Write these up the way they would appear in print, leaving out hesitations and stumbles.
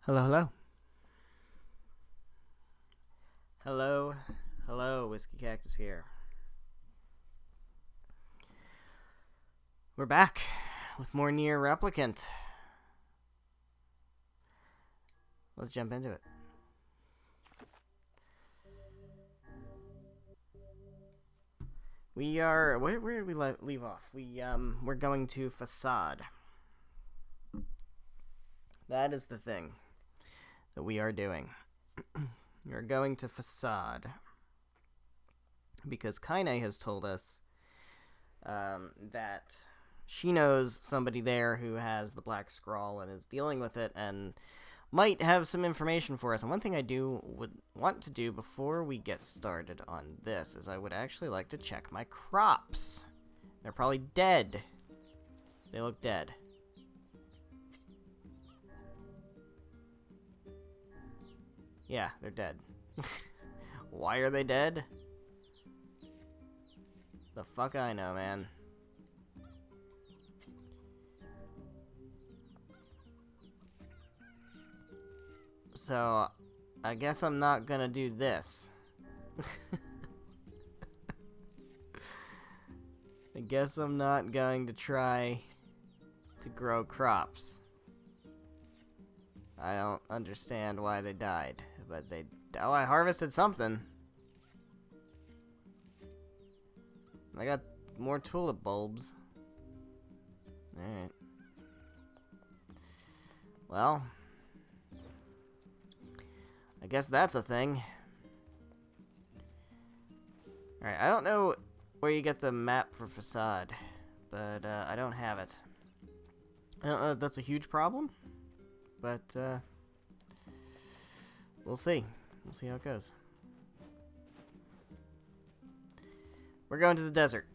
Hello, hello. Hello, hello, Whiskey Cactus here. We're back with more NieR Replicant. Let's jump into it. We are... Where did we leave off? We're going to Facade. That is the thing that we are doing. We're going to Facade because Kaine has told us that she knows somebody there who has the Black Scrawl and is dealing with it and might have some information for us. And one thing I would want to do before we get started on this is I would actually like to check my crops. They're probably dead. They look dead. Yeah, they're dead. Why are they dead? The fuck I know, man. So, I guess I'm not gonna do this. I guess I'm not going to try to grow crops. I don't understand why they died, but they... Oh, I harvested something. I got more tulip bulbs. Alright. Well... I guess that's a thing. Alright, I don't know where you get the map for Facade, but I don't have it. I don't know if that's a huge problem, but we'll see. We'll see how it goes. We're going to the desert.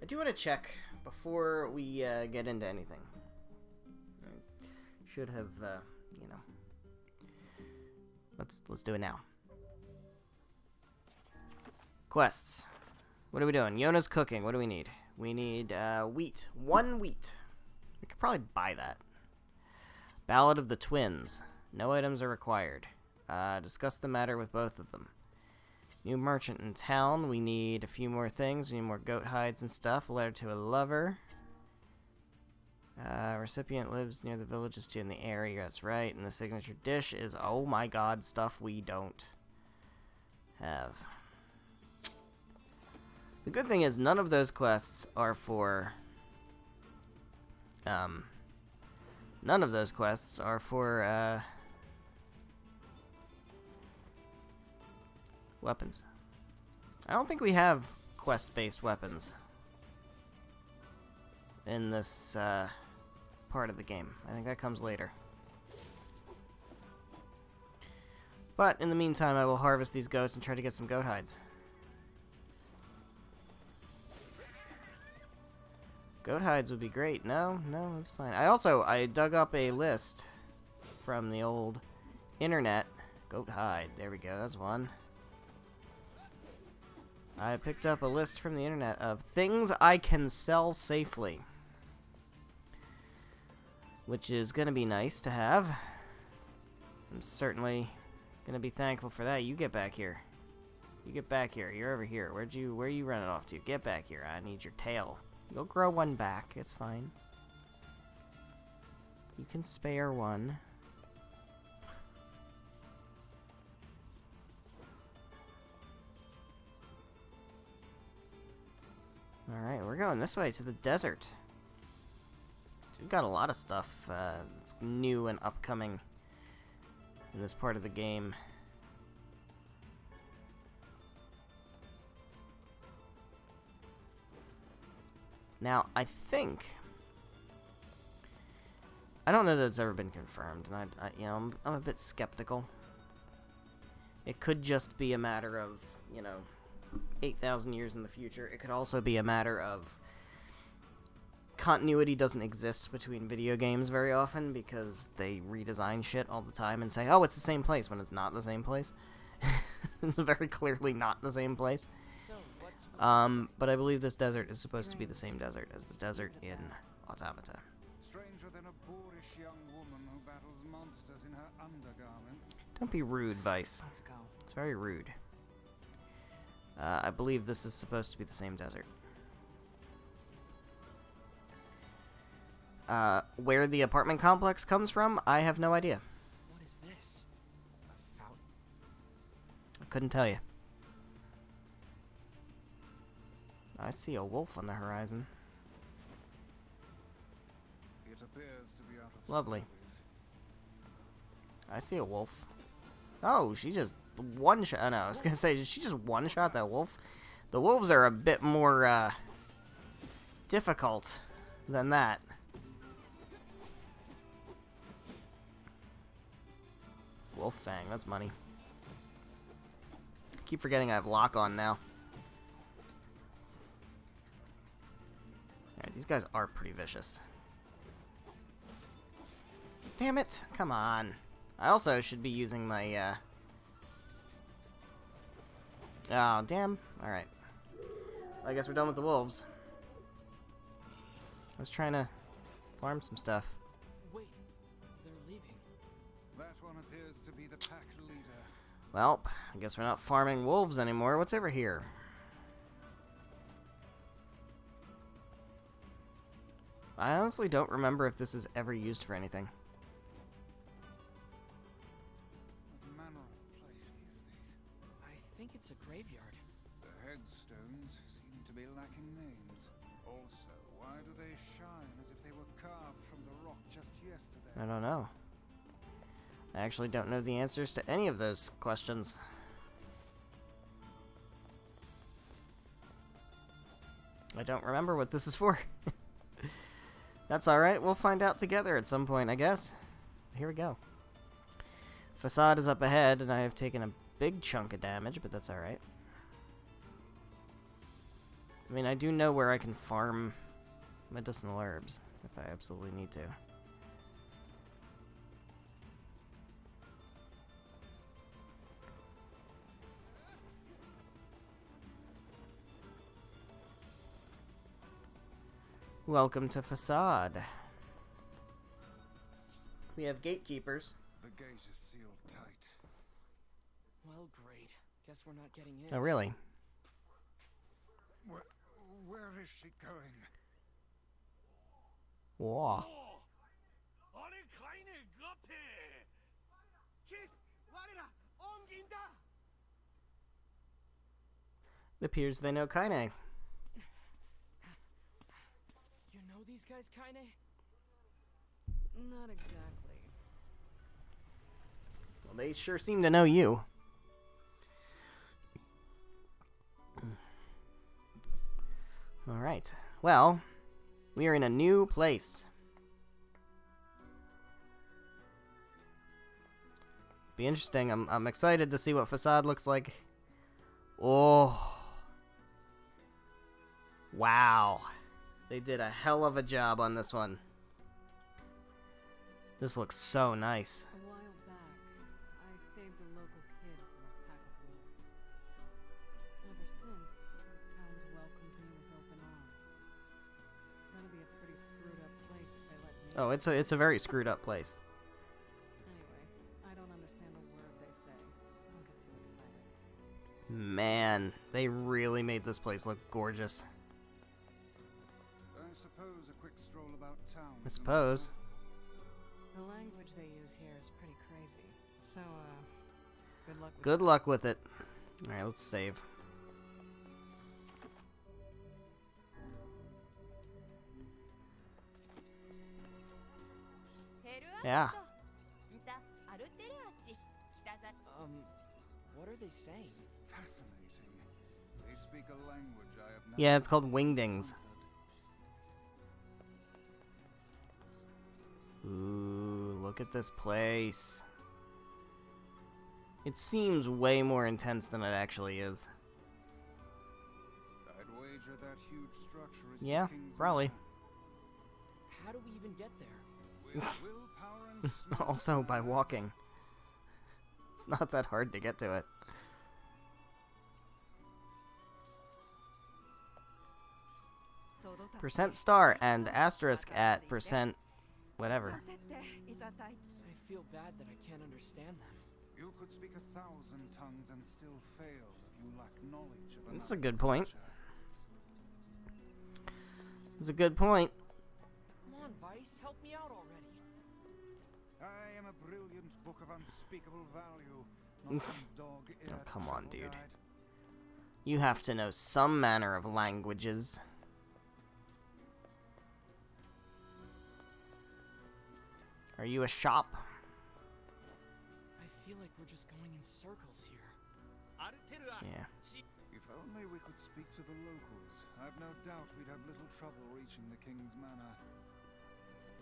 I do want to check before we get into anything. I should have, you know. Let's do it now. Quests. What are we doing? Yona's cooking. What do we need? We need wheat. 1 wheat. We could probably buy that. Ballad of the Twins. No items are required. Discuss the matter with both of them. New merchant in town. We need a few more things. We need more goat hides and stuff. A letter to a lover. Recipient lives near the villages too in the area. That's right. And the signature dish is, oh my god, stuff we don't have. The good thing is none of those quests are for... None of those quests are for, weapons. I don't think we have quest-based weapons in this, part of the game. I think that comes later. But, in the meantime, I will harvest these goats and try to get some goat hides. Goat hides would be great. No, that's fine. I dug up a list from the old internet. Goat hide. There we go. That's one. I picked up a list from the internet of things I can sell safely. Which is going to be nice to have. I'm certainly going to be thankful for that. You get back here. You get back here. You're over here. Where are you running off to? Get back here. I need your tail. You'll grow one back. It's fine. You can spare one. Alright, we're going this way to the desert. So we've got a lot of stuff that's new and upcoming in this part of the game. Now, I think... I don't know that it's ever been confirmed, and I'm a bit skeptical. It could just be a matter of, 8,000 years in the future. It could also be a matter of continuity doesn't exist between video games very often because they redesign shit all the time and say, oh, it's the same place, when it's not the same place. It's very clearly not the same place. But I believe this desert is supposed to be the same desert as the desert in Automata. Stranger than a boorish young woman who battles monsters in her undergarments. Don't be rude, Vice. Let's go. It's very rude. I believe this is supposed to be the same desert. Where the apartment complex comes from, I have no idea. What is this? A fountain? I couldn't tell you. I see a wolf on the horizon. It appears to be out of Lovely. service. I see a wolf. Oh, she just one-shot. Oh, no, I was gonna say, did she just one-shot that wolf? The wolves are a bit more, difficult than that. Wolf Fang, that's money. Keep forgetting I have lock on now. Alright, these guys are pretty vicious. Damn it! Come on. I also should be using my, Oh, damn. Alright. I guess we're done with the wolves. I was trying to farm some stuff. Wait, they're leaving. That one appears to be the pack leader. Well, I guess we're not farming wolves anymore. What's over here? I honestly don't remember if this is ever used for anything. What manner of place is this? I think it's a graveyard. The headstones seem to be lacking names. Also, why do they shine as if they were carved from the rock just yesterday? I don't know. I actually don't know the answers to any of those questions. I don't remember what this is for. That's alright, we'll find out together at some point, I guess. Here we go. Facade is up ahead, and I have taken a big chunk of damage, but that's alright. I mean, I do know where I can farm medicinal herbs, if I absolutely need to. Welcome to Facade. We have gatekeepers. The gate is sealed tight. Well, great. Guess we're not getting in. Oh, really? Where is she going? Whoa. It appears they know Kaine. You know these guys, Kaine? Not exactly. Well, they sure seem to know you. Alright. Well, we are in a new place. Be interesting. I'm excited to see what Facade looks like. Oh. Wow. They did a hell of a job on this one. This looks so nice. A while back, I saved a local kid from a pack of wolves. Ever since, this town's welcomed me with open arms. Gotta be a pretty screwed up place if they let me. Oh, it's a very screwed up place. Anyway, I don't understand a word they say, so don't get too excited. Man, they really made this place look gorgeous. I suppose a quick stroll about town. I suppose. The language they use here is pretty crazy. So, good luck with Good luck with it. Alright, let's save. Yeah. What are they saying? Fascinating. They speak a language I have never Yeah, it's called Wingdings. encountered. Ooh, look at this place. It seems way more intense than it actually is. I'd wager that huge structure is Yeah, the king's probably. manor. How do we even get there? With willpower and smart Also by hand. walking. It's not that hard to get to it. Percent star and asterisk at percent whatever. I feel bad that I can't understand them. You could speak 1,000 tongues and still fail if you lack knowledge of That's a another's good point. culture. That's a good point. Come on, Vice, help me out already. I am a brilliant book of unspeakable value, not some dog-eared Oh, come on, travel dude. guide. You have to know some manner of languages. Are you a shop? I feel like we're just going in circles here. Yeah. If only we could speak to the locals. I've no doubt we'd have little trouble reaching the King's Manor.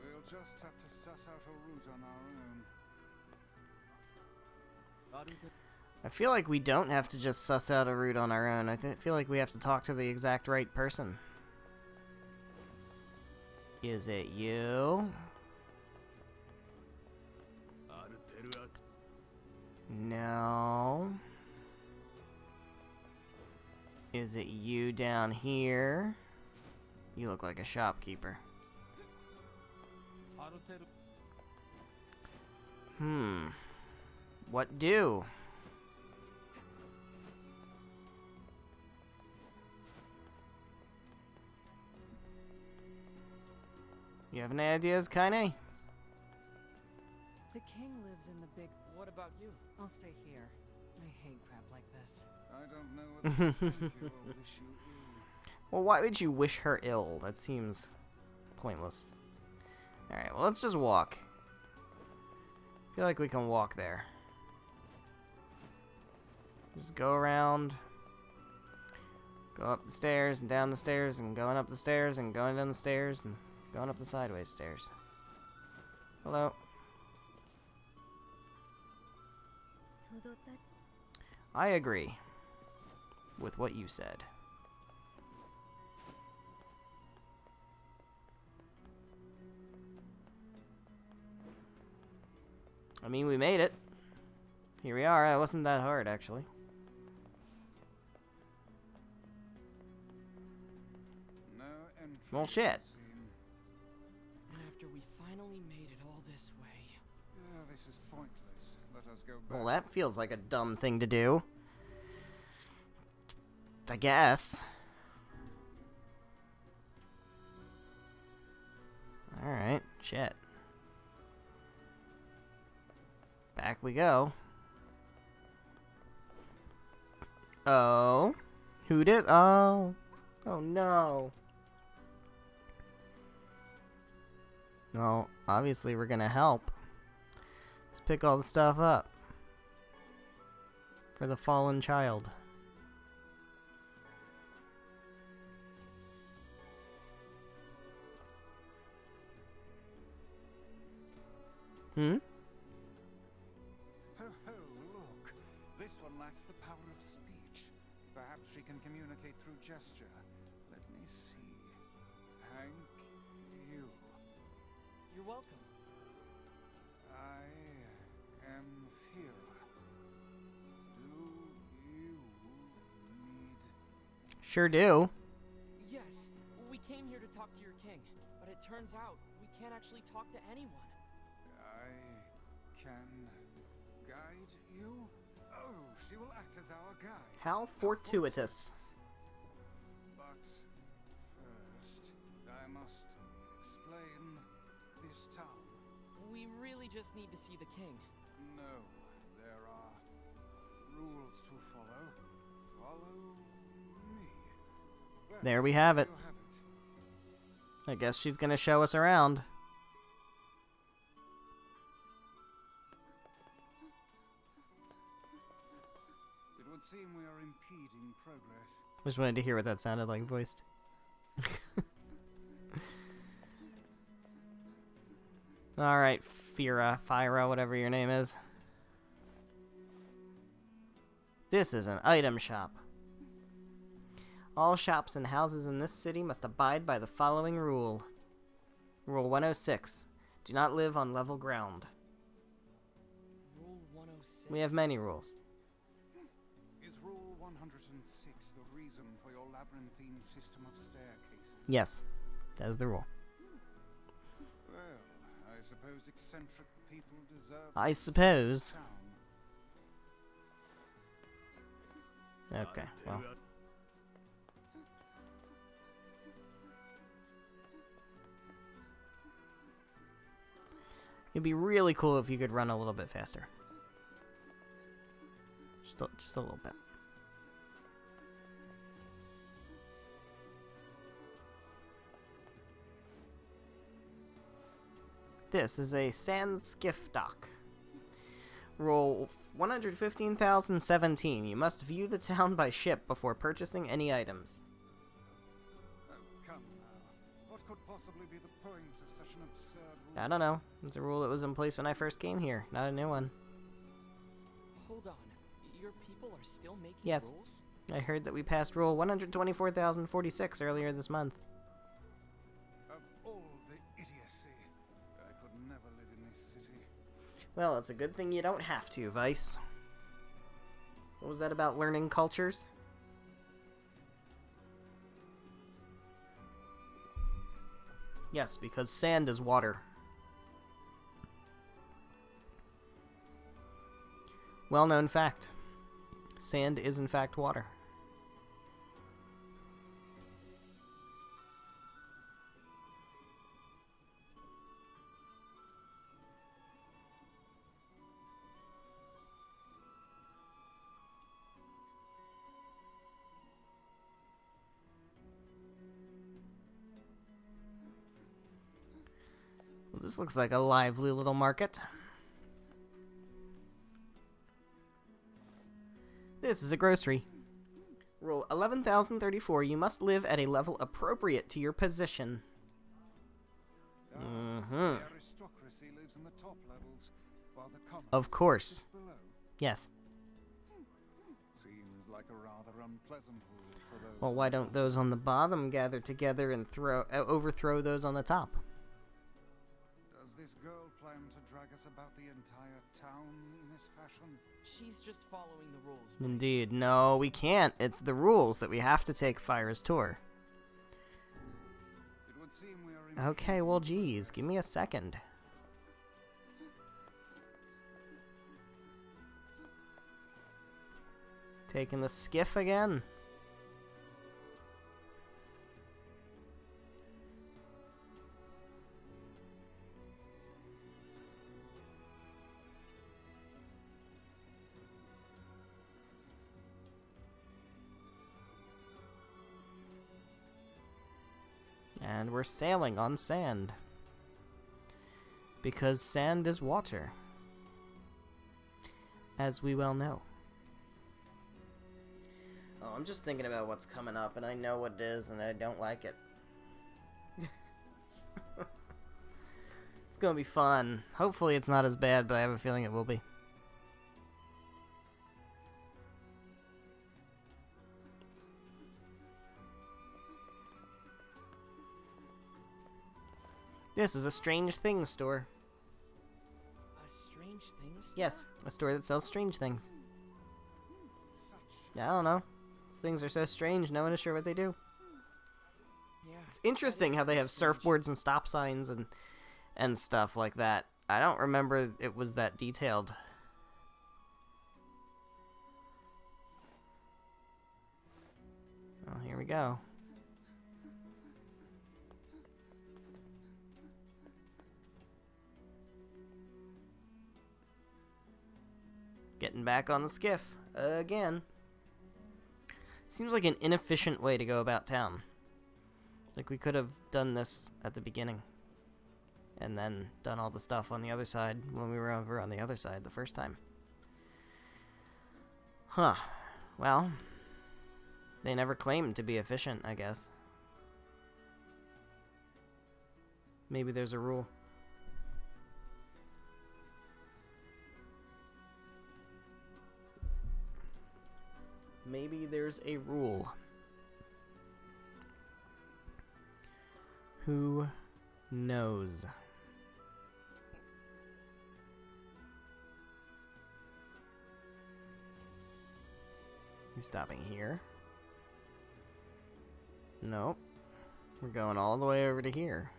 We'll just have to suss out a route on our own. I feel like we don't have to just suss out a route on our own. I feel like we have to talk to the exact right person. Is it you? No. Is it you down here? You look like a shopkeeper. What do? You have any ideas, Kaine? The king lives in the big. What about you? I'll stay here. I hate crap like this. I don't know whether to thank you or wish you ill. Well, why would you wish her ill? That seems pointless. Alright, well, let's just walk. I feel like we can walk there. Just go around. Go up the stairs and down the stairs and going up the stairs and going down the stairs and going up the sideways stairs. Hello. I agree with what you said. I mean, we made it. Here we are. It wasn't that hard, actually. No entry. Well, shit. seen. And after we finally made it all this way. Yeah, this is pointless. Let us go back. Well, that feels like a dumb thing to do. I guess. Alright, shit. Back we go. Oh. Who did? Oh. Oh no. Well, obviously we're gonna help. Let's pick all the stuff up. For the fallen child. Hmm? Ho ho, look. This one lacks the power of speech. Perhaps she can communicate through gesture. Let me see. Thank you. You're welcome. I am Fira. Do you need... Sure do. Yes, we came here to talk to your king, but it turns out we can't actually talk to anyone. I can guide you? Oh, she will act as our guide. How fortuitous. But first, I must explain this town. We really just need to see the king. No, there are rules to follow. Follow me. Well, There we have it. you have it. I guess she's gonna show us around. It would seem we are impeding progress. Just wanted to hear what that sounded like voiced. Alright, Fyra, whatever your name is. This is an item shop. All shops and houses in this city must abide by the following rule. Rule 106. Do not live on level ground. Rule 106. We have many rules. Is Rule 106 the reason for your labyrinthine system of staircases? Yes, that is the rule. Well, I suppose eccentric people deserve I to see suppose. town. Okay, well. It'd be really cool if you could run a little bit faster. Just a little bit. This is a sand skiff dock. Roll 115,017. You must view the town by ship before purchasing any items. Oh, come now. What could possibly be the point of such an absurd rule? I don't know. It's a rule that was in place when I first came here, not a new one. Hold on. Your people are still making Yes. rules? I heard that we passed rule 124,046 earlier this month. Of all the idiocy, I could never live in this city. Well, it's a good thing you don't have to, Vice. What was that about learning cultures? Yes, because sand is water. Well-known fact. Sand is in fact water. Well, this looks like a lively little market. This is a grocery. Roll 11,034. You must live at a level appropriate to your position. So Mhm. the aristocracy lives in the top levels, while the commons Of course. is below. Yes. Seems like a rather unpleasant rule for those. Well, why don't those on the bottom gather together and overthrow those on the top? Does this girl plan to drag us about the entire town in this fashion? She's just following the rules. Reese. Indeed. No, we can't. It's the rules that we have to take Fire's tour. It would seem we are in Okay, well, geez. Give me a second. Taking the skiff again. And we're sailing on sand. Because sand is water. As we well know. Oh, I'm just thinking about what's coming up, and I know what it is, and I don't like it. It's gonna be fun. Hopefully it's not as bad, but I have a feeling it will be. This is a strange things store. A strange things? Yes, a store that sells strange things. such. I don't know. These things are so strange, no one is sure what they do. Yeah. It's interesting how they have surfboards and stop signs and stuff like that. I don't remember it was that detailed. Oh, here we go. Getting back on the skiff again. Seems like an inefficient way to go about town. Like we could have done this at the beginning. And then done all the stuff on the other side when we were over on the other side the first time. Huh. Well, they never claimed to be efficient, I guess. Maybe there's a rule. Maybe there's a rule. Who knows? You stopping here? Nope. We're going all the way over to here.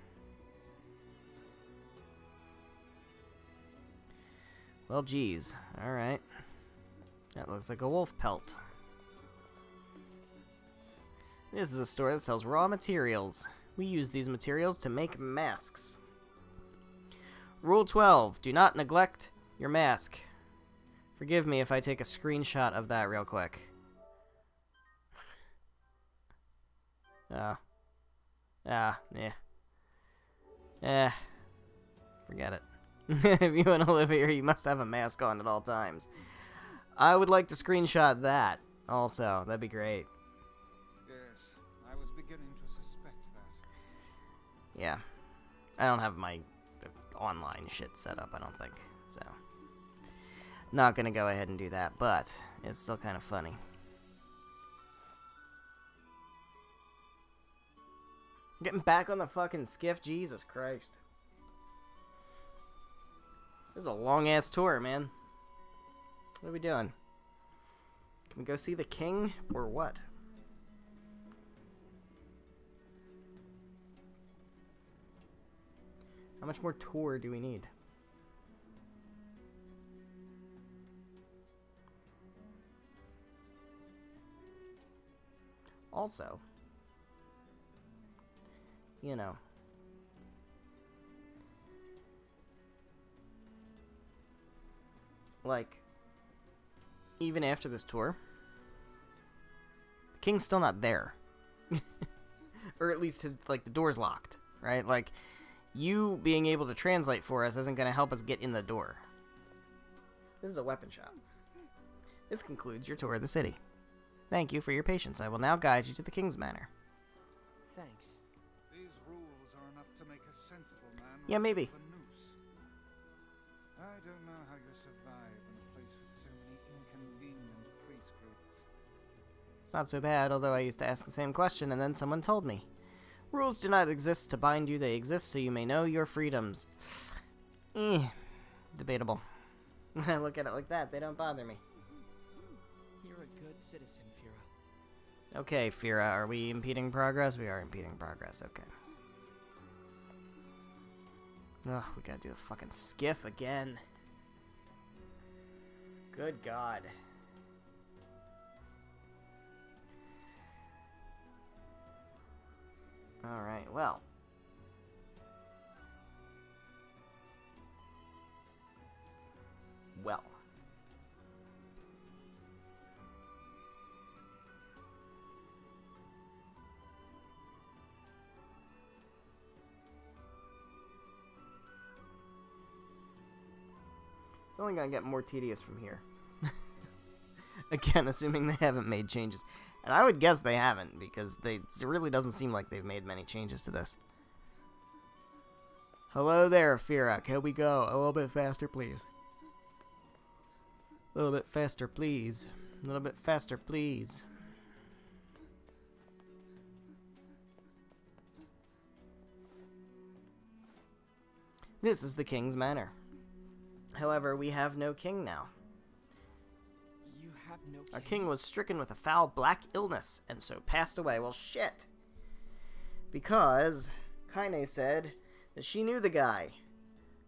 Well, geez. Alright. That looks like a wolf pelt. This is a store that sells raw materials. We use these materials to make masks. Rule 12. Do not neglect your mask. Forgive me if I take a screenshot of that real quick. Yeah. Forget it. If you want to live here, you must have a mask on at all times. I would like to screenshot that also. That'd be great. Yes, I was beginning to suspect that. Yeah. I don't have my online shit set up, I don't think. So, not gonna go ahead and do that, but it's still kind of funny. Getting back on the fucking skiff, Jesus Christ. This is a long-ass tour, man. What are we doing? Can we go see the king, or what? How much more tour do we need? Also, you know, like, even after this tour, the king's still not there. Or at least his, like, the door's locked, right? Like, you being able to translate for us isn't going to help us get in the door. This is a weapon shop. This concludes your tour of the city. Thank you for your patience. I will now guide you to the King's Manor. Thanks. These rules are enough to make a sensible man. Yeah, maybe. reach for the noose. I don't know how you survive in a place with so many inconvenient prescripts. It's not so bad, although I used to ask the same question and then someone told me. Rules do not exist to bind you, they exist so you may know your freedoms. Debatable. When I look at it like that, they don't bother me. You're a good citizen, Fira. Okay, Fira, are we impeding progress? We are impeding progress, okay. Ugh, we gotta do the fucking skiff again. Good God. Alright, well. Well. It's only gonna get more tedious from here. Again, assuming they haven't made changes. And I would guess they haven't, because it really doesn't seem like they've made many changes to this. Hello there, Fira. Can we go a little bit faster, please? A little bit faster, please. A little bit faster, please. This is the King's Manor. However, we have no king now. You have no king? Our king was stricken with a foul black illness, and so passed away. Well, shit. Because Kaine said that she knew the guy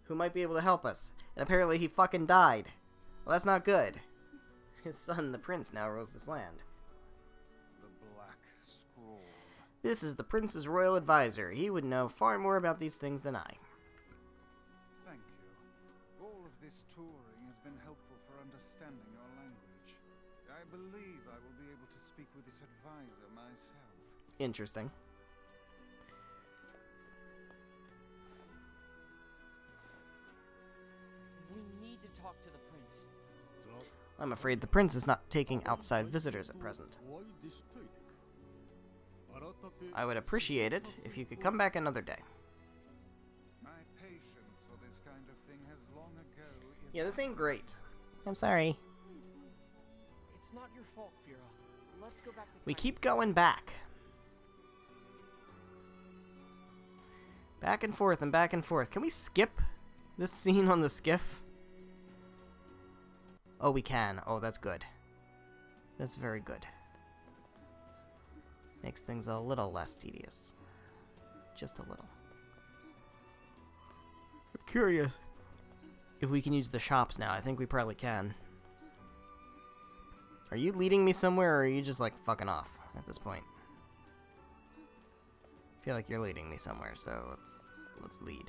who might be able to help us, and apparently he fucking died. Well, that's not good. His son, the prince, now rules this land. The Black Scroll. This is the prince's royal advisor. He would know far more about these things than I. Thank you. All of this touring has been helpful for understanding your language. I believe I will be able to speak with this advisor myself. Interesting. We need to talk to the prince. I'm afraid the prince is not taking outside visitors at present. I would appreciate it if you could come back another day. My patience for this kind of thing has long ago... Yeah, this ain't great. I'm sorry. It's not your fault, Fira. Let's go back to We Kaine. keep going back. Back and forth and back and forth. Can we skip this scene on the skiff? Oh, we can. Oh, that's good. That's very good. Makes things a little less tedious. Just a little. I'm curious if we can use the shops now. I think we probably can. Are you leading me somewhere, or are you just, like, fucking off at this point? I feel like you're leading me somewhere, so let's lead.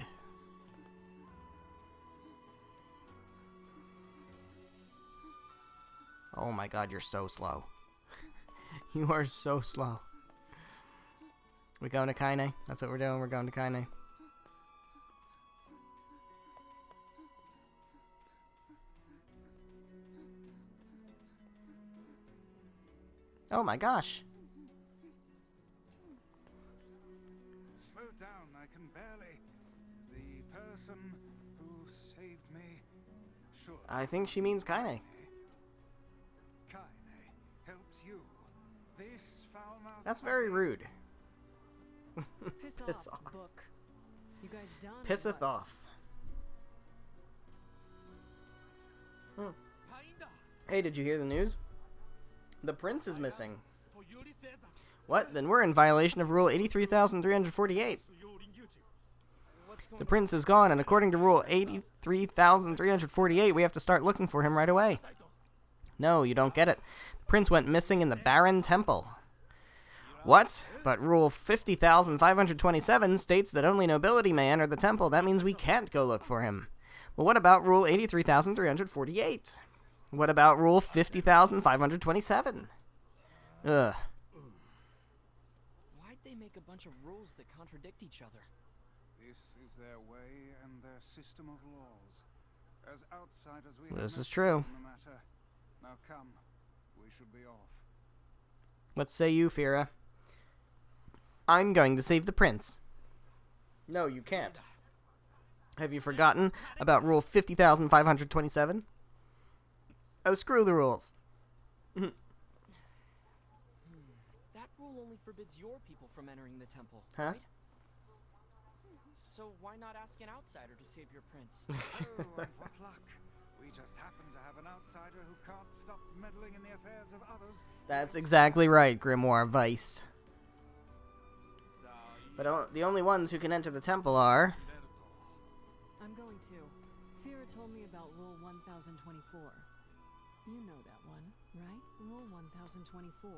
Oh my god, you're so slow. You are so slow. We going to Kaine? That's what we're doing. We're going to Kaine. Oh my gosh. Slow down, I can barely. The person who saved me. Sure. I think she means Kaine. Kaine helps you. This foul-mouthed That's very hussy- rude. Piss off, book. You guys done? or Pisseth what? off. Hey, did you hear the news? The prince is missing. What? Then we're in violation of Rule 83,348. The prince is gone, and according to Rule 83,348, we have to start looking for him right away. No, you don't get it. The prince went missing in the Baron Temple. What? But Rule 50,527 states that only nobility may enter the temple. That means we can't go look for him. Well, what about Rule 83,348? What about Rule 50,527? Ugh. Why'd they make a bunch of rules that contradict each other? This is their way and their system of laws. As outsiders, we This have no is true. say in the matter. Now come, we should be off. What say you, Fira? I'm going to save the prince. No, you can't. Have you forgotten about Rule 50,527? Oh, screw the rules. That rule only forbids your people from entering the temple, Huh? right? So why not ask an outsider to save your prince? Oh, and what luck. We just happen to have an outsider who can't stop meddling in the affairs of others. That's exactly right, Grimoire Vice. But the only ones who can enter the temple are... I'm going to. Fira told me about Rule 1024. You know that one, right? Rule 1024.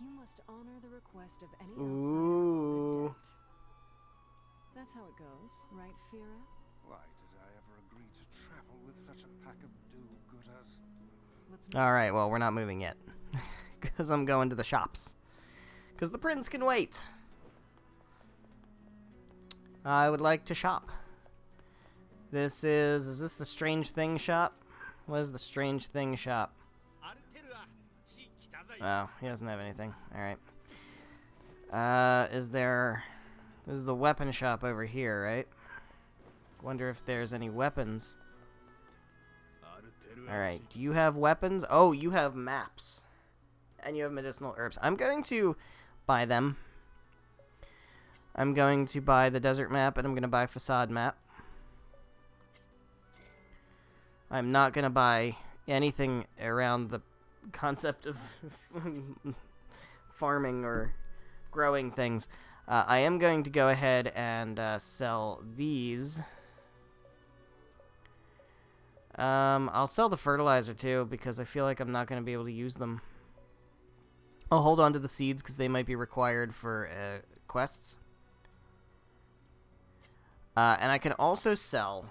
You must honor the request of any outsider Ooh. or debt. That's how it goes, right, Fira? Why did I ever agree to travel with such a pack of do-gooders? Let's move. Alright, well, we're not moving yet. Because I'm going to the shops. Because the prince can wait. I would like to shop. Is this the Strange Thing shop? What is the Strange Thing shop? Oh, he doesn't have anything. Alright. This is the weapon shop over here, right? Wonder if there's any weapons. Alright, do you have weapons? Oh, you have maps. And you have medicinal herbs. I'm going to buy them. I'm going to buy the desert map, and I'm going to buy facade map. I'm not going to buy anything around the concept of farming or growing things. I am going to go ahead and sell these. I'll sell the fertilizer too, because I feel like I'm not going to be able to use them. I'll hold on to the seeds because they might be required for quests. And I can also sell...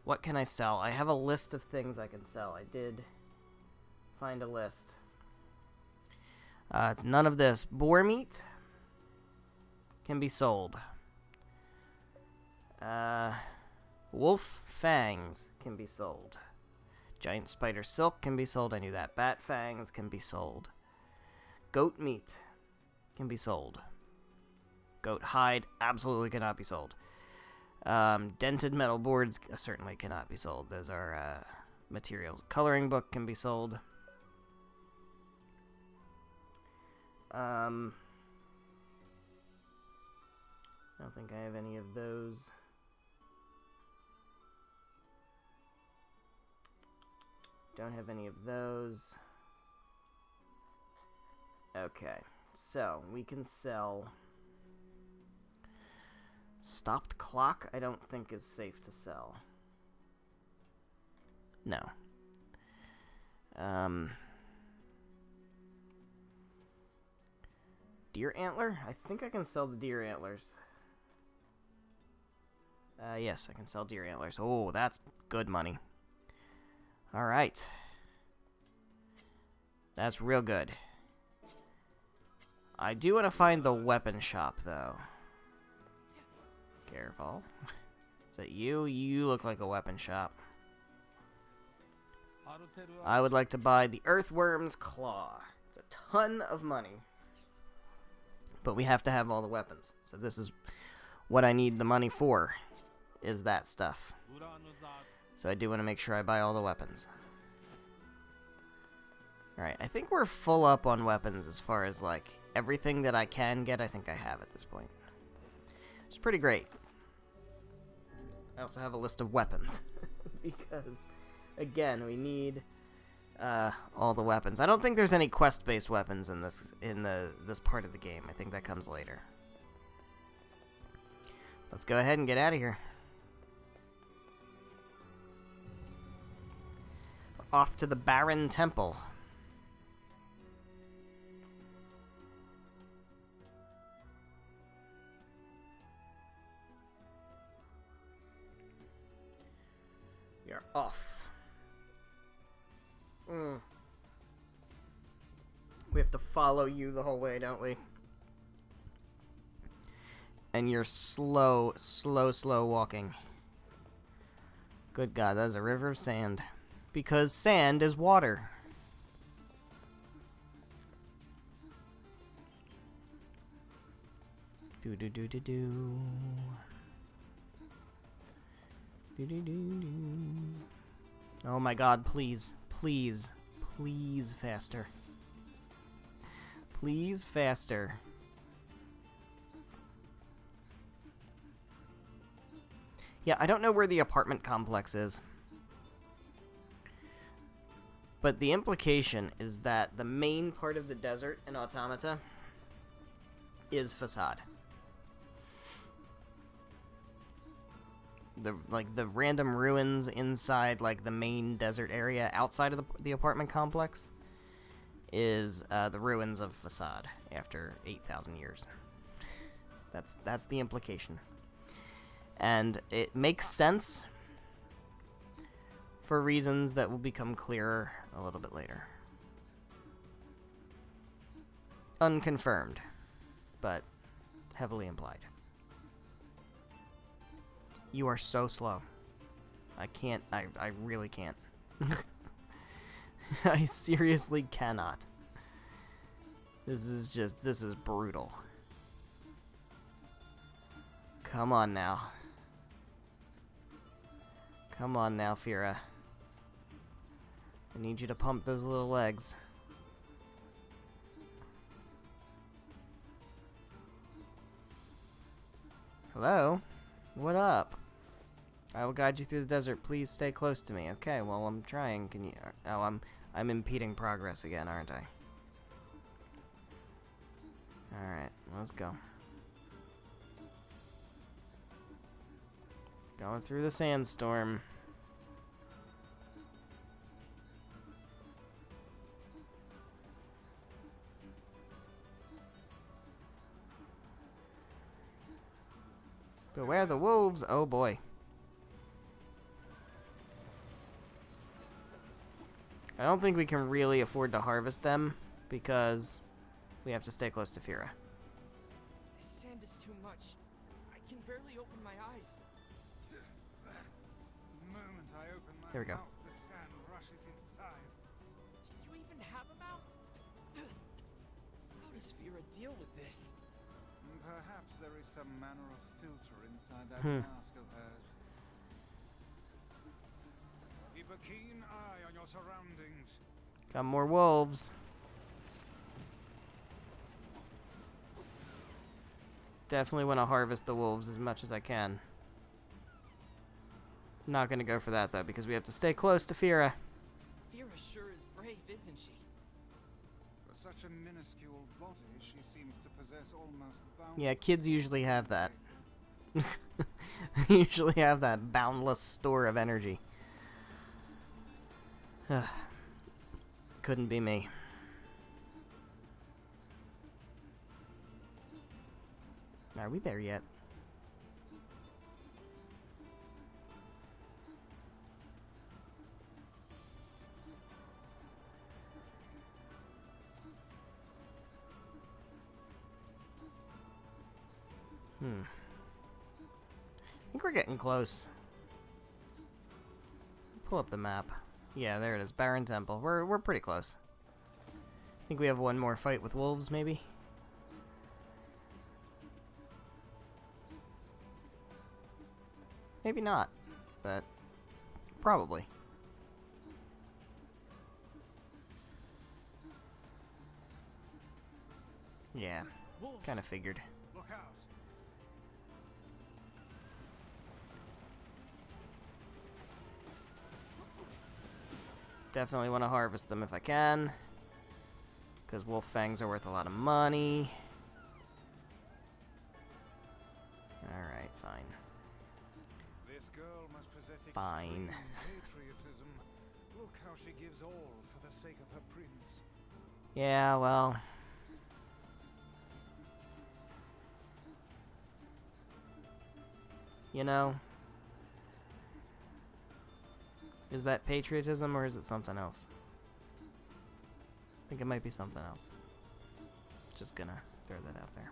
What can I sell? I have a list of things I can sell. I did find a list. It's none of this. Boar meat can be sold. Wolf fangs can be sold. Giant spider silk can be sold. I knew that. Bat fangs can be sold. Goat meat can be sold. Goat hide absolutely cannot be sold. Dented metal boards certainly cannot be sold. Those are materials. Coloring book can be sold. I don't think I have any of those. Don't have any of those. Okay, so we can sell Stopped clock, I don't think is safe to sell. No. Deer antler? I think I can sell the deer antlers. Yes, I can sell deer antlers. Oh, that's good money. Alright. That's real good. I do want to find the weapon shop, though. Careful. Is that you? You look like a weapon shop. I would like to buy the Earthworm's Claw. It's a ton of money. But we have to have all the weapons. So this is what I need the money for, is that stuff. So I do want to make sure I buy all the weapons. Alright, I think we're full up on weapons as far as, like, everything that I can get, I think I have at this point. It's pretty great. I also have a list of weapons. Because, again, we need all the weapons. I don't think there's any quest-based weapons in this part of the game. I think that comes later. Let's go ahead and get out of here. Off to the Barren Temple. We are off. We have to follow you the whole way, don't we? And you're slow walking. Good God, that is a river of sand. Because sand is water. Do do do do do. Do do do do. Oh my God, please, please, please faster. Please faster. Yeah, I don't know where the apartment complex is. But the implication is that the main part of the desert in Automata is Facade. The random ruins inside, like, the main desert area outside of the apartment complex is the ruins of Facade after 8,000 years. That's the implication. And it makes sense for reasons that will become clearer a little bit later. Unconfirmed, but heavily implied. You are so slow. I can't, I really can't. I seriously cannot. This is brutal. Come on now. Come on now, Fira. I need you to pump those little legs. Hello? What up? I will guide you through the desert. Please stay close to me. Okay, well, I'm trying. Can you... Oh, I'm impeding progress again, aren't I? Alright, let's go. Going through the sandstorm. Beware the wolves! Oh boy. I don't think we can really afford to harvest them because we have to stay close to Fira. This sand is too much. I can barely open my eyes. The moment I open my There we go. mouth, the sand rushes inside. Do you even have a mouth? How does Fira deal with this? Perhaps there is some manner of filter inside that mask of hers. Keep a keen eye on your surroundings. Got more wolves. Definitely want to harvest the wolves as much as I can. Not gonna go for that though, because we have to stay close to Fira. Fira sure is brave, isn't she? For such a minuscule body, she seems to possess almost boundless Yeah, kids usually have that. They usually have that boundless store of energy. Couldn't be me. Are we there yet? I think we're getting close. Pull up the map. Yeah, there it is. Barren Temple. We're pretty close. I think we have one more fight with wolves, maybe? Maybe not, but probably. Yeah, kind of figured. Look out! Definitely want to harvest them if I can, because wolf fangs are worth a lot of money. Alright, fine. This girl must possess Fine. extreme patriotism. Look how she gives all for the sake of her prince. Yeah, well... You know... Is that patriotism or is it something else? I think it might be something else. Just gonna throw that out there.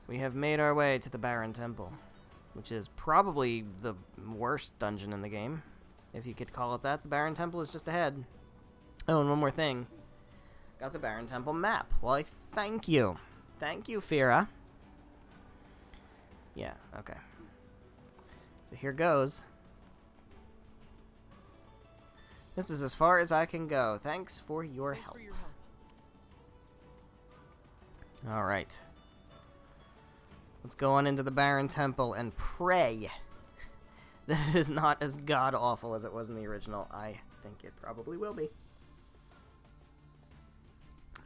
We have made our way to the Barren Temple, which is probably the worst dungeon in the game, if you could call it that. The Barren Temple is just ahead. Oh, and one more thing. Got the Barren Temple map. Why, thank you. Thank you, Fira. Yeah, okay. So here goes. This is as far as I can go. Thanks for your help. Alright. Let's go on into the Barren Temple and pray that it is not as god-awful as it was in the original. I think it probably will be.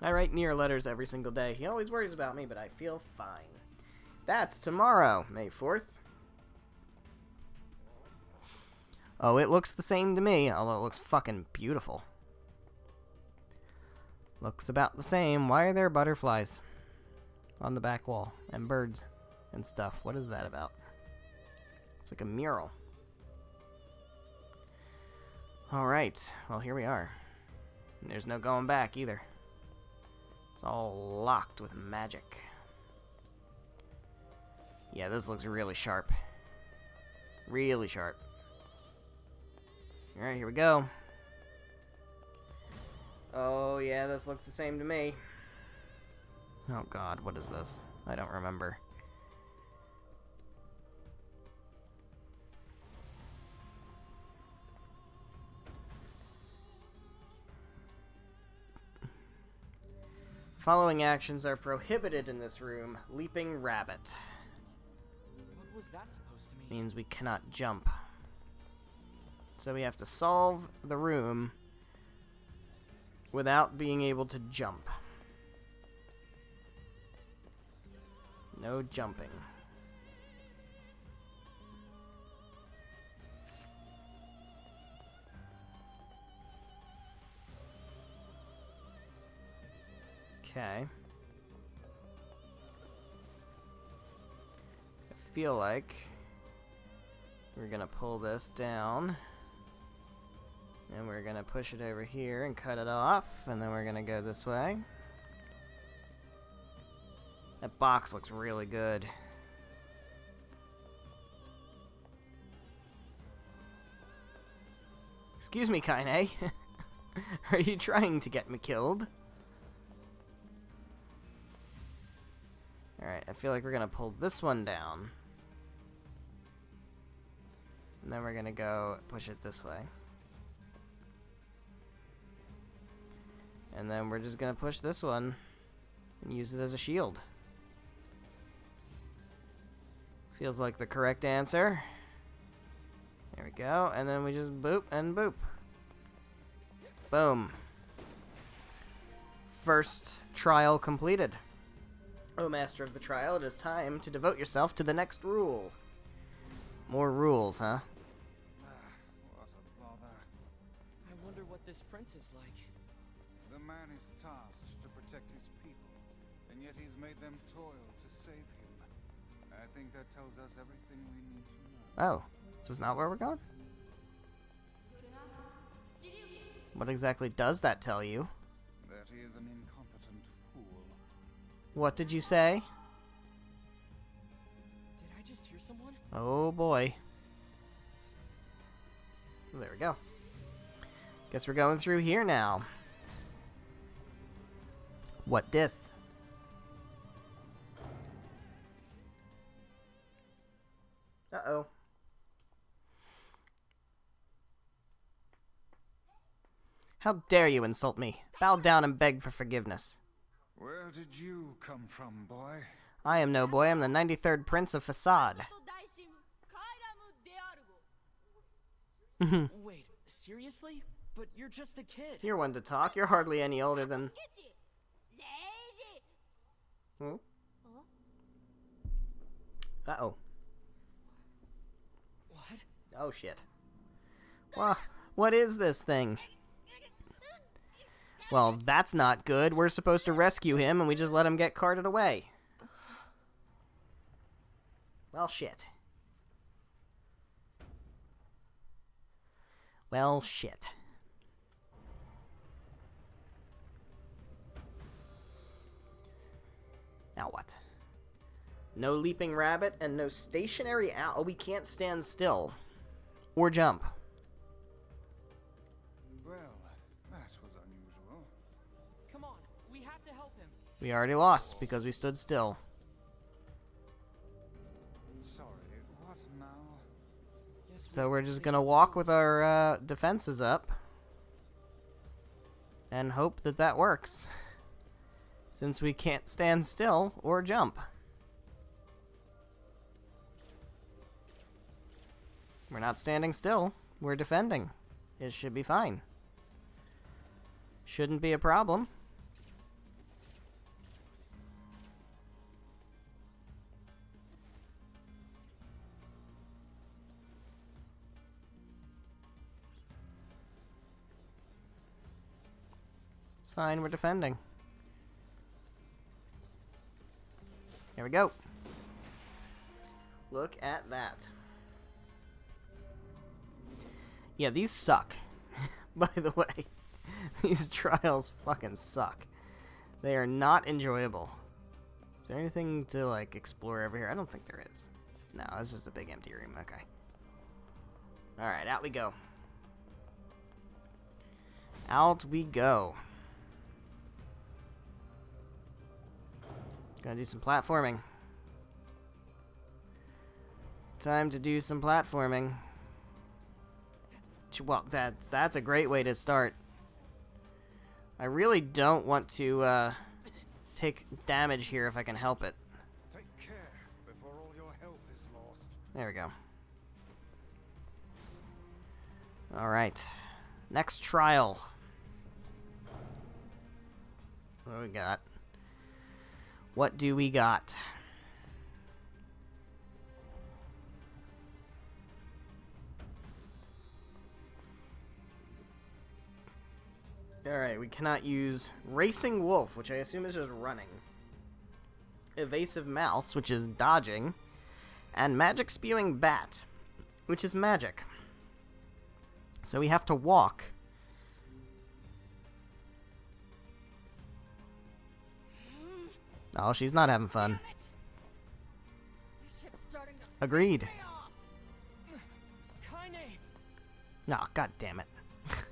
I write NieR letters every single day. He always worries about me, but I feel fine. That's tomorrow, May 4th. Oh, it looks the same to me, although it looks fucking beautiful. Looks about the same. Why are there butterflies on the back wall? And birds and stuff. What is that about? It's like a mural. Alright, well here we are. And there's no going back either. It's all locked with magic. Yeah, this looks really sharp. Really sharp. Alright, here we go. Oh, yeah, this looks the same to me. Oh, God, what is this? I don't remember. Following actions are prohibited in this room. Leaping rabbit. What was that supposed to mean? Means we cannot jump. So we have to solve the room without being able to jump. No jumping. Okay. I feel like we're gonna pull this down. And we're gonna push it over here and cut it off. And then we're gonna go this way. That box looks really good. Excuse me, Kaine. Are you trying to get me killed? Alright, I feel like we're gonna pull this one down. And then we're gonna go push it this way. And then we're just gonna push this one and use it as a shield. Feels like the correct answer. There we go. And then we just boop and boop. Boom. first trial completed. O Master of the Trial, it is time to devote yourself to the next rule. More rules, huh? What a bother. I wonder what this prince is like. The man is tasked to protect his people, and yet he's made them toil to save him. I think that tells us everything we need to know. Oh, this is not where we're going? What exactly does that tell you? That he is an incompetent fool. What did you say? Did I just hear someone? Oh boy. There we go. Guess we're going through here now. What dis? Uh-oh. How dare you insult me? Bow down and beg for forgiveness. Where did you come from, boy? I am no boy, I'm the 93rd Prince of Facade. Wait, seriously? But you're just a kid. You're one to talk, you're hardly any older than... Hmm? Uh-oh. What? Oh, shit. Well, what is this thing? Well, that's not good. We're supposed to rescue him, and we just let him get carted away. Well, shit. Well, shit. Now what? No leaping rabbit and no stationary owl. Oh, we can't stand still. Or jump. Well, that was unusual. Come on, we have to help him. We already lost because we stood still. Sorry, what now? Guess So we we're have to just save gonna the walk with prince. our defenses up. And hope that that works. Since we can't stand still or jump. We're not standing still. We're defending. It should be fine. Shouldn't be a problem. It's fine, we're defending. Here we go. Look at that. Yeah, these suck. By the way, these trials fucking suck. They are not enjoyable. Is there anything to, like, explore over here? I don't think there is. No, it's just a big empty room. Okay. Alright, out we go. Out we go. Gonna do some platforming. Time to do some platforming. Well, that's a great way to start. I really don't want to take damage here if I can help it. Take care before all your health is lost. There we go. Alright. Next trial. What do we got? What do we got? Alright, we cannot use Racing Wolf, which I assume is just running. Evasive Mouse, which is dodging. And Magic Spewing Bat, which is magic. So we have to walk. Oh, she's not having fun. This shit's starting to Agreed. piss me off. Kaine! No, god damn it.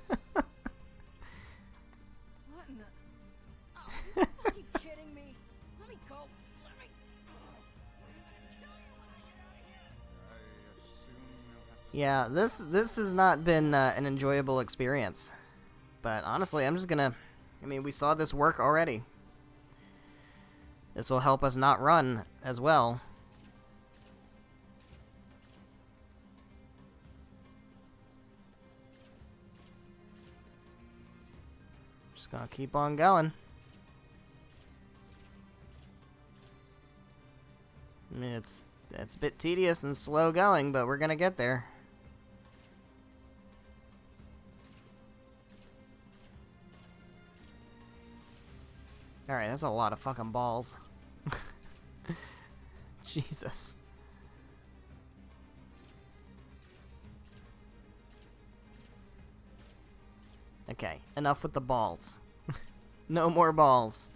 What in the? Oh, are you fucking kidding me? Let me go. Let me. I assume you'll have to... Yeah, this has not been an enjoyable experience. But honestly, I'm just gonna... I mean, we saw this work already. This will help us not run as well. Just gonna keep on going. mean, it's a bit tedious and slow going, but we're gonna get there. Alright, that's a lot of fucking balls. Jesus. Okay, enough with the balls. No more balls.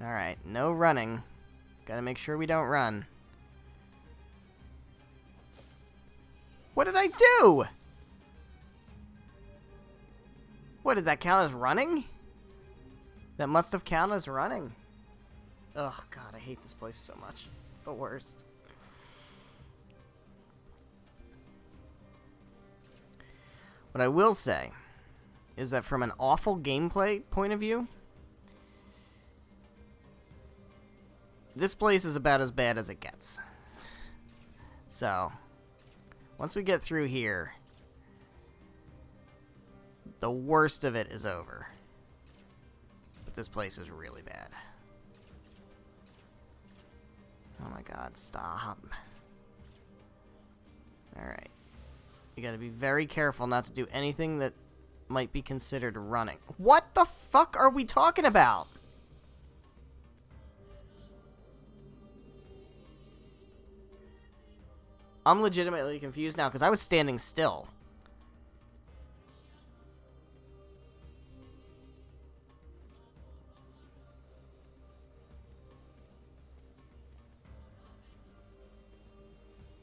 Alright, no running. Gotta make sure we don't run. What did I do? What, did that count as running? That must have counted as running. Oh god, I hate this place so much. It's the worst. What I will say is that from an awful gameplay point of view, this place is about as bad as it gets. So, once we get through here, the worst of it is over. But this place is really bad. Oh my god, stop. Alright. You gotta be very careful not to do anything that might be considered running. What the fuck are we talking about? I'm legitimately confused now because I was standing still.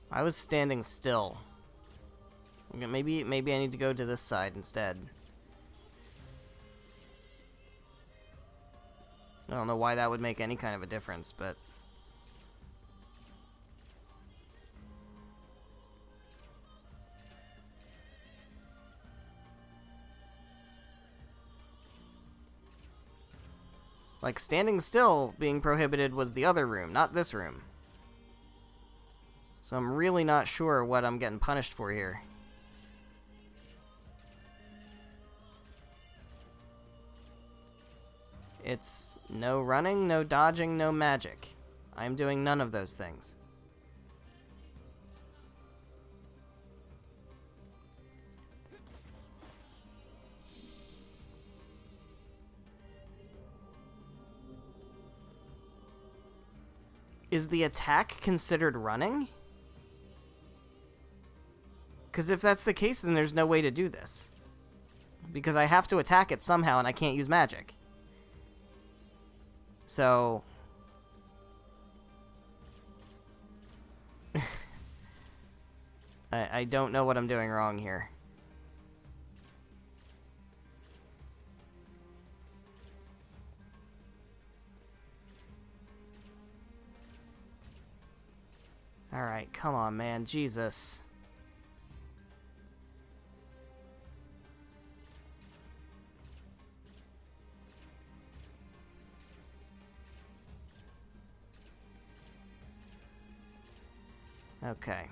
I was standing still. Okay, maybe I need to go to this side instead. I don't know why that would make any kind of a difference, but... like, standing still being prohibited was the other room, not this room. So I'm really not sure what I'm getting punished for here. It's no running, no dodging, no magic. I'm doing none of those things. Is the attack considered running? Because if that's the case, then there's no way to do this. Because I have to attack it somehow and I can't use magic. So... I don't know what I'm doing wrong here. Alright, come on, man. Jesus. Okay.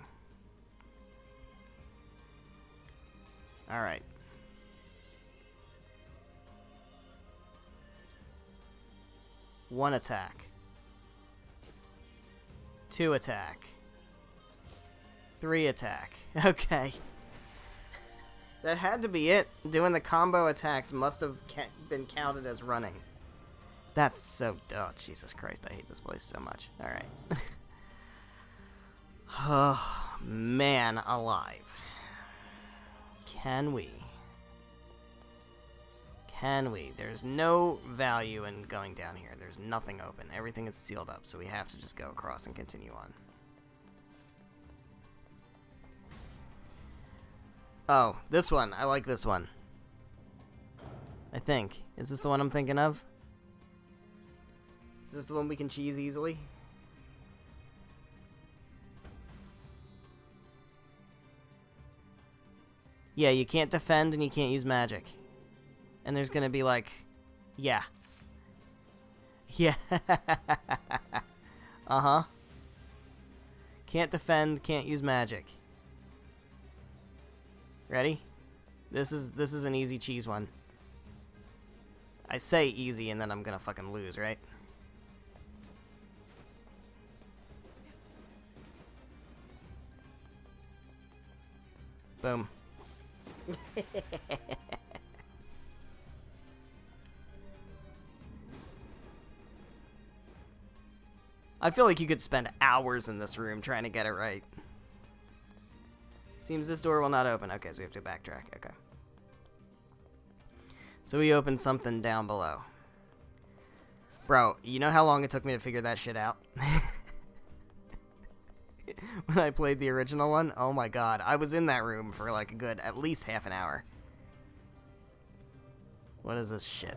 Alright. One attack. Two attack. Three attack. Okay. That had to be it. Doing the combo attacks must have been counted as running. That's so... oh, Jesus Christ. I hate this place so much. Alright. Oh, man alive. Can we? Can we? There's no value in going down here. There's nothing open. Everything is sealed up, so we have to just go across and continue on. Oh, this one. I like this one. I think. Is this the one I'm thinking of? Is this the one we can cheese easily? Yeah, you can't defend and you can't use magic. And there's gonna be like... yeah. Yeah. Uh-huh. Can't defend, can't use magic. Ready? This is an easy cheese one. I say easy and then I'm gonna fucking lose, right? Boom. I feel like you could spend hours in this room trying to get it right. Seems this door will not open. Okay, so we have to backtrack. Okay. So we opened something down below. Bro, you know how long it took me to figure that shit out? When I played the original one? Oh my god. I was in that room for like a good at least half an hour. What is this shit?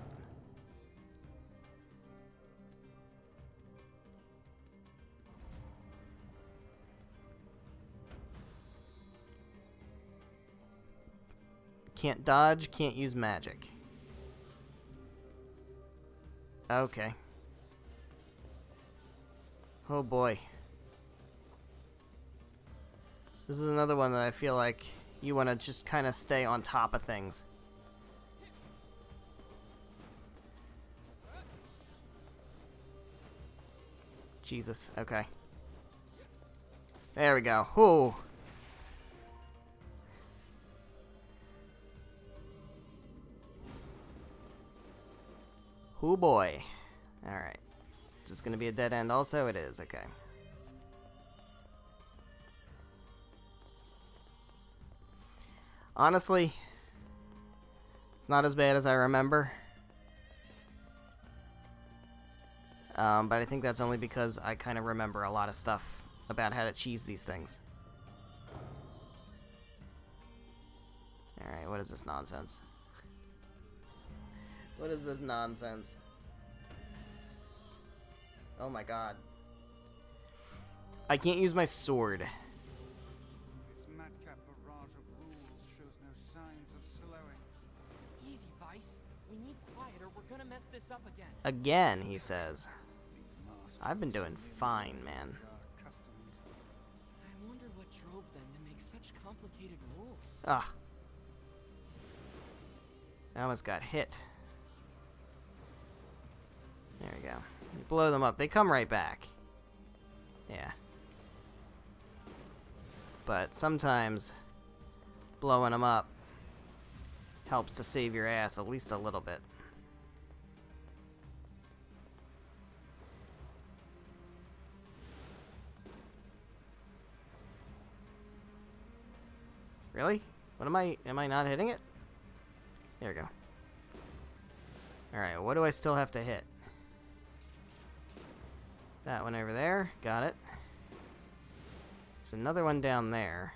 Can't dodge, can't use magic. Okay. Oh boy. This is another one that I feel like you want to just kind of stay on top of things. Jesus, okay. There we go. Whoo. Oh boy. Alright. Is this going to be a dead end also? It is, okay. Honestly, it's not as bad as I remember. But I think that's only because I kind of remember a lot of stuff about how to cheese these things. Alright, what is this nonsense? What is this nonsense? Oh my god. I can't use my sword. This madcap barrage of rules shows no signs of slowing. Easy, Vice. We need quiet or we're gonna mess this up again. Again, he says. These masks I've been doing so fine, man. are customs. I wonder what drove them to make such complicated rules. Ah. I almost got hit. There we go. You blow them up. They come right back. Yeah. But sometimes blowing them up helps to save your ass at least a little bit. Really? What am I not hitting it? There we go. Alright, what do I still have to hit? That one over there. Got it. There's another one down there.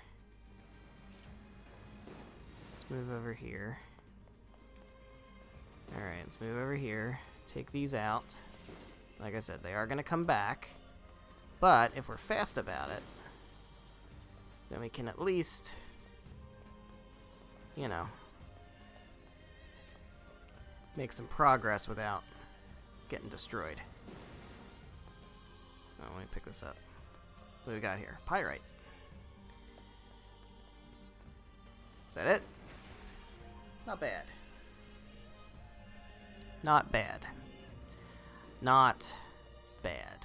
Let's move over here. Alright, let's move over here. Take these out. Like I said, they are going to come back. But if we're fast about it, then we can at least, you know, make some progress without getting destroyed. Oh, let me pick this up. What do we got here? Pyrite. Is that it? Not bad. Not bad. Not bad.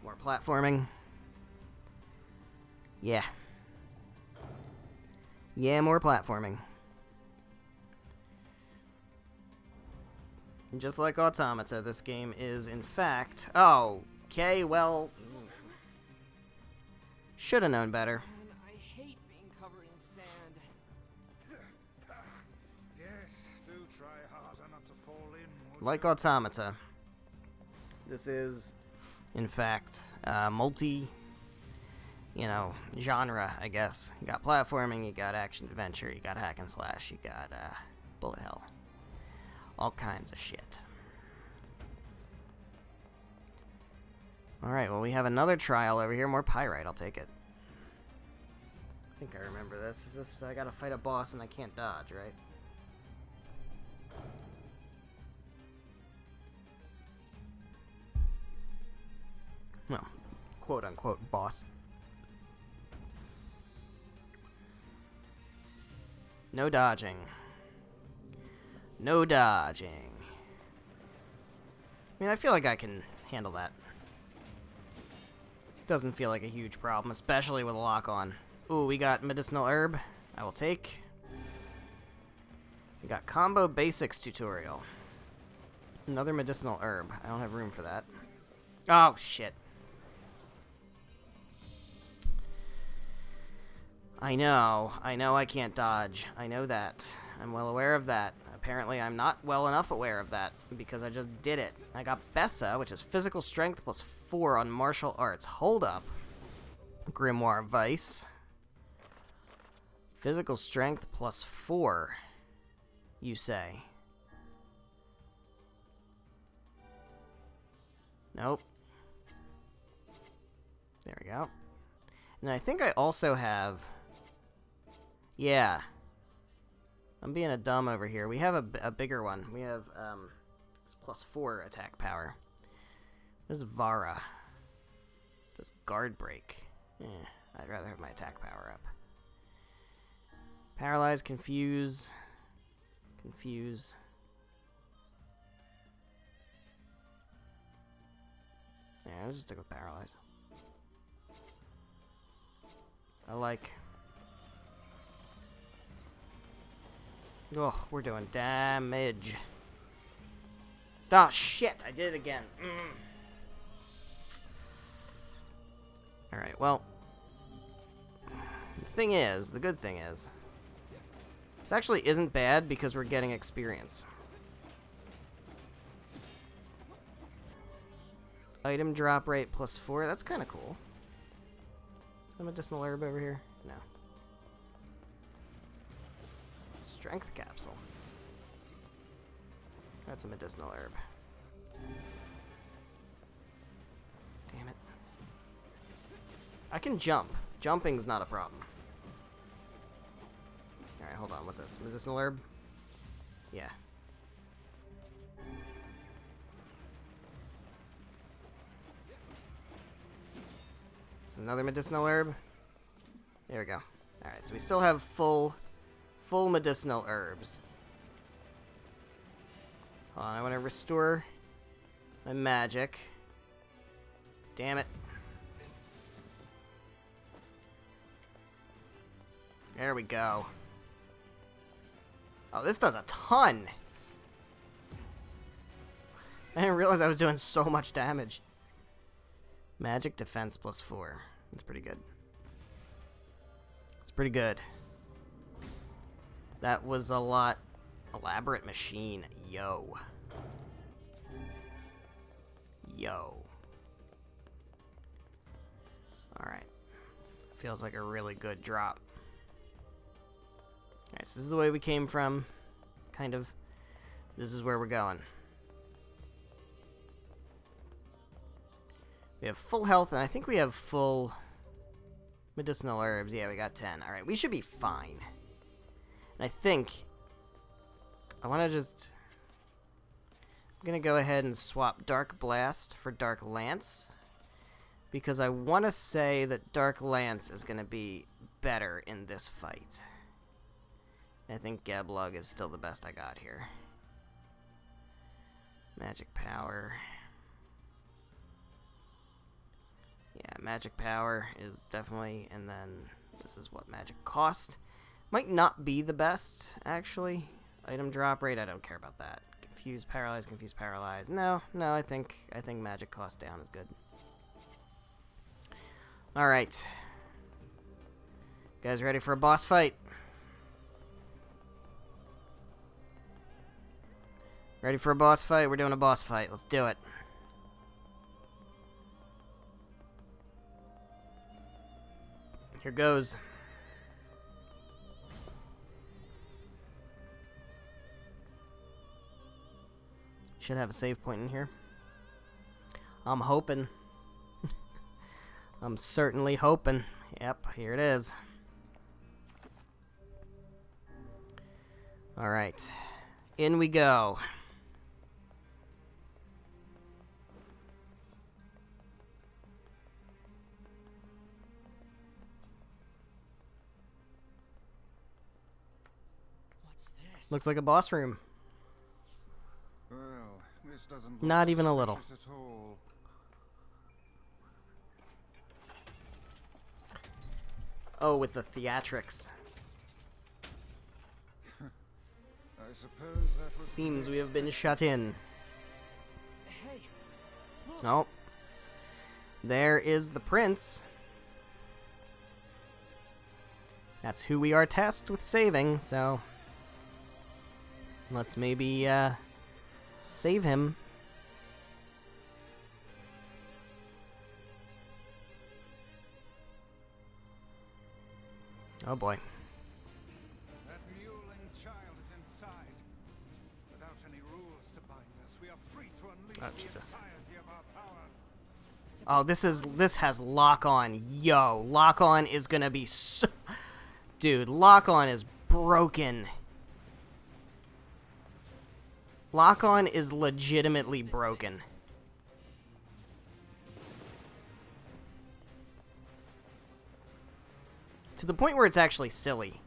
More platforming. Yeah. Yeah, more platforming. And just like Automata, this game is, in fact... Oh, okay, well... Should have known better. Man, I hate being covered in sand. Yes, do try harder not to fall in. would Like you? Automata, this is, in fact, multi, genre, I guess. You got platforming, you got action-adventure, you got hack and slash, you got bullet hell. All kinds of shit. Alright, well, we have another trial over here. More pyrite, I'll take it. I think I remember this. Is this, I gotta fight a boss and I can't dodge, right? Well, quote-unquote boss. No dodging. No dodging. I mean, I feel like I can handle that. Doesn't feel like a huge problem, especially with a lock on. Ooh, we got medicinal herb. I will take. We got combo basics tutorial. Another medicinal herb. I don't have room for that. Oh, shit. I know I can't dodge. I know that. I'm well aware of that. Apparently, I'm not well enough aware of that, because I just did it. I got Bessa, which is physical strength plus 4 on martial arts. Hold up. Grimoire Vice. Physical strength plus 4, you say? Nope. There we go. And I think I also have... Yeah. I'm being a dumb over here. We have a bigger one. We have it's plus 4 attack power. There's Vara. Does guard break. I'd rather have my attack power up. Paralyze, confuse. Confuse. Yeah, I'll just stick with paralyze. I like... Oh, we're doing damage. Oh, shit! I did it again. Alright, well... The good thing is... This actually isn't bad because we're getting experience. Item drop rate plus 4. That's kind of cool. Is there a medicinal herb over here? No. Strength capsule. That's a medicinal herb. Damn it. I can jump. Jumping's not a problem. Alright, hold on. What's this? Medicinal herb? Yeah. It's another medicinal herb. There we go. Alright, so we still have full medicinal herbs. Hold on, I want to restore my magic. Damn it. There we go. Oh, this does a ton! I didn't realize I was doing so much damage. Magic defense plus 4. That's pretty good. It's pretty good. That was a lot. Elaborate machine. Yo. Yo. Alright. Feels like a really good drop. Alright, so this is the way we came from. Kind of. This is where we're going. We have full health, and I think we have full medicinal herbs. Yeah, we got 10. Alright, we should be fine. And I think I want to just... I'm going to go ahead and swap Dark Blast for Dark Lance, because I want to say that Dark Lance is going to be better in this fight. I think Gablug is still the best I got here. Magic Power. Yeah, Magic Power is definitely, and then this is what Magic Cost. Might not be the best, actually. Item drop rate, I don't care about that. Confuse, paralyze. No, I think Magic Cost down is good. Alright. Guys ready for a boss fight? Ready for a boss fight? We're doing a boss fight. Let's do it. Here goes. Should have a save point in here. I'm hoping. I'm certainly hoping. Yep, here it is. Alright. In we go. What's this? Looks like a boss room. Well, this doesn't look Not even a little. suspicious at all. Oh, with the theatrics. I suppose that was to Seems be we have been expected. shut in. Hey, look. Oh. There is the prince. That's who we are tasked with saving, so... let's maybe, save him. Oh boy. That mewling child is inside. Without any rules to bind us, we are free to unleash Oh, the Jesus. entirety of our powers. Oh, this has lock on. Yo, lock on is gonna be so... Dude, lock on is broken. Lock on is legitimately broken. To the point where it's actually silly.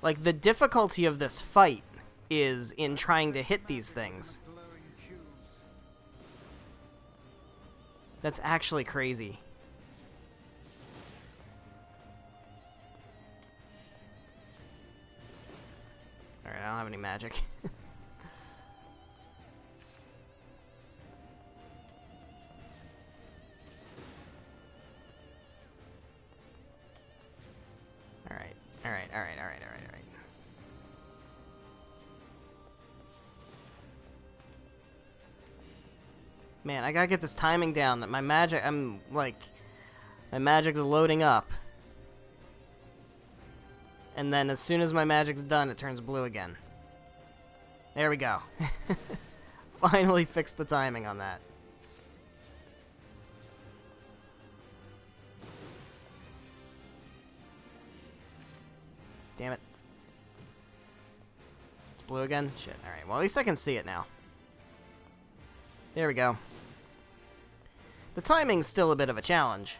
Like, the difficulty of this fight is in trying to hit these things. Glowing cubes. That's actually crazy. Alright, I don't have any magic. Alright. Man, I gotta get this timing down. That my magic, my magic's loading up. And then as soon as my magic's done, it turns blue again. There we go. Finally fixed the timing on that. Damn it. It's blue again? Shit. Alright, well at least I can see it now. There we go. The timing's still a bit of a challenge.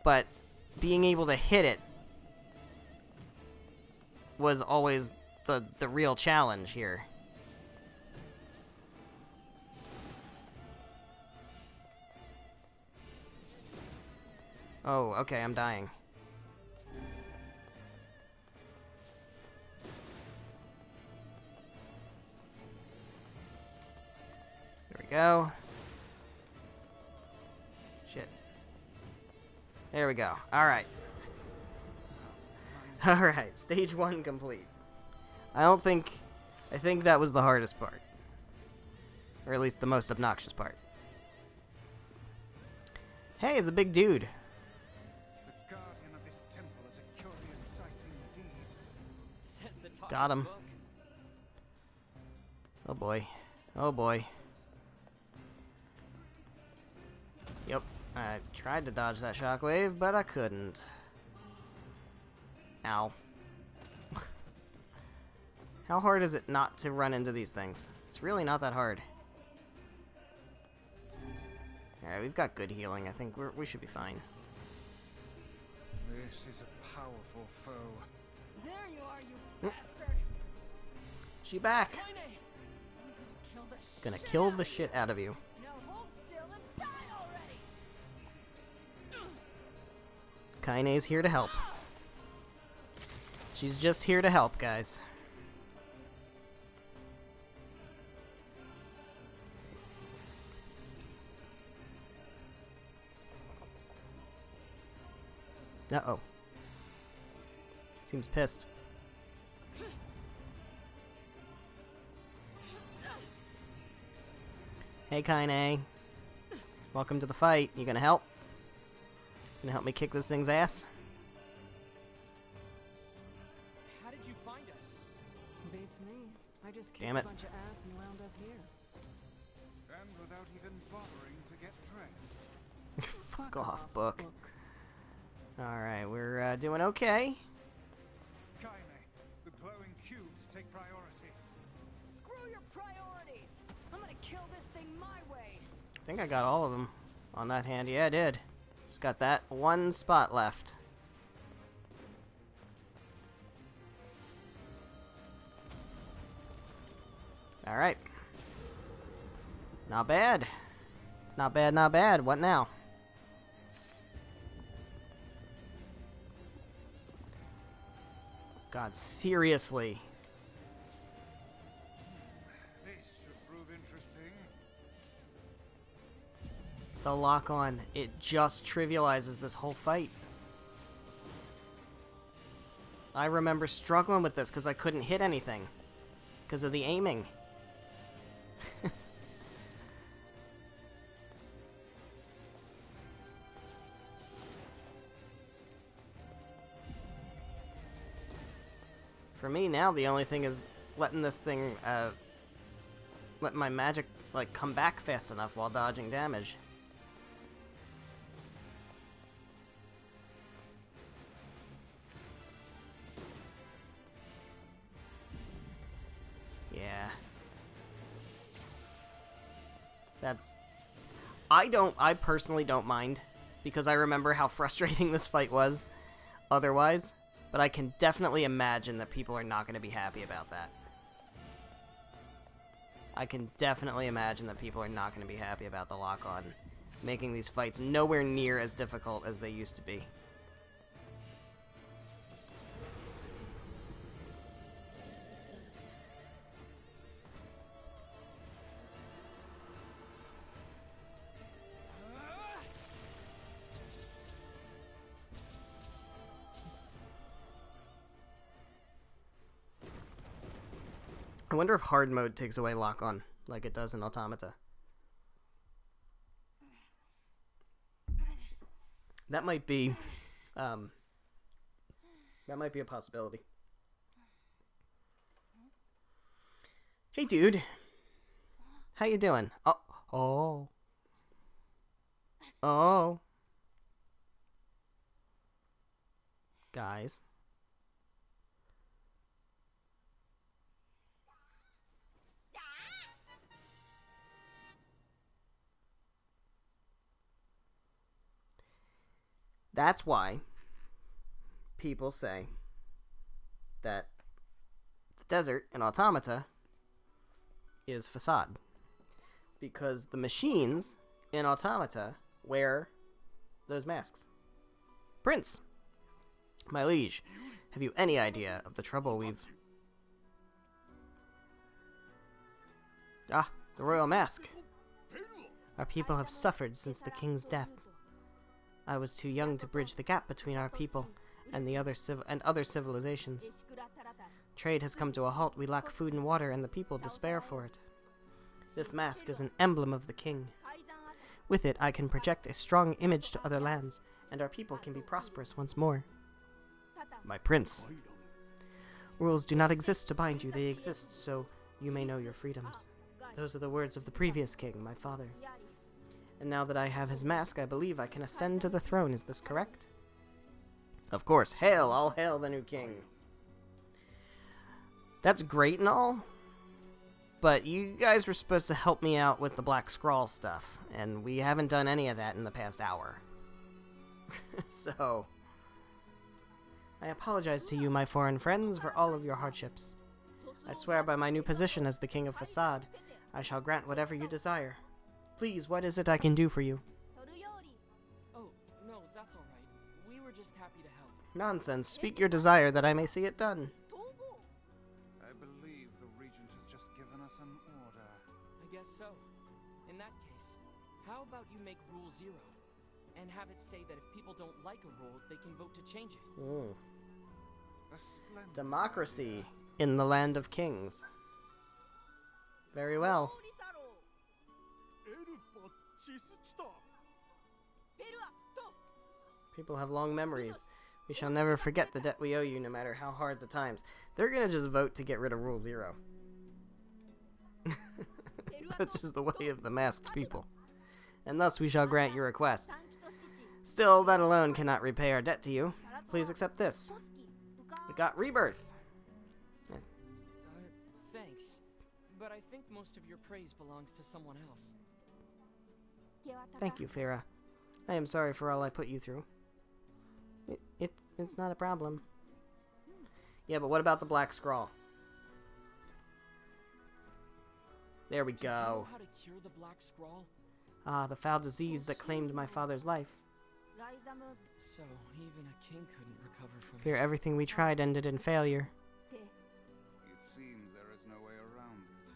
But being able to hit it was always the real challenge here. Oh, okay, I'm dying. There we go. Shit. There we go. Alright. Alright, stage 1 complete. I think that was the hardest part. Or at least the most obnoxious part. Hey, it's a big dude. The guardian of this temple is a curious sight indeed. Says the top Got of the him. book. Oh boy. Oh boy. Yep. I tried to dodge that shockwave, but I couldn't. Ow. How hard is it not to run into these things? It's really not that hard. Alright, we've got good healing. I think we should be fine. This is a powerful foe. There you are, you bastard! She back! I'm gonna kill the Gonna shit kill out the of shit you. out of you. Now hold still and die already! Kaine's here to help. She's just here to help, guys. Uh-oh. Seems pissed. Hey, Kaine. Welcome to the fight. You gonna help? Gonna help me kick this thing's ass? How did you find us? Beats me. I just kicked Damn a it. bunch of ass and wound up here. And without even bothering to get dressed. Fuck off, book. Alright, we're doing okay. Kaine, the glowing cubes take priority. Screw your priorities! I'm gonna kill this thing my way! I think I got all of them on that hand. Yeah, I did. Just got that one spot left. Alright. Not bad. Not bad, not bad. What now? God, seriously. This should prove interesting. The lock-on, it just trivializes this whole fight. I remember struggling with this because I couldn't hit anything because of the aiming. For me now, the only thing is letting this thing, letting my magic, like, come back fast enough while dodging damage. Yeah. That's... I personally don't mind, because I remember how frustrating this fight was otherwise, but I can definitely imagine that people are not going to be happy about that. I can definitely imagine that people are not going to be happy about the lock-on, making these fights nowhere near as difficult as they used to be. I wonder if hard mode takes away lock-on, like it does in Automata. That might be a possibility. Hey, dude. How you doing? Oh. Guys. That's why people say that the desert in Automata is facade. Because the machines in Automata wear those masks. Prince, my liege, have you any idea of the trouble we've... Ah, the royal mask. Our people have suffered since the king's death. I was too young to bridge the gap between our people and other civilizations. Trade has come to a halt. We lack food and water, and the people despair for it. This mask is an emblem of the king. With it, I can project a strong image to other lands, and our people can be prosperous once more. My prince. Rules do not exist to bind you. They exist so you may know your freedoms. Those are the words of the previous king, my father. And now that I have his mask, I believe I can ascend to the throne. Is this correct? Of course. Hail! All hail the new king. That's great and all, but you guys were supposed to help me out with the Black Scrawl stuff, and we haven't done any of that in the past hour. So, I apologize to you, my foreign friends, for all of your hardships. I swear by my new position as the King of Facade, I shall grant whatever you desire. Please, what is it I can do for you? Oh, no, that's alright. We were just happy to help. Nonsense. Speak your desire that I may see it done. I believe the Regent has just given us an order. I guess so. In that case, how about you make Rule 0? And have it say that if people don't like a rule, they can vote to change it. A splendid Democracy in the land of kings. Very well. People have long memories. We shall never forget the debt we owe you, no matter how hard the times. They're gonna just vote to get rid of Rule 0. Such is the way of the masked people. And thus we shall grant your request. Still, that alone cannot repay our debt to you. Please accept this. We got rebirth. Thanks. But I think most of your praise belongs to someone else. Thank you, Farah. I am sorry for all I put you through. It's not a problem. Yeah, but what about the Black Scrawl? There we Do you know go. how to cure the Black Scrawl? Ah, the foul disease that claimed my father's life. So, even a king couldn't recover from Fear it. everything we tried ended in failure. It seems there is no way around it.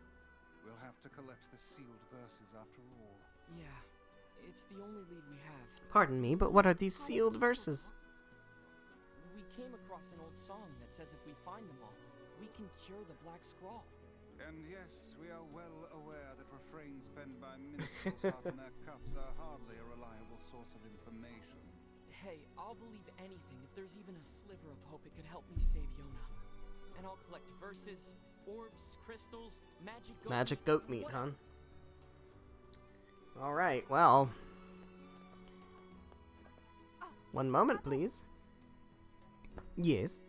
We'll have to collect the sealed verses after all. Yeah, it's the only lead we have. Pardon me, but what are these sealed verses? We came across an old song that says if we find them all, we can cure the Black Scrawl. And yes, we are well aware that refrains penned by minstrels half in their cups are hardly a reliable source of information. Hey, I'll believe anything if there's even a sliver of hope it could help me save Yona. And I'll collect verses, orbs, crystals, Magic goat meat, huh? Alright, well. One moment, please. Yes.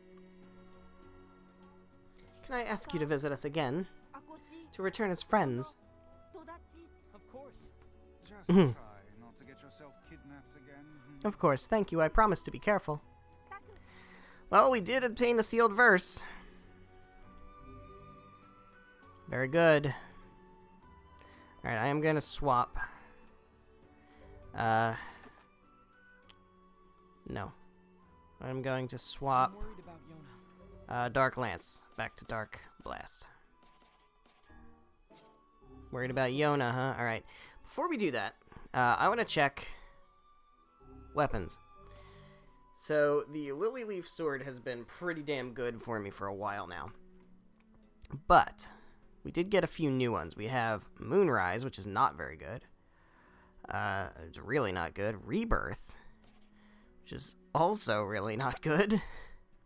Can I ask you to visit us again? To return as friends? Of course. Just try not to get yourself kidnapped again. Of course, thank you. I promise to be careful. Well, we did obtain a sealed verse. Very good. Alright, I am going to swap. No. I'm going to swap I'm worried about Yona. Dark Lance back to Dark Blast. Worried about Yona, huh? Alright. Before we do that, I want to check weapons. So, the Lily Leaf Sword has been pretty damn good for me for a while now. But, we did get a few new ones. We have Moonrise, which is not very good. It's really not good. Rebirth, which is also really not good.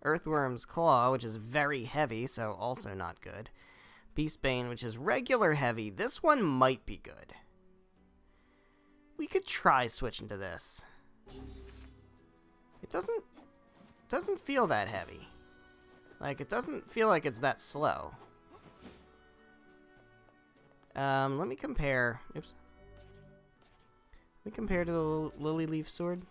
Earthworm's Claw, which is very heavy, so also not good. Beastbane, which is regular heavy. This one might be good. We could try switching to this. It doesn't feel that heavy. Like, it doesn't feel like it's that slow. Let me compare. Oops. Let me compare to the Lily Leaf Sword.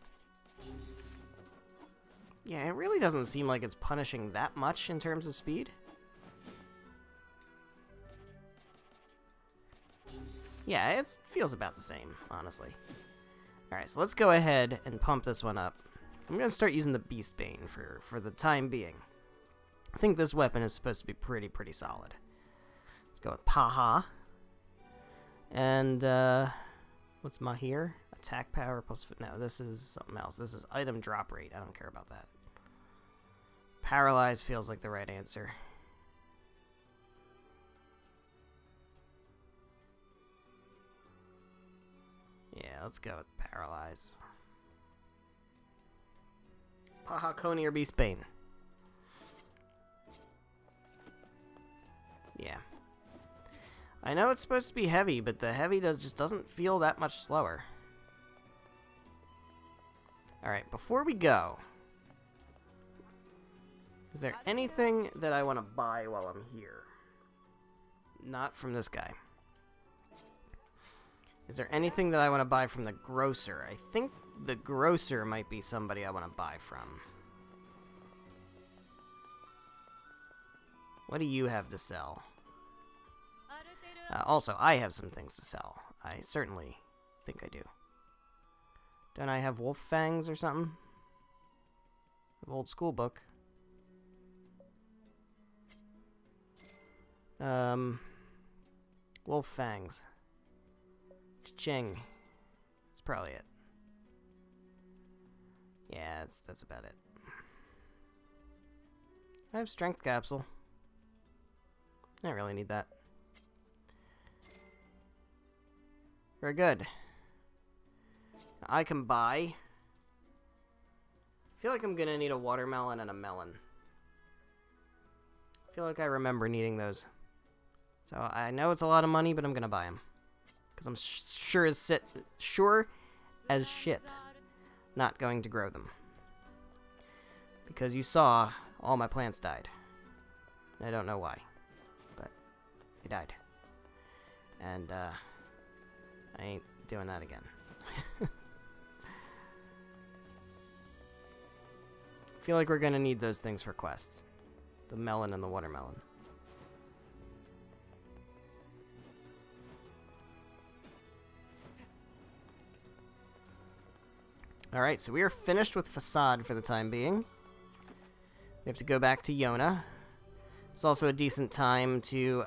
Yeah, it really doesn't seem like it's punishing that much in terms of speed. Yeah, it feels about the same, honestly. Alright, so let's go ahead and pump this one up. I'm going to start using the Beastbane for the time being. I think this weapon is supposed to be pretty solid. Let's go with Paha. And, what's Mahir? Attack power plus... No, this is something else. This is item drop rate. I don't care about that. Paralyze feels like the right answer. Yeah, let's go with Paralyze. Paha, Coney, or Beastbane? Yeah. I know it's supposed to be heavy, but the heavy just doesn't feel that much slower. Alright, before we go, is there anything that I want to buy while I'm here? Not from this guy. Is there anything that I want to buy from the grocer? I think the grocer might be somebody I want to buy from. What do you have to sell? Also, I have some things to sell. I certainly think I do. Don't I have wolf fangs or something? An old school book. Wolf fangs. Cha-ching. That's probably it. Yeah, that's about it. I have strength capsule. I don't really need that. Very good. I can buy. I feel like I'm gonna need a watermelon and a melon. I feel like I remember needing those. So I know it's a lot of money, but I'm gonna buy them. Because I'm sure as shit not going to grow them. Because you saw all my plants died. I don't know why. But they died. And I ain't doing that again. Feel like we're gonna need those things for quests. The melon and the watermelon. Alright, so we are finished with Facade for the time being. We have to go back to Yona. It's also a decent time to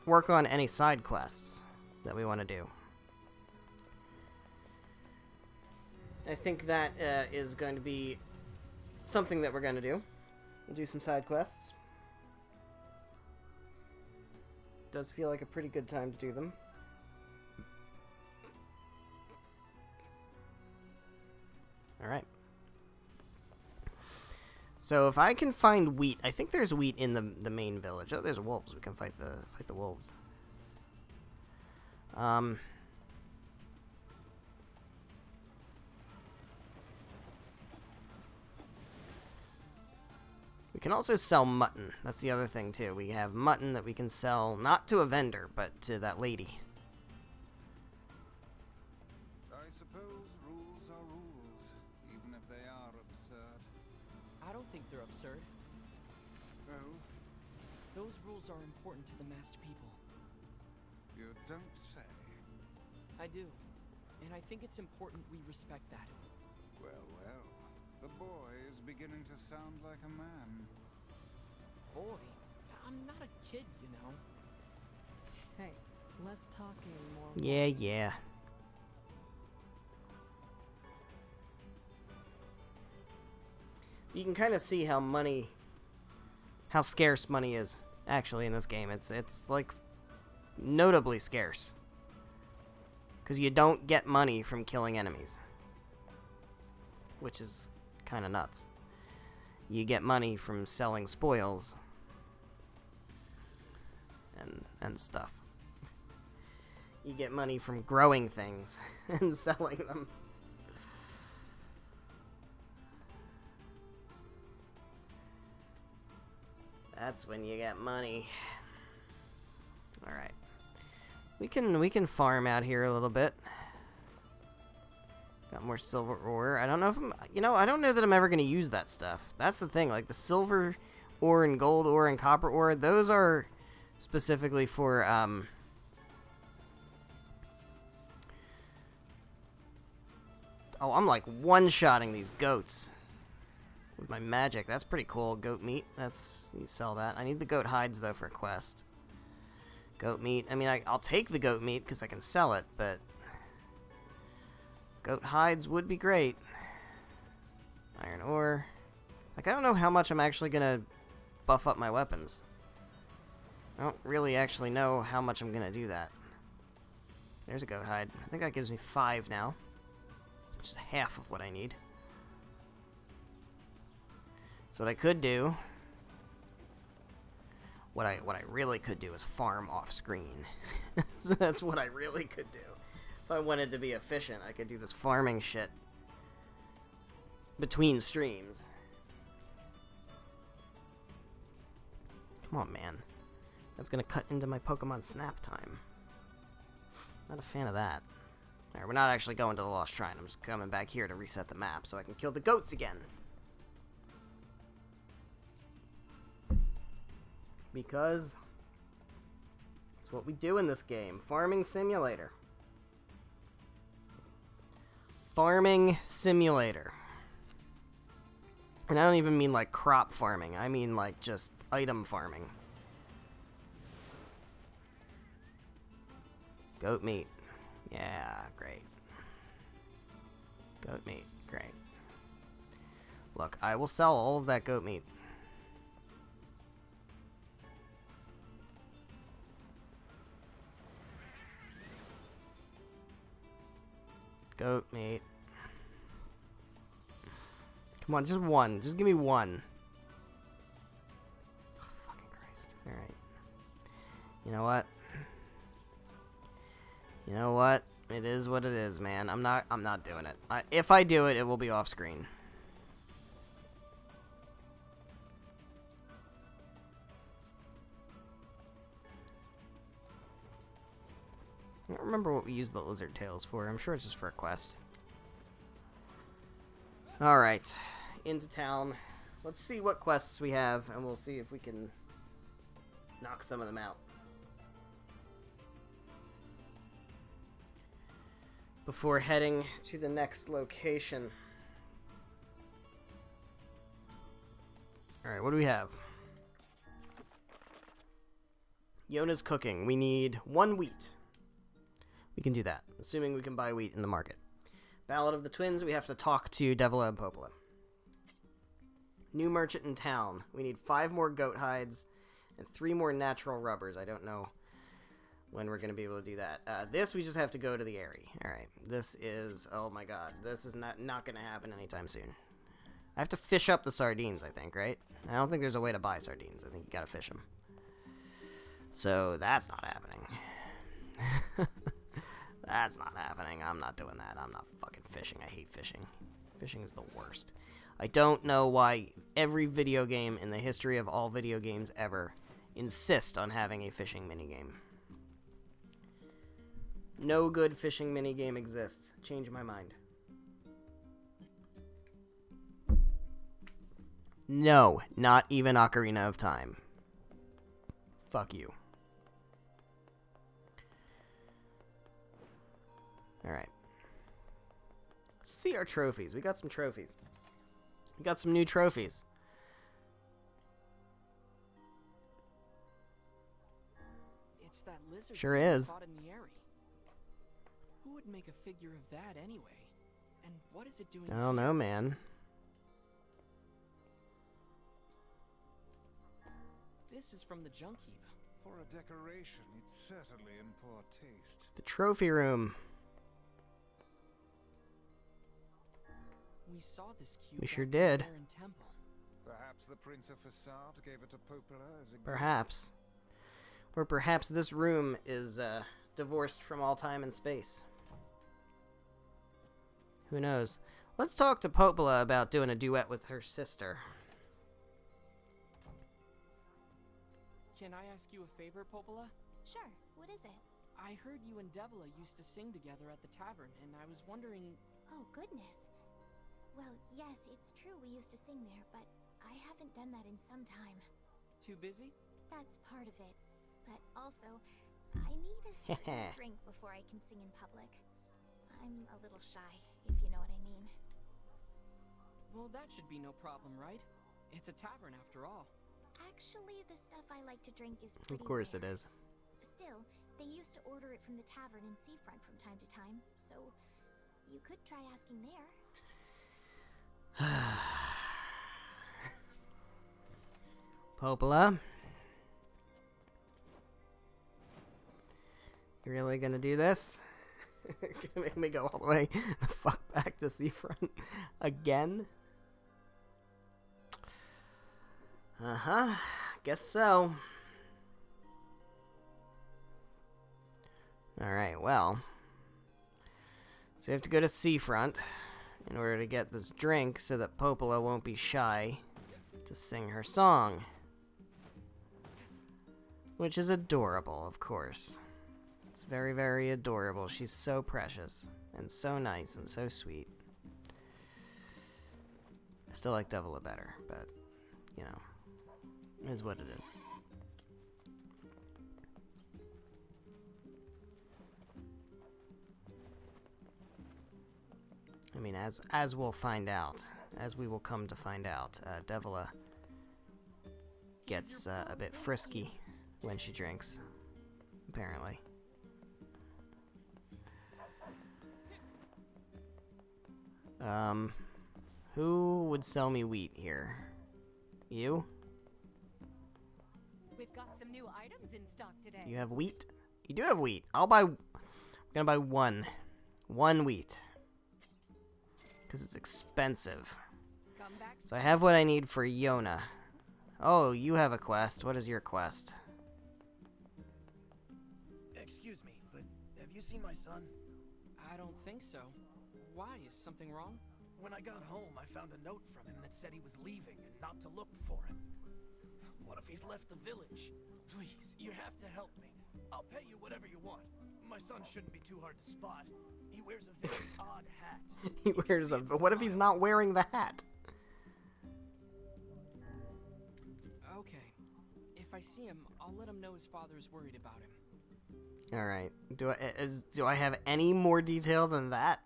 work on any side quests that we want to do. I think that is going to be something that we're going to do. We'll do some side quests. Does feel like a pretty good time to do them. Alright. So if I can find wheat, I think there's wheat in the main village. Oh, there's wolves. We can fight the wolves. We can also sell mutton. That's the other thing too. We have mutton that we can sell not to a vendor, but to that lady. I suppose rules are rules, even if they are absurd. I don't think they're absurd. Oh, Those rules are important to the masked people. you don't say. I do. And I think it's important we respect that. Well, well. The boy is beginning to sound like a man. Boy, I'm not a kid, you know. Hey, less talking, more. Yeah, yeah. You can kind of see how scarce money is actually in this game. It's like notably scarce. Because you don't get money from killing enemies. Which is kind of nuts. You get money from selling spoils and stuff. You get money from growing things and selling them. That's when you get money. All right. We can farm out here a little bit. Got more silver ore. I don't know if I don't know that I'm ever going to use that stuff. That's the thing. Like the silver ore and gold ore and copper ore, those are specifically for oh, I'm like one-shotting these goats with my magic. That's pretty cool. Goat meat. You sell that. I need the goat hides though for a quest. Goat meat. I mean, I'll take the goat meat because I can sell it, but goat hides would be great. Iron ore. Like, I don't know how much I'm actually gonna buff up my weapons. I don't really actually know how much I'm gonna do that. There's a goat hide. I think that gives me 5 now. Which is half of what I need. So what I could do... What I really could do is farm off screen. That's what I really could do. If I wanted to be efficient, I could do this farming shit between streams. Come on, man. That's gonna cut into my Pokemon Snap time. Not a fan of that. Alright, we're not actually going to the Lost Shrine. I'm just coming back here to reset the map so I can kill the goats again. Because it's what we do in this game. Farming simulator. Farming simulator. And I don't even mean like crop farming. I mean like just item farming. Goat meat. Yeah, great. Goat meat, great. Look, I will sell all of that goat meat. Goat meat. Come on, just one. Just give me one. Oh, fucking Christ. Alright. You know what? You know what? It is what it is, man. I'm not doing it. If I do it, it will be off screen. I don't remember what we used the lizard tails for. I'm sure it's just for a quest. Alright. Into town. Let's see what quests we have, and we'll see if we can knock some of them out. before heading to the next location. Alright, what do we have? Yona's cooking. We need 1 wheat. We can do that, assuming we can buy wheat in the market. Ballad of the Twins, we have to talk to Devila and Popola. New merchant in town. We need 5 more goat hides and 3 more natural rubbers. I don't know when we're going to be able to do that. This, we just have to go to the Airy. Alright, this is... Oh my god, this is not going to happen anytime soon. I have to fish up the sardines, I think, right? I don't think there's a way to buy sardines. I think you gotta fish them. So, that's not happening. That's not happening. I'm not doing that. I'm not fucking fishing. I hate fishing. Fishing is the worst. I don't know why every video game in the history of all video games ever insist on having a fishing minigame. No good fishing minigame exists. Change my mind. No, not even Ocarina of Time. Fuck you. Alright. Let's see our trophies. We got some trophies. We got some new trophies. It's that lizard Sure thing we is. fought in the Airy. Who would make a figure of that anyway? And what is it doing? I don't know, man. This is from the junk heap. For a decoration, it's certainly in poor taste. It's the trophy room. We saw this cube. We sure back did. there in Temple. Perhaps the Prince of Facade gave it to Popola as a gift. Perhaps. Or perhaps this room is divorced from all time and space. Who knows? Let's talk to Popola about doing a duet with her sister. Can I ask you a favor, Popola? Sure, what is it? I heard you and Devila used to sing together at the tavern, and I was wondering... Oh, goodness. Well, yes, it's true we used to sing there, but I haven't done that in some time. Too busy? That's part of it. But also, I need a certain drink before I can sing in public. I'm a little shy, if you know what I mean. Well, that should be no problem, right? It's a tavern after all. Actually, the stuff I like to drink is pretty Of course rare. it is. Still, they used to order it from the tavern in Seafront from time to time, so you could try asking there. Popola? You really gonna do this? Gonna make me go all the way the fuck back to Seafront again? Uh-huh. Guess so. Alright, well. So we have to go to Seafront in order to get this drink so that Popola won't be shy to sing her song. Which is adorable, of course. It's very, very adorable. She's so precious and so nice and so sweet. I still like Devila better, but, you know, it is what it is. I mean, as we'll find out, as we will come to find out, Devila gets a bit frisky when she drinks, apparently. Who would sell me wheat here? You? We've got some new items in stock today. You have wheat? You do have wheat. I'm gonna buy one. One wheat. Because it's expensive. Come back. So I have what I need for Yona. Oh, you have a quest. What is your quest? Excuse me, but have you seen my son? I don't think so. Why? Is something wrong? When I got home, I found a note from him that said he was leaving and not to look for him. What if he's left the village? Please, you have to help me. I'll pay you whatever you want. My son shouldn't be too hard to spot. He wears a very odd hat. He wears a... What if he's not wearing the hat? Okay. If I see him, I'll let him know his father is worried about him. All right. Do I have any more detail than that?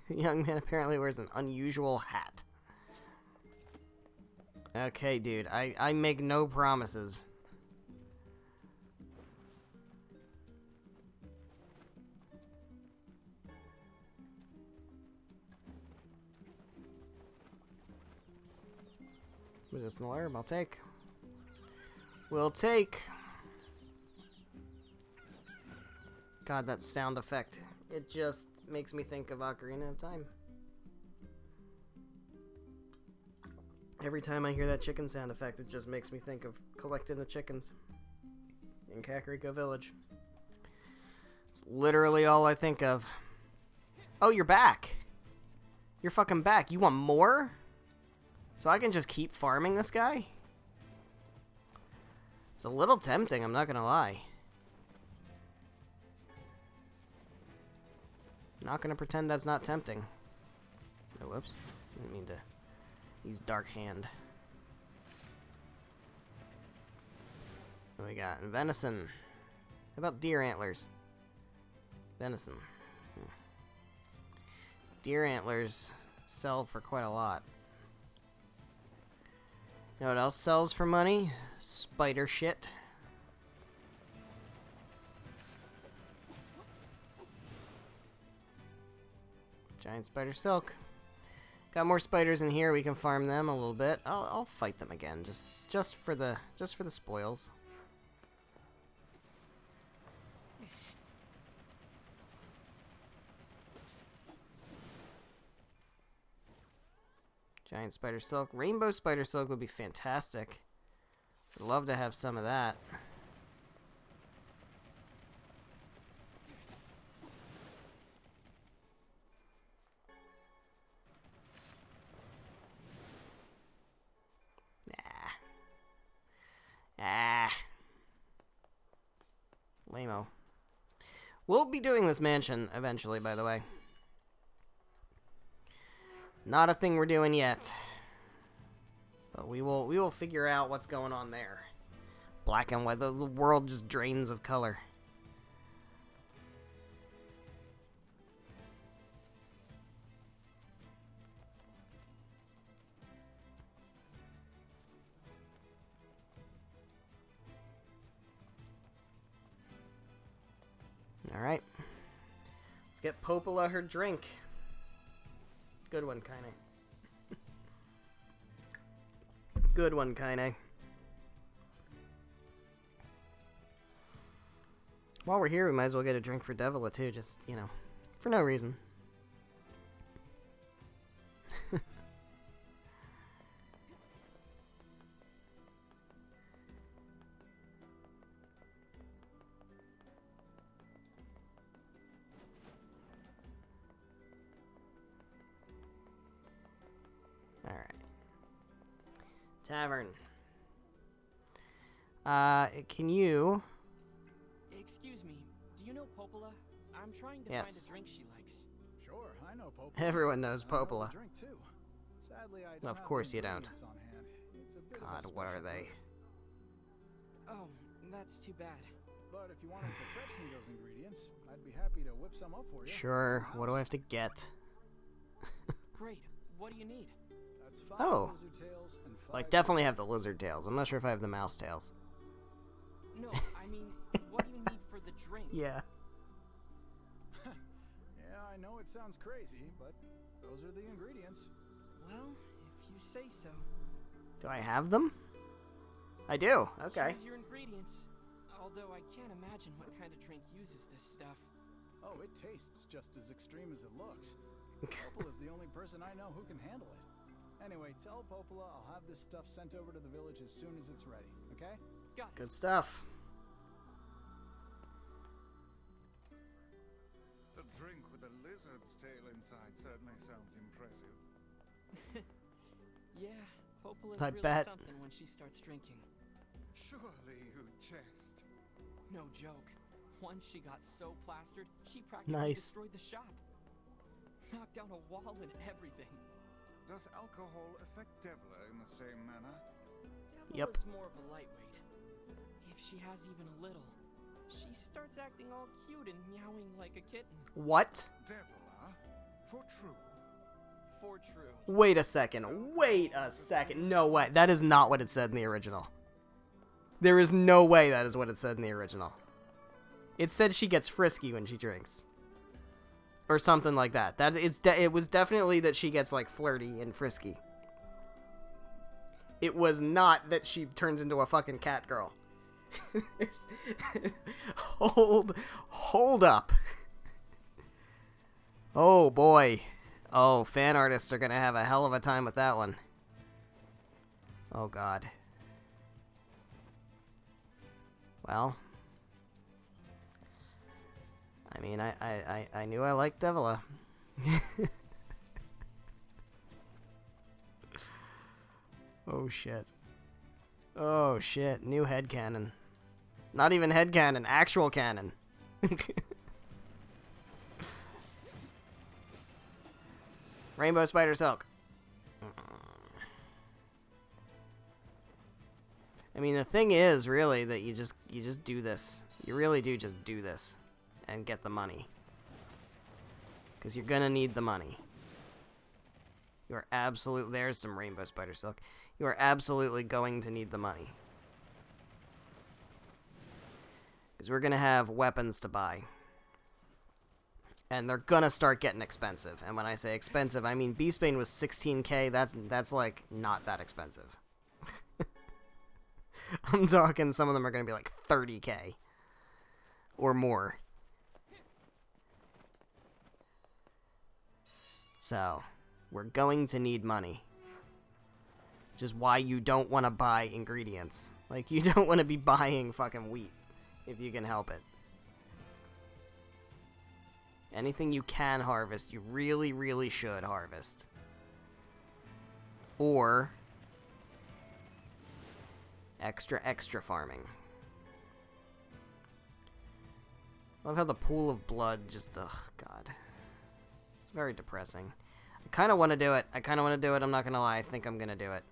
The young man apparently wears an unusual hat. Okay, dude. I make no promises. Medicinal herb, I'll take. We'll take. God, that sound effect. It just makes me think of Ocarina of Time. Every time I hear that chicken sound effect, it just makes me think of collecting the chickens in Kakariko Village. It's literally all I think of. Oh, you're back. You're fucking back. You want more? So I can just keep farming this guy? It's a little tempting, I'm not gonna lie. Not gonna pretend that's not tempting. Oh, whoops. Didn't mean to use Dark Hand. What we got? Venison. How about deer antlers? Venison. Deer antlers sell for quite a lot. You know what else sells for money? Spider shit. Giant spider silk. Got more spiders in here. We can farm them a little bit. I'll fight them again, just for the spoils. Giant spider silk. Rainbow spider silk would be fantastic. I'd love to have some of that. Lame-o. We'll be doing this mansion eventually, by the way. Not a thing we're doing yet. But we will figure out what's going on there. Black and white. The world just drains of color. Alright. Let's get Popola her drink. Good one, Kaine. Good one, Kaine. While we're here, we might as well get a drink for Devila, too. Just, you know, for no reason. Alright. Tavern. Can you... Excuse me, do you know Popola? I'm trying to Yes. find a drink she likes. Sure, I know Popola. Everyone knows I know the Popola. drink too. Sadly, I don't Of have course the you don't. ingredients on hand. It's a bit of a God, what are special they? brew. Oh, that's too bad. But if you wanted to fetch me those ingredients, I'd be happy to whip some up for you. Sure, what do I have to get? Great. What do you need? That's 5 Oh. lizard tails and 5 Well, I definitely have the lizard tails. I'm not sure if I have the mouse tails. No, I mean, what do you need for the drink? Yeah. Yeah, I know it sounds crazy, but those are the ingredients. Well, if you say so. Do I have them? I do. Okay. Here's your ingredients. Although I can't imagine what kind of drink uses this stuff. Oh, it tastes just as extreme as it looks. Popola's the only person I know who can handle it. Anyway, tell Popola I'll have this stuff sent over to the village as soon as it's ready, okay? Got it. Good stuff. A drink with a lizard's tail inside certainly sounds impressive. Yeah, Popola's I really bet. something when she starts drinking. Surely you jest. No joke. Once she got so plastered, she practically Nice. destroyed the shop. Knocked down a wall and everything. Does alcohol affect Devila in the same manner? Yep. Devola's more of a lightweight. If she has even a little, she starts acting all cute and meowing like a kitten. What? Devola, for true. For true. Wait a second. Wait a second. No way. That is not what it said in the original. There is no way that is what it said in the original. It said she gets frisky when she drinks. Or something like that. It was definitely that she gets, like, flirty and frisky. It was not that she turns into a fucking cat girl. Hold up. Oh, boy. Oh, fan artists are gonna have a hell of a time with that one. Oh, God. Well, I mean, I knew I liked Devola. Oh, shit. Oh, shit. New headcanon. Not even headcanon, actual canon. Rainbow Spider Silk. I mean, the thing is, really, that you just do this. You really do just do this and get the money. Because you're gonna need the money. You are absolutely... There's some Rainbow Spider Silk. You are absolutely going to need the money. Because we're gonna have weapons to buy. And they're gonna start getting expensive. And when I say expensive, I mean Beastbane was 16k. That's like, not that expensive. I'm talking some of them are gonna be like 30k. Or more. So, we're going to need money. Which is why you don't want to buy ingredients. Like, you don't want to be buying fucking wheat. If you can help it. Anything you can harvest, you really, really should harvest. Or... extra farming. I love how the pool of blood just... Ugh, God. It's very depressing. I kind of want to do it. I'm not going to lie. I think I'm going to do it.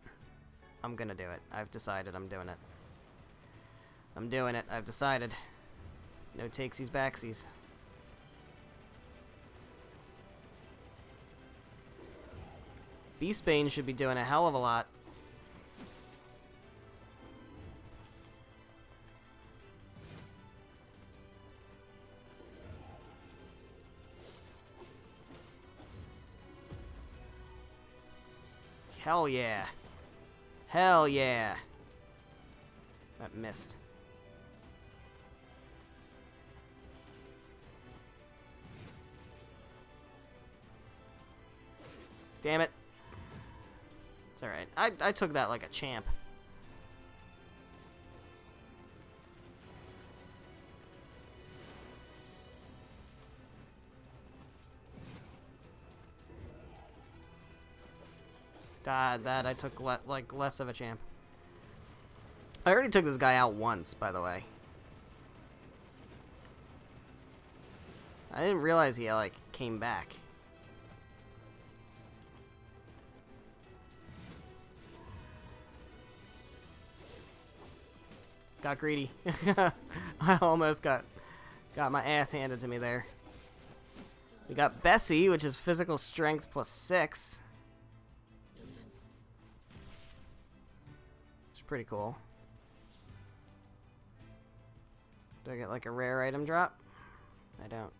I'm going to do it. I've decided I'm doing it. I'm doing it. I've decided. No takesies backsies. Beastbane should be doing a hell of a lot. Hell yeah. Hell yeah. That missed. Damn it. It's alright. I took that like a champ. That I took like less of a champ. I already took this guy out once, by the way. I didn't realize he like came back. Got greedy. I almost got my ass handed to me there. We got Bessie, which is physical strength plus 6. Which is pretty cool. Do I get like a rare item drop? I don't.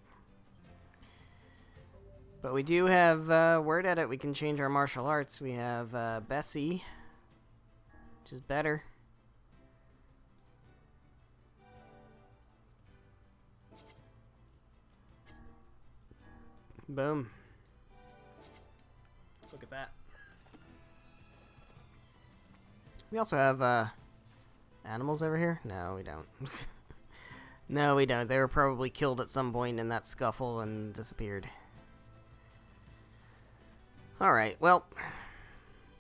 But we do have word edit. We can change our martial arts. We have Bessie, which is better. Boom. Look at that. We also have animals over here? No, we don't. No, we don't. They were probably killed at some point in that scuffle and disappeared. Alright, well,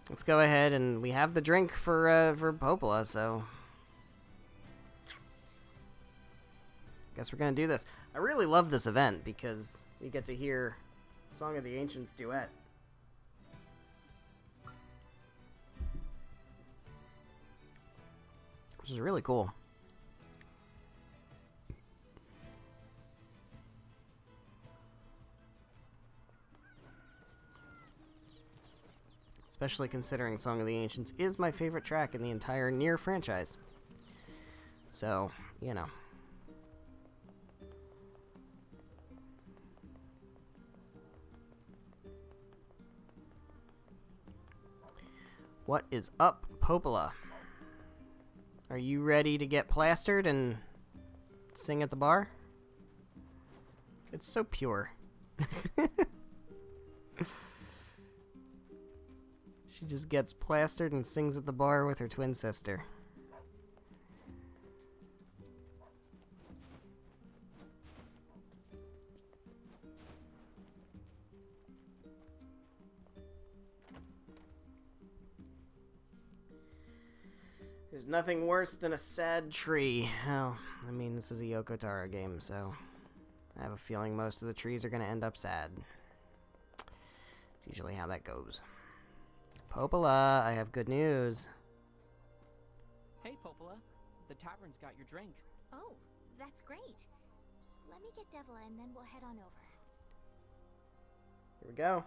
let's go ahead and we have the drink for Popola, so guess we're gonna do this. I really love this event because you get to hear Song of the Ancients duet. which is really cool. Especially considering Song of the Ancients is my favorite track in the entire NieR franchise. So, you know. What is up, Popola? Are you ready to get plastered and sing at the bar? It's so pure. She just gets plastered and sings at the bar with her twin sister. There's nothing worse than a sad tree. Well, I mean, this is a Yoko Taro game, so I have a feeling most of the trees are going to end up sad. It's usually how that goes. Popola, I have good news. Hey, Popola. The tavern's got your drink. Oh, that's great. Let me get Devila and then we'll head on over. Here we go.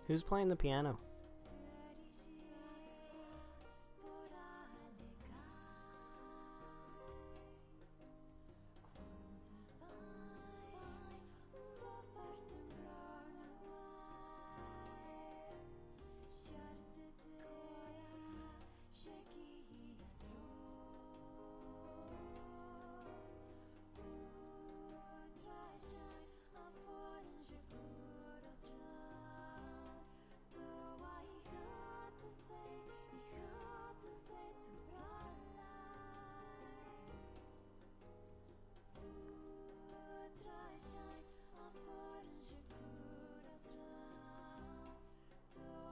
Who's playing the piano?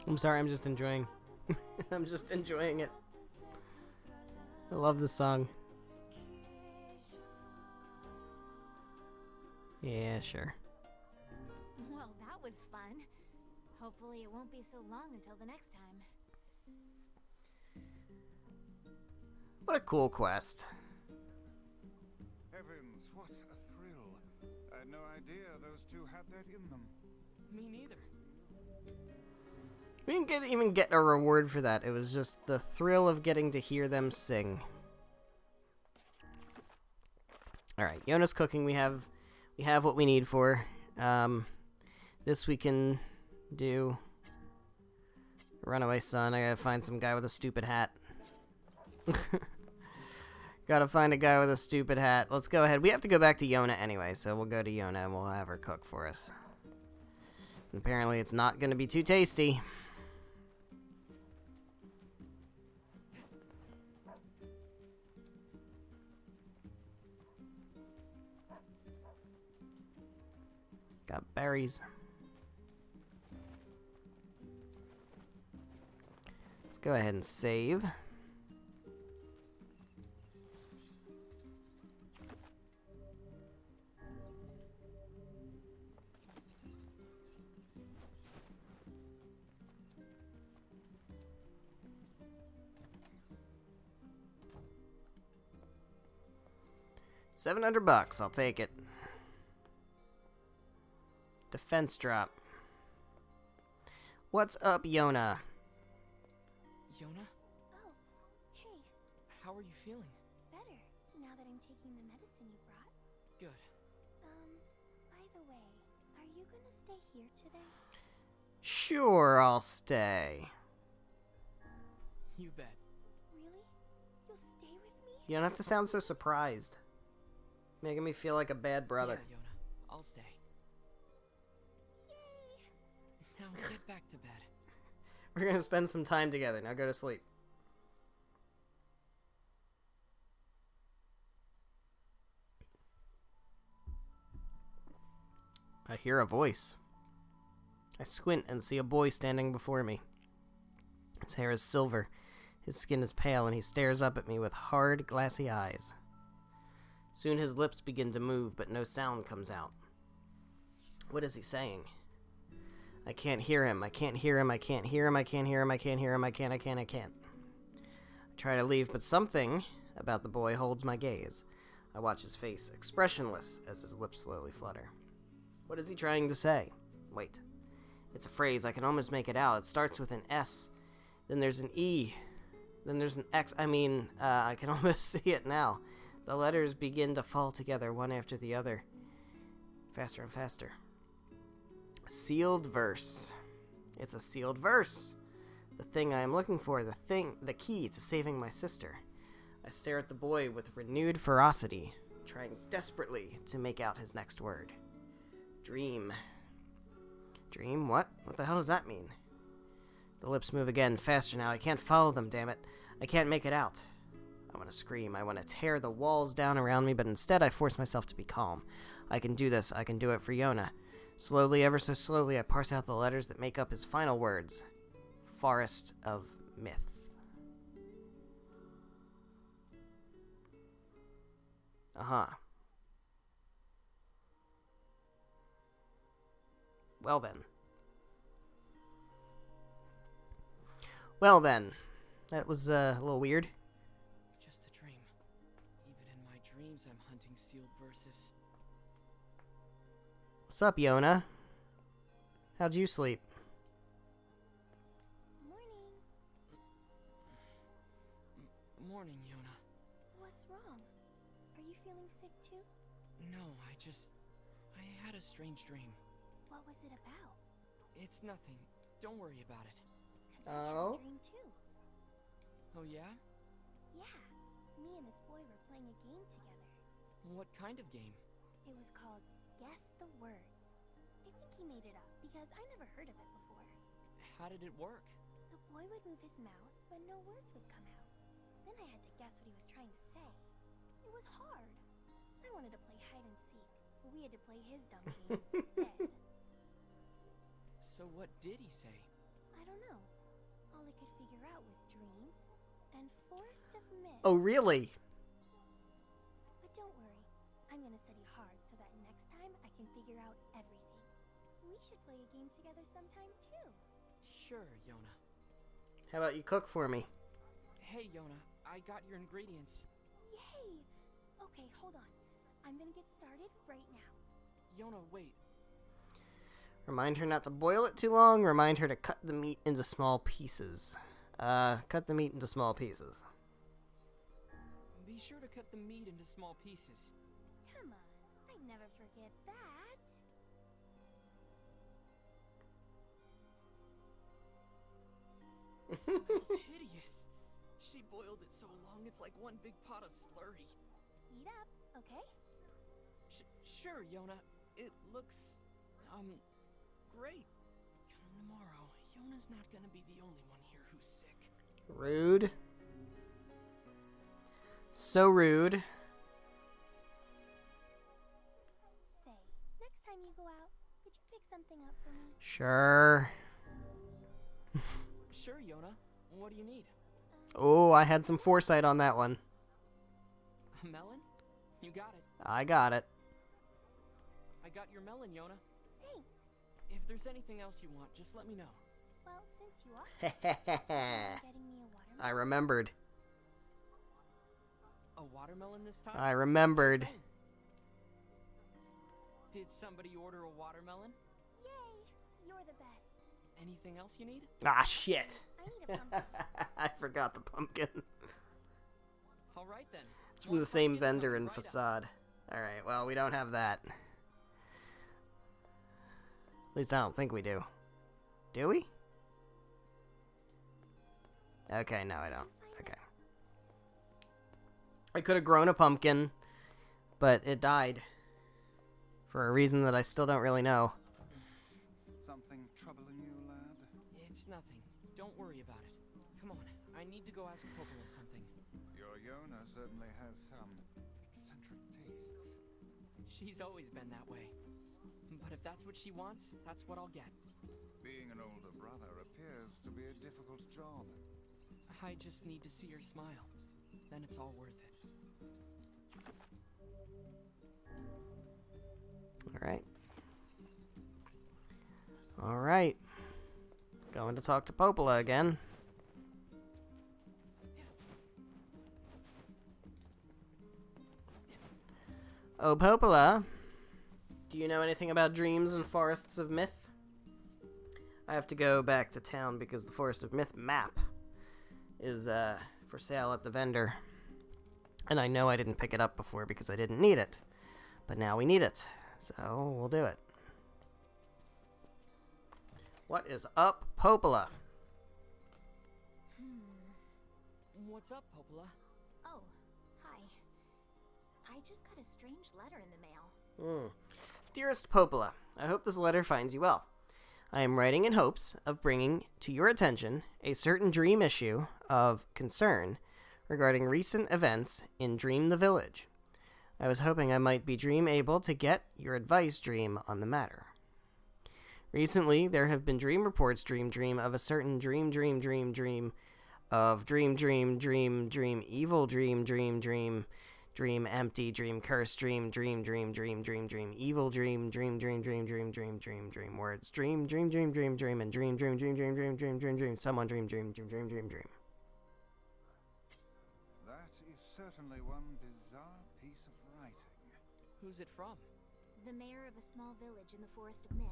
I'm sorry, I'm just enjoying. I'm just enjoying it. I love the song. Yeah, sure. Well, that was fun. Hopefully it won't be so long until the next time. What a cool quest. Heavens, what a thrill. I had no idea those two had that in them. Me neither. We didn't even get a reward for that. It was just the thrill of getting to hear them sing. Alright, Yona's cooking. We have what we need for. This we can do. Runaway son. I gotta find some guy with a stupid hat. Gotta find a guy with a stupid hat. Let's go ahead. We have to go back to Yona anyway, so we'll go to Yona and we'll have her cook for us. And apparently it's not gonna be too tasty. Got berries. Let's go ahead and save. $700, I'll take it. Defense drop. What's up, Yona? Yona? Oh, hey, How are you feeling? better now that I'm taking the medicine you brought. Good. By the way, are you gonna stay here today? Sure, I'll stay. You bet. Really? You'll stay with me? You don't have to sound so surprised. Making me feel like a bad brother. Yeah, Yona. I'll stay. Now get back to bed. We're gonna spend some time together. Now go to sleep. I hear a voice. I squint and see a boy standing before me. His hair is silver, his skin is pale, and he stares up at me with hard, glassy eyes. Soon his lips begin to move, but no sound comes out. What is he saying? I can't hear him. I can't hear him. I can't hear him. I can't hear him. I can't hear him. I can't. I try to leave, but something about the boy holds my gaze. I watch his face, expressionless, as his lips slowly flutter. What is he trying to say? Wait. It's a phrase. I can almost make it out. It starts with an S. Then there's an E. Then there's an X. I can almost see it now. The letters begin to fall together, one after the other. Faster and faster. Sealed verse. It's a sealed verse. The thing I am looking for. The key to saving my sister. I stare at the boy with renewed ferocity, trying desperately to make out his next word. Dream. Dream? What? What the hell does that mean? The lips move again, faster now. I can't follow them, damn it. I can't make it out. I want to scream. I want to tear the walls down around me, but instead I force myself to be calm. I can do this. I can do it for Yona. Slowly, ever so slowly, I parse out the letters that make up his final words. Forest of Myth. Uh-huh. Well then. Well then. That was a little weird. Just a dream. Even in my dreams, I'm hunting sealed verses. What's up, Yona? How'd you sleep? Morning. Morning, Yona. What's wrong? Are you feeling sick too? No, I had a strange dream. What was it about? It's nothing. Don't worry about it. 'Cause I had Oh? a dream too. Oh, yeah? Yeah. Me and this boy were playing a game together. What kind of game? It was called Guess the Words. I think he made it up because I never heard of it before. How did it work? The boy would move his mouth, but no words would come out. Then I had to guess what he was trying to say. It was hard. I wanted to play hide and seek, but we had to play his dumb game instead. So what did he say? I don't know. All I could figure out was dream and forest of myth. Oh, really? But don't worry. I'm gonna study hard so that next time I can figure out everything. We should play a game together sometime too. Sure, Yona. How about you cook for me? Hey, Yona, I got your ingredients. Yay! Okay, hold on. I'm gonna get started right now. Yona, wait. Remind her not to boil it too long. Remind her to cut the meat into small pieces. Cut the meat into small pieces. Be sure to cut the meat into small pieces. Come on, I'd never forget that. It smells hideous. She boiled it so long it's like one big pot of slurry. Eat up, okay? Sure, Yona. It looks, great. Come tomorrow, Yona's not gonna be the only one here who's sick. Rude. So rude. Say, next time you go out, could you pick something up for me? Sure. Sure, Yona. What do you need? Oh, I had some foresight on that one. A melon? You got it. I got it. I got your melon, Yona. Thanks. If there's anything else you want, just let me know. Well, since you are, do you mind getting me a watermelon? I remembered. A watermelon this time? I remembered. Did somebody order a watermelon? Yay! You're the best. Anything else you need? Ah, shit. I need a pumpkin. I forgot the pumpkin. All right then. It's from the same vendor in Facade. Alright, well, we don't have that. At least I don't think we do. Do we? Okay, no, I don't. Okay. I could have grown a pumpkin, but it died. For a reason that I still don't really know. Something troubling you, It's nothing. Don't worry about it. Come on, I need to go ask Popola something. Your Yona certainly has some eccentric tastes. She's always been that way. But if that's what she wants, that's what I'll get. Being an older brother appears to be a difficult job. I just need to see her smile. Then it's all worth it. Alright. Alright. Going to talk to Popola again. Oh, Popola. Do you know anything about dreams and forests of myth? I have to go back to town because the Forest of Myth map is for sale at the vendor. And I know I didn't pick it up before because I didn't need it. But now we need it. So we'll do it. What is up, Popola? What's up, Popola? Oh, hi. I just got a strange letter in the mail. Dearest Popola, I hope this letter finds you well. I am writing in hopes of bringing to your attention a certain dream issue of concern regarding recent events in Dream the Village. I was hoping I might be dream able to get your advice dream on the matter. Recently, there have been dream reports dream of a certain dream of dream evil dream empty dream curse dream evil dream words dream and dream someone dream. That is certainly one bizarre piece of writing. Who's it from? The mayor of a small village in the Forest of Myth.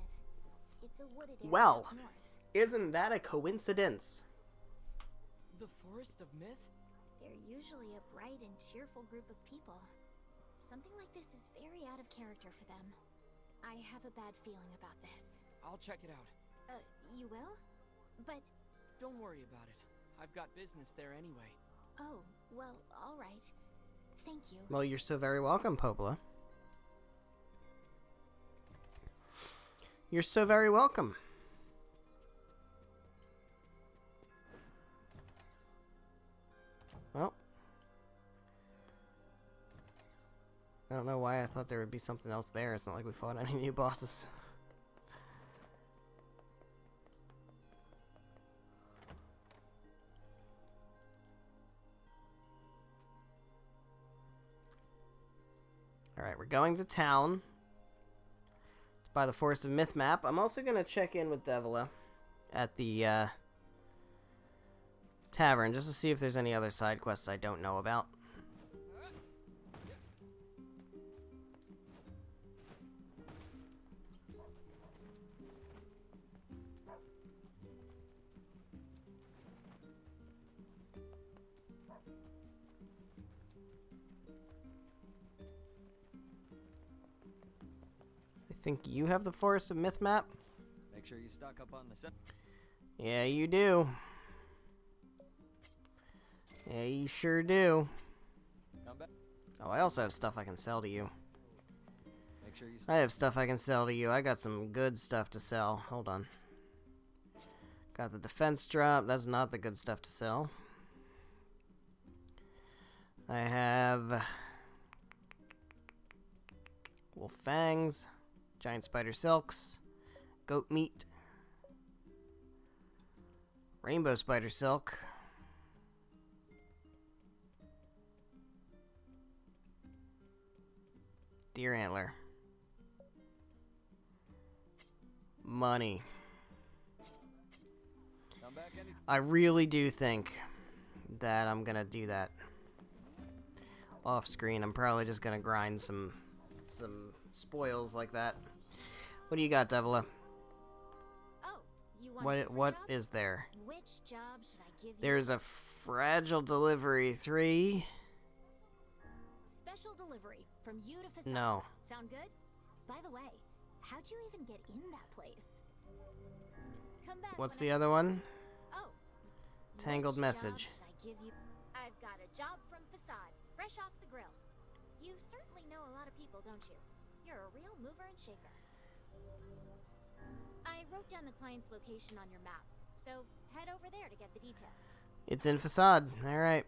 It's a wooded area Well, up north. isn't that a coincidence? The Forest of Myth? They're usually a bright and cheerful group of people. Something like this is very out of character for them. I have a bad feeling about this. I'll check it out. You will? But, Don't worry about it. I've got business there anyway. oh, well, all right. Thank you. Well, you're so very welcome, Popola. You're so very welcome. Well, I don't know why I thought there would be something else there. It's not like we fought any new bosses. Alright, we're going to town. It's by the Forest of Myth map. I'm also going to check in with Devila at the tavern just to see if there's any other side quests I don't know about. I think you have the Forest of Myth map? Make sure you stock up on the set. Yeah, you do. Yeah, you sure do. Come back. Oh, I also have stuff I can sell to you. Make sure you I have stuff I can sell to you. I got some good stuff to sell. Hold on. Got the defense drop. That's not the good stuff to sell. I have wolf fangs, giant spider silks, goat meat, rainbow spider silk, deer antler, money. come back any. I really do think that I'm gonna do that off screen. I'm probably just gonna grind some spoils like that. What do you got, Devila? Oh, you want a different What job? is there? Which job should I give you? There's a fragile delivery 3. Special delivery from you to Facade. No. Sound good? By the way, how'd you even get in that place? Come back. What's when the I- other one? Oh. Tangled Which message. job should I give you? I've got a job from Facade, fresh off the grill. You certainly know a lot of people, don't you? You're a real mover and shaker. I wrote down the client's location on your map. So head over there to get the details. It's in Facade. Alright.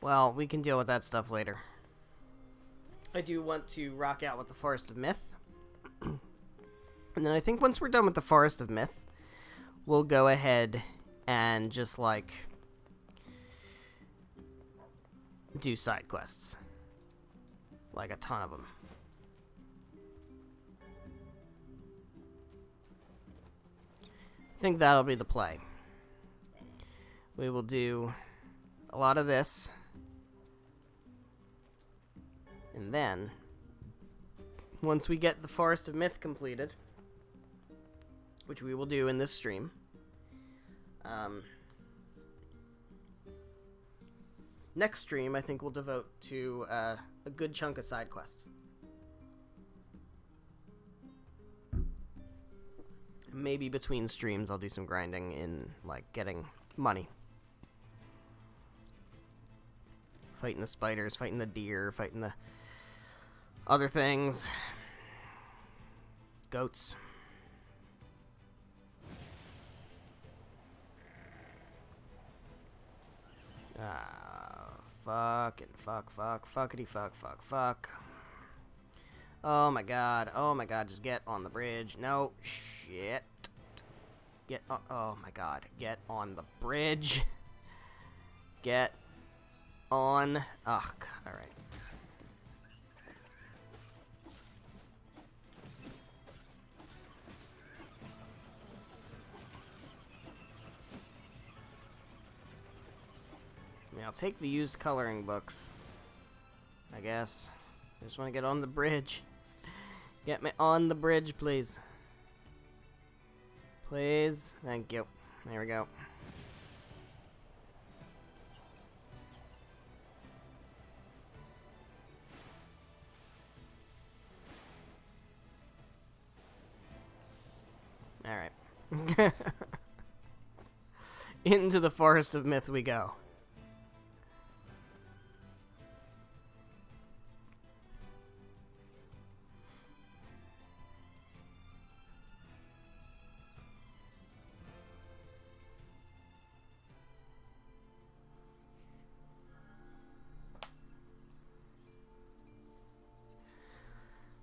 Well, we can deal with that stuff later. I do want to rock out with the Forest of Myth. And then I think once we're done with the Forest of Myth, we'll go ahead and just, like, do side quests. Like a ton of them. I think that'll be the play. We will do a lot of this. And then, once we get the Forest of Myth completed, which we will do in this stream, next stream I think we'll devote to a good chunk of side quests. Maybe between streams I'll do some grinding in, like, getting money. Fighting the spiders, fighting the deer, fighting the other things. Goats. Fuck. Oh my god, just get on the bridge. No, shit. Get on, oh my god, get on the bridge. Get on, ugh, alright. I mean, I'll take the used coloring books, I guess. I just want to get on the bridge. Get me on the bridge, please. Please. Thank you. There we go. Alright. Into the Forest of Myth we go.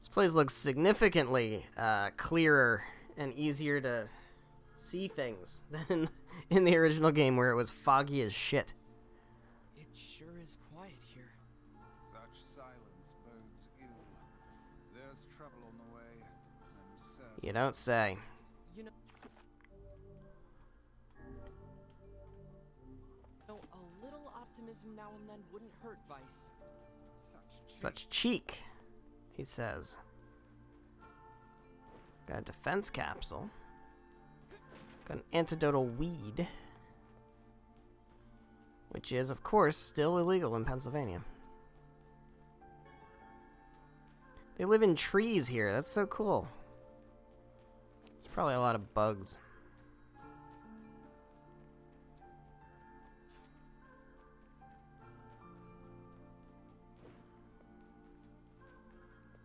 This place looks significantly clearer and easier to see things than in the original game where it was foggy as shit. It sure is quiet here. Such silence bodes ill. There's trouble on the way, and certain You don't say. You know, a little optimism now and then wouldn't hurt, Vice. Such cheek, he says. Got a defense capsule. Got an antidotal weed. Which is, of course, still illegal in Pennsylvania. They live in trees here. That's so cool. There's probably a lot of bugs.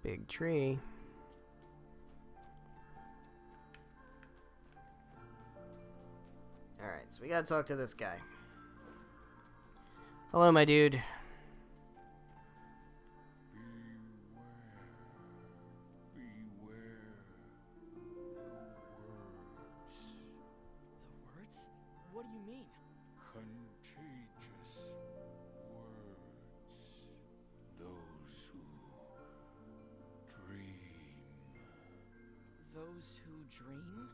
Big tree. Alright, so we gotta talk to this guy. Hello, my dude. beware The words? What do you mean? contagious words. Those who dream. Those who dream?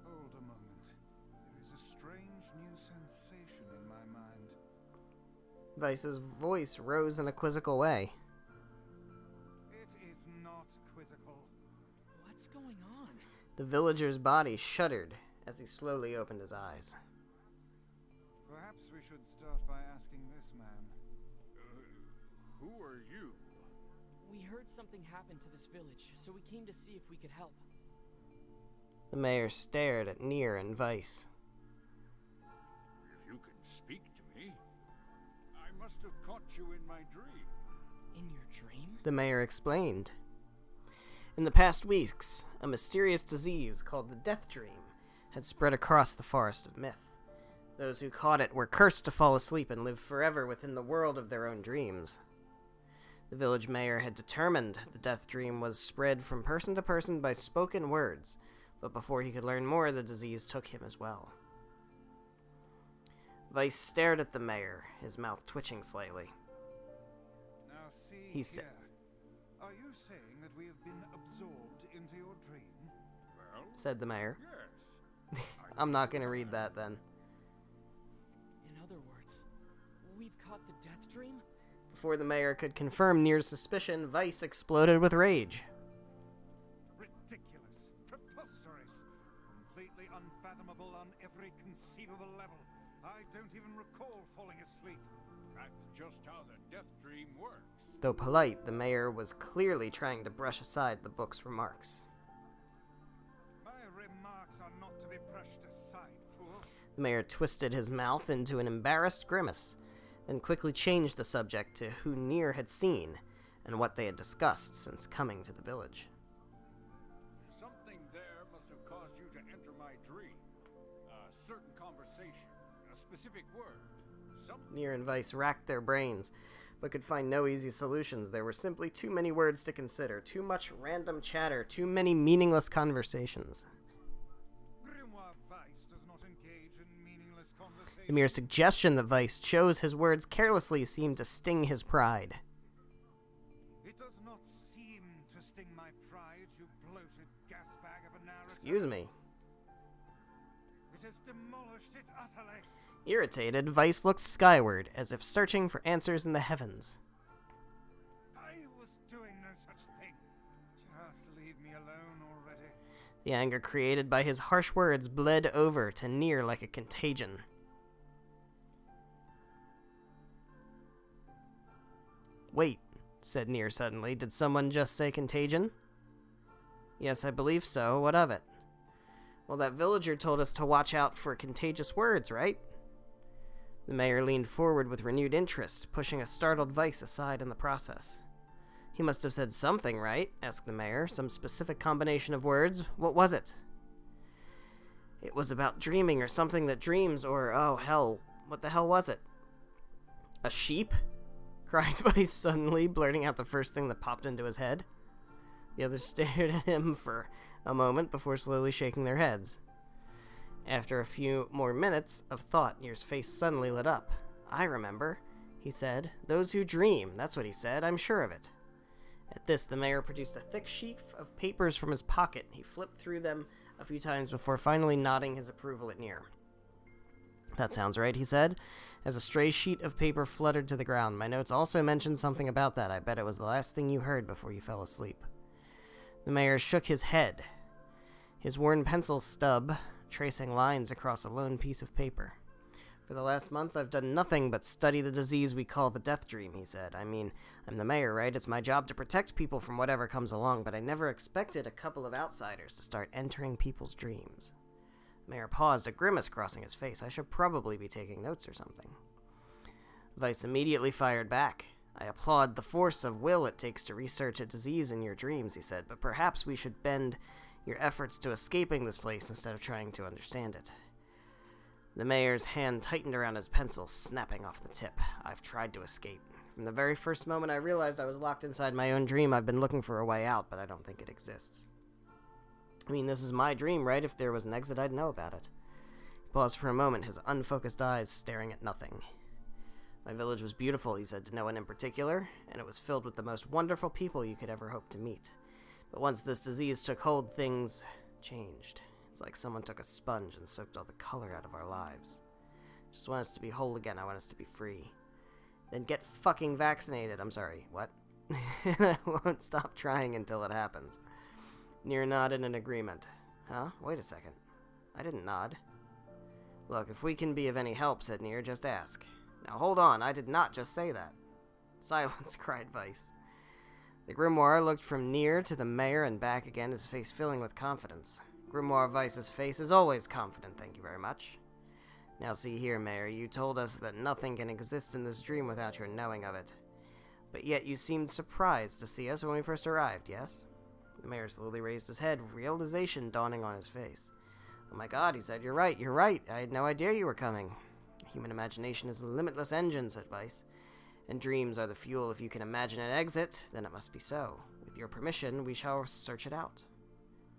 Hold a moment. There is a strange new sensation in my mind. Vice's voice rose in a quizzical way. It is not quizzical. What's going on? The villager's body shuddered as he slowly opened his eyes. Perhaps we should start by asking this man. Who are you? We heard something happened to this village, so we came to see if we could help. The mayor stared at NieR and Vice. If you can speak to me, I must have caught you in my dream. In your dream? The mayor explained. In the past weeks, a mysterious disease called the Death Dream had spread across the forest of myth. Those who caught it were cursed to fall asleep and live forever within the world of their own dreams. The village mayor had determined the death dream was spread from person to person by spoken words, but before he could learn more, the disease took him as well. Vice stared at the mayor, his mouth twitching slightly. Now see He said, here. Are you saying that we have been absorbed into your dream? Well, said the mayor. yes. I'm not going to read that then. In other words, we've caught the death dream? Before the mayor could confirm NieR's suspicion, Vice exploded with rage. Ridiculous, preposterous, completely unfathomable on every conceivable level. I don't even recall falling asleep. That's just how the death dream works. Though polite, the mayor was clearly trying to brush aside the book's remarks. My remarks are not to be brushed aside, fool. The mayor twisted his mouth into an embarrassed grimace, then quickly changed the subject to who NieR had seen and what they had discussed since coming to the village. Something there must have caused you to enter my dream. A certain conversation, a specific word. Something. NieR and Vice racked their brains, but could find no easy solutions. There were simply too many words to consider, too much random chatter, too many meaningless conversations. Grimoire Vice does not engage in meaningless conversation. The mere suggestion that Vice chose his words carelessly seemed to sting his pride. It does not seem to sting my pride, you bloated gasbag of a narrator. Excuse me. It has demolished it utterly. Irritated, Vice looked skyward, as if searching for answers in the heavens. I was doing no such thing. Just leave me alone already. The anger created by his harsh words bled over to NieR like a contagion. Wait, said NieR suddenly. Did someone just say contagion? Yes, I believe so. What of it? Well, that villager told us to watch out for contagious words, right? The mayor leaned forward with renewed interest, pushing a startled Vice aside in the process. He must have said something, right? Asked the mayor. Some specific combination of words. What was it? It was about dreaming or something that dreams, or, oh, hell, what the hell was it? A sheep? Cried Vice suddenly, blurting out the first thing that popped into his head. The others stared at him for a moment before slowly shaking their heads. After a few more minutes of thought, NieR's face suddenly lit up. I remember, he said. Those who dream, that's what he said, I'm sure of it. At this, the mayor produced a thick sheaf of papers from his pocket. He flipped through them a few times before finally nodding his approval at NieR. That sounds right, he said, as a stray sheet of paper fluttered to the ground. My notes also mentioned something about that. I bet it was the last thing you heard before you fell asleep. The mayor shook his head, his worn pencil stub tracing lines across a lone piece of paper. For the last month, I've done nothing but study the disease we call the death dream, he said. I mean, I'm the mayor, right? It's my job to protect people from whatever comes along, but I never expected a couple of outsiders to start entering people's dreams. The mayor paused, a grimace crossing his face. I should probably be taking notes or something. Vice immediately fired back. I applaud the force of will it takes to research a disease in your dreams, he said, but perhaps we should bend your efforts to escaping this place instead of trying to understand it. The mayor's hand tightened around his pencil, snapping off the tip. I've tried to escape. From the very first moment I realized I was locked inside my own dream, I've been looking for a way out, but I don't think it exists. I mean, this is my dream, right? If there was an exit, I'd know about it. He paused for a moment, his unfocused eyes staring at nothing. My village was beautiful, he said, to no one in particular, and it was filled with the most wonderful people you could ever hope to meet. But once this disease took hold, things changed. It's like someone took a sponge and soaked all the color out of our lives. I just want us to be whole again. I want us to be free. Then get fucking vaccinated. I'm sorry, what? I won't stop trying until it happens. NieR nodded in agreement. Huh? Wait a second. I didn't nod. Look, if we can be of any help, said NieR, just ask. Now hold on, I did not just say that. Silence, cried Vice. The grimoire looked from NieR to the mayor and back again, his face filling with confidence. Grimoire Vice's face is always confident, thank you very much. Now see here, Mayor, you told us that nothing can exist in this dream without your knowing of it. But yet you seemed surprised to see us when we first arrived, yes? The mayor slowly raised his head, realization dawning on his face. Oh my god, he said, you're right. I had no idea you were coming. Human imagination is a limitless engine, said Vice. And dreams are the fuel. If you can imagine an exit, then it must be so. With your permission, we shall search it out.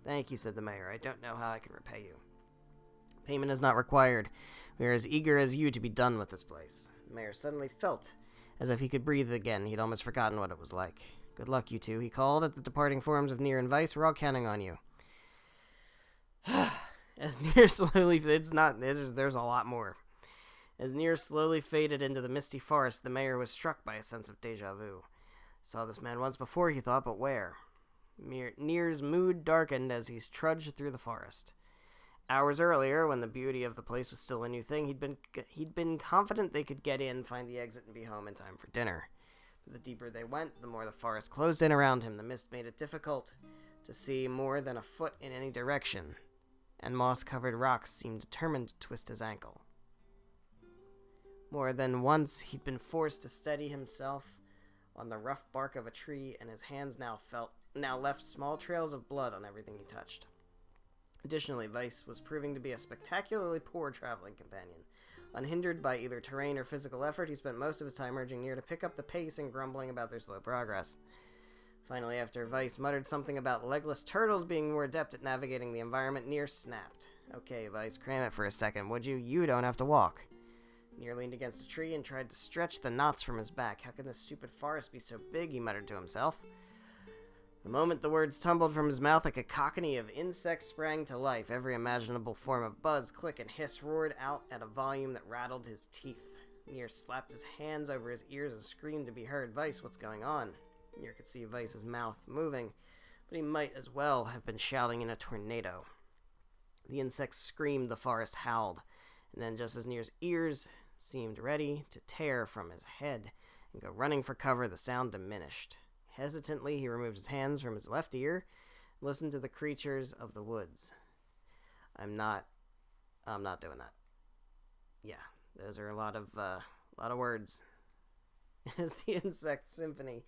Thank you, said the mayor. I don't know how I can repay you. Payment is not required. We are as eager as you to be done with this place. The mayor suddenly felt as if he could breathe again. He'd almost forgotten what it was like. Good luck, you two, he called at the departing forms of NieR and Vice. We're all counting on you. As NieR slowly... There's a lot more. As NieR slowly faded into the misty forest, the mayor was struck by a sense of déjà vu. Saw this man once before, he thought, but where? NieR's mood darkened as he trudged through the forest. Hours earlier, when the beauty of the place was still a new thing, he'd been confident they could get in, find the exit, and be home in time for dinner. But the deeper they went, the more the forest closed in around him. The mist made it difficult to see more than a foot in any direction, and moss-covered rocks seemed determined to twist his ankle. More than once, he'd been forced to steady himself on the rough bark of a tree, and his hands now left small trails of blood on everything he touched. Additionally, Vice was proving to be a spectacularly poor traveling companion. Unhindered by either terrain or physical effort, he spent most of his time urging NieR to pick up the pace and grumbling about their slow progress. Finally, after Vice muttered something about legless turtles being more adept at navigating the environment, NieR snapped. Okay, Vice, cram it for a second, would you? You don't have to walk. NieR leaned against a tree and tried to stretch the knots from his back. How can this stupid forest be so big, he muttered to himself. The moment the words tumbled from his mouth, a cacophony of insects sprang to life. Every imaginable form of buzz, click, and hiss roared out at a volume that rattled his teeth. NieR slapped his hands over his ears and screamed to be heard. Vice, what's going on? NieR could see Vice's mouth moving, but he might as well have been shouting in a tornado. The insects screamed, the forest howled, and then just as NieR's ears seemed ready to tear from his head and go running for cover, the sound diminished. Hesitantly, he removed his hands from his left ear and listened to the creatures of the woods. I'm not doing that. Yeah, those are a lot of words. As the insect symphony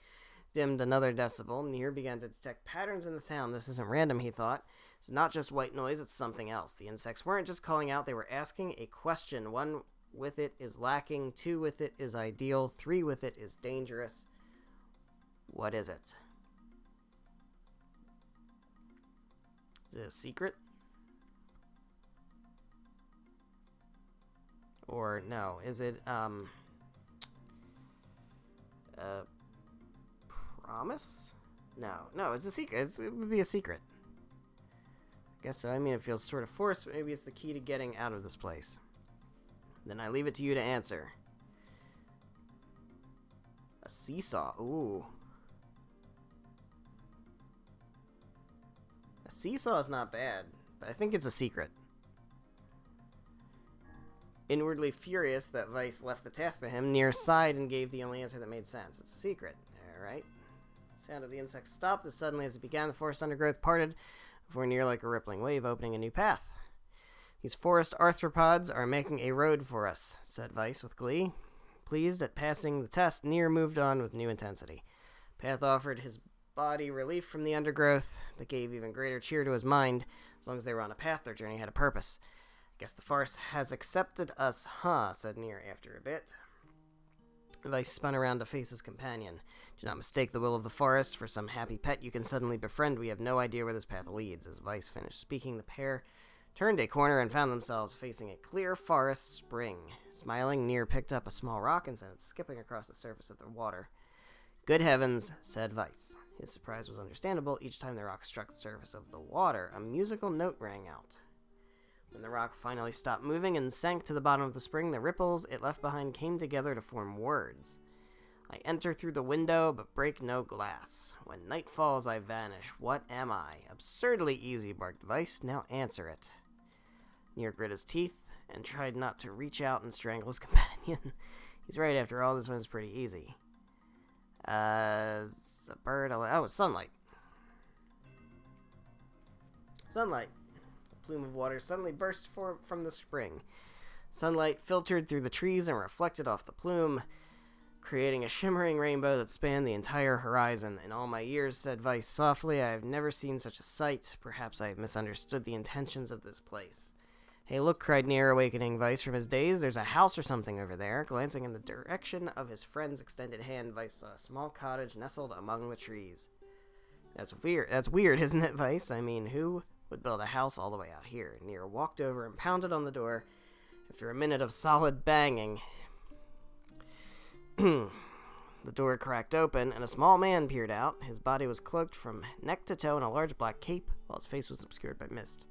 dimmed another decibel, NieR began to detect patterns in the sound. This isn't random, he thought. It's not just white noise, it's something else. The insects weren't just calling out, they were asking a question. 1 with it is lacking, 2 with it is ideal, 3 with it is dangerous. What is it? Is it a secret? Or no, is it a promise? No, it's a secret. It would be a secret. I guess so. I mean, it feels sort of forced, but maybe it's the key to getting out of this place. Then I leave it to you to answer. A seesaw. Ooh. A seesaw is not bad, but I think it's a secret. Inwardly furious that Vice left the task to him, NieR sighed and gave the only answer that made sense. It's a secret. Alright. The sound of the insect stopped as suddenly as it began. The forest undergrowth parted before NieR like a rippling wave, opening a new path. These forest arthropods are making a road for us, said Vice with glee. Pleased at passing the test, NieR moved on with new intensity. Path offered his body relief from the undergrowth, but gave even greater cheer to his mind. As long as they were on a path, their journey had a purpose. Guess the forest has accepted us, huh? Said NieR after a bit. Vice spun around to face his companion. Do not mistake the will of the forest for some happy pet you can suddenly befriend. We have no idea where this path leads. As Vice finished speaking, the pair turned a corner and found themselves facing a clear forest spring. Smiling, NieR picked up a small rock and sent it skipping across the surface of the water. Good heavens, said Vice. His surprise was understandable. Each time the rock struck the surface of the water, a musical note rang out. When the rock finally stopped moving and sank to the bottom of the spring, the ripples it left behind came together to form words. I enter through the window, but break no glass. When night falls, I vanish. What am I? Absurdly easy, barked Vice. Now answer it. NieR grit his teeth and tried not to reach out and strangle his companion. He's right, after all, this one's pretty easy. It's a bird. Oh, it's sunlight. Sunlight. A plume of water suddenly burst from the spring. Sunlight filtered through the trees and reflected off the plume, creating a shimmering rainbow that spanned the entire horizon. In all my years, said Vice softly, I have never seen such a sight. Perhaps I have misunderstood the intentions of this place. Hey, look, cried NieR, awakening Vice from his daze. There's a house or something over there. Glancing in the direction of his friend's extended hand, Vice saw a small cottage nestled among the trees. That's weird, isn't it, Vice? I mean, who would build a house all the way out here? NieR walked over and pounded on the door. After a minute of solid banging, the door cracked open, and a small man peered out. His body was cloaked from neck to toe in a large black cape, while his face was obscured by mist.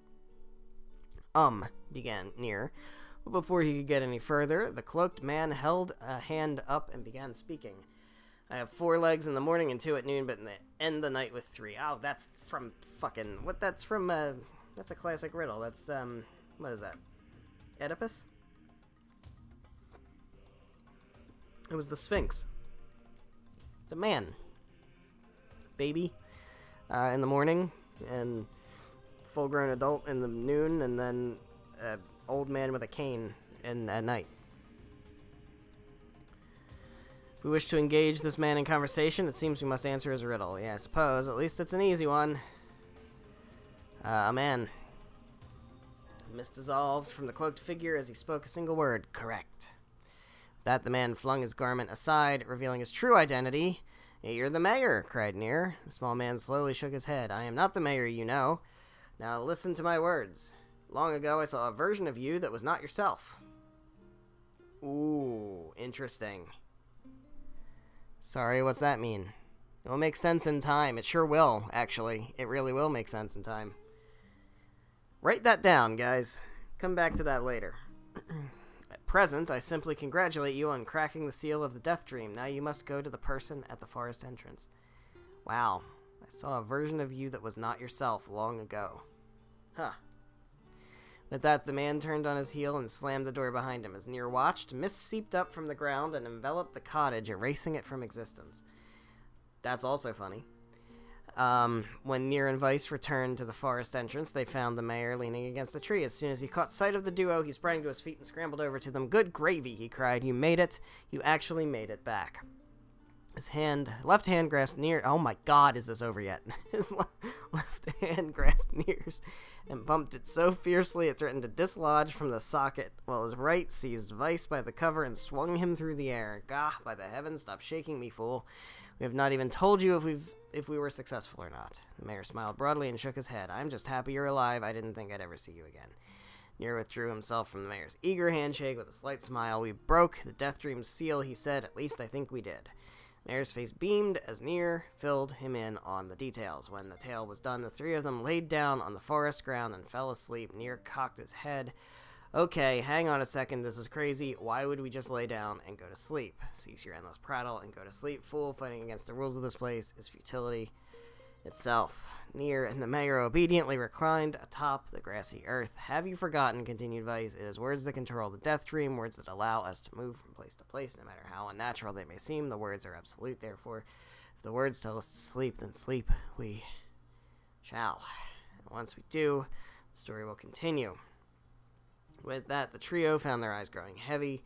Began NieR. But before he could get any further, the cloaked man held a hand up and began speaking. I have 4 legs in the morning and 2 at noon, but end the night with 3. Oh, that's from fucking... What? That's from, that's a classic riddle. That's, what is that? Oedipus? It was the Sphinx. It's a man. Baby, in the morning, and full-grown adult in the noon, and then old man with a cane at night. If we wish to engage this man in conversation, it seems we must answer his riddle. Yeah, I suppose. At least it's an easy one. A man. The mist dissolved from the cloaked figure as he spoke a single word. Correct. With that, the man flung his garment aside, revealing his true identity. Hey, you're the mayor, cried NieR. The small man slowly shook his head. I am not the mayor, you know. Now listen to my words. Long ago, I saw a version of you that was not yourself. Ooh, interesting. Sorry, what's that mean? It will make sense in time. It sure will, actually. It really will make sense in time. Write that down, guys. Come back to that later. At present, I simply congratulate you on cracking the seal of the death dream. Now you must go to the person at the forest entrance. Wow. I saw a version of you that was not yourself long ago. Huh. With that, the man turned on his heel and slammed the door behind him. As NieR watched, mist seeped up from the ground and enveloped the cottage, erasing it from existence. That's also funny. When NieR and Vice returned to the forest entrance, they found the mayor leaning against a tree. As soon as he caught sight of the duo, he sprang to his feet and scrambled over to them. Good gravy, he cried. You made it. You actually made it back. His left hand grasped NieR. Oh my god, is this over yet? His left hand grasped NieR's and bumped it so fiercely it threatened to dislodge from the socket, while his right seized Vice by the cover and swung him through the air. Gah, by the heavens, stop shaking me, fool. We have not even told you if we were successful or not. The mayor smiled broadly and shook his head. I'm just happy you're alive. I didn't think I'd ever see you again. NieR withdrew himself from the mayor's eager handshake with a slight smile. We broke the Death Dream's seal, he said. At least I think we did. Mayor's face beamed as NieR filled him in on the details. When the tale was done, the 3 of them laid down on the forest ground and fell asleep. NieR cocked his head. Okay, hang on a second, this is crazy. Why would we just lay down and go to sleep? Cease your endless prattle and go to sleep, fool. Fighting against the rules of this place is futility itself. NieR and the mayor obediently reclined atop the grassy earth. Have you forgotten, continued Vice, it is words that control the death dream, words that allow us to move from place to place, no matter how unnatural they may seem. The words are absolute, therefore, if the words tell us to sleep, then sleep we shall. And once we do, the story will continue. With that, the trio found their eyes growing heavy,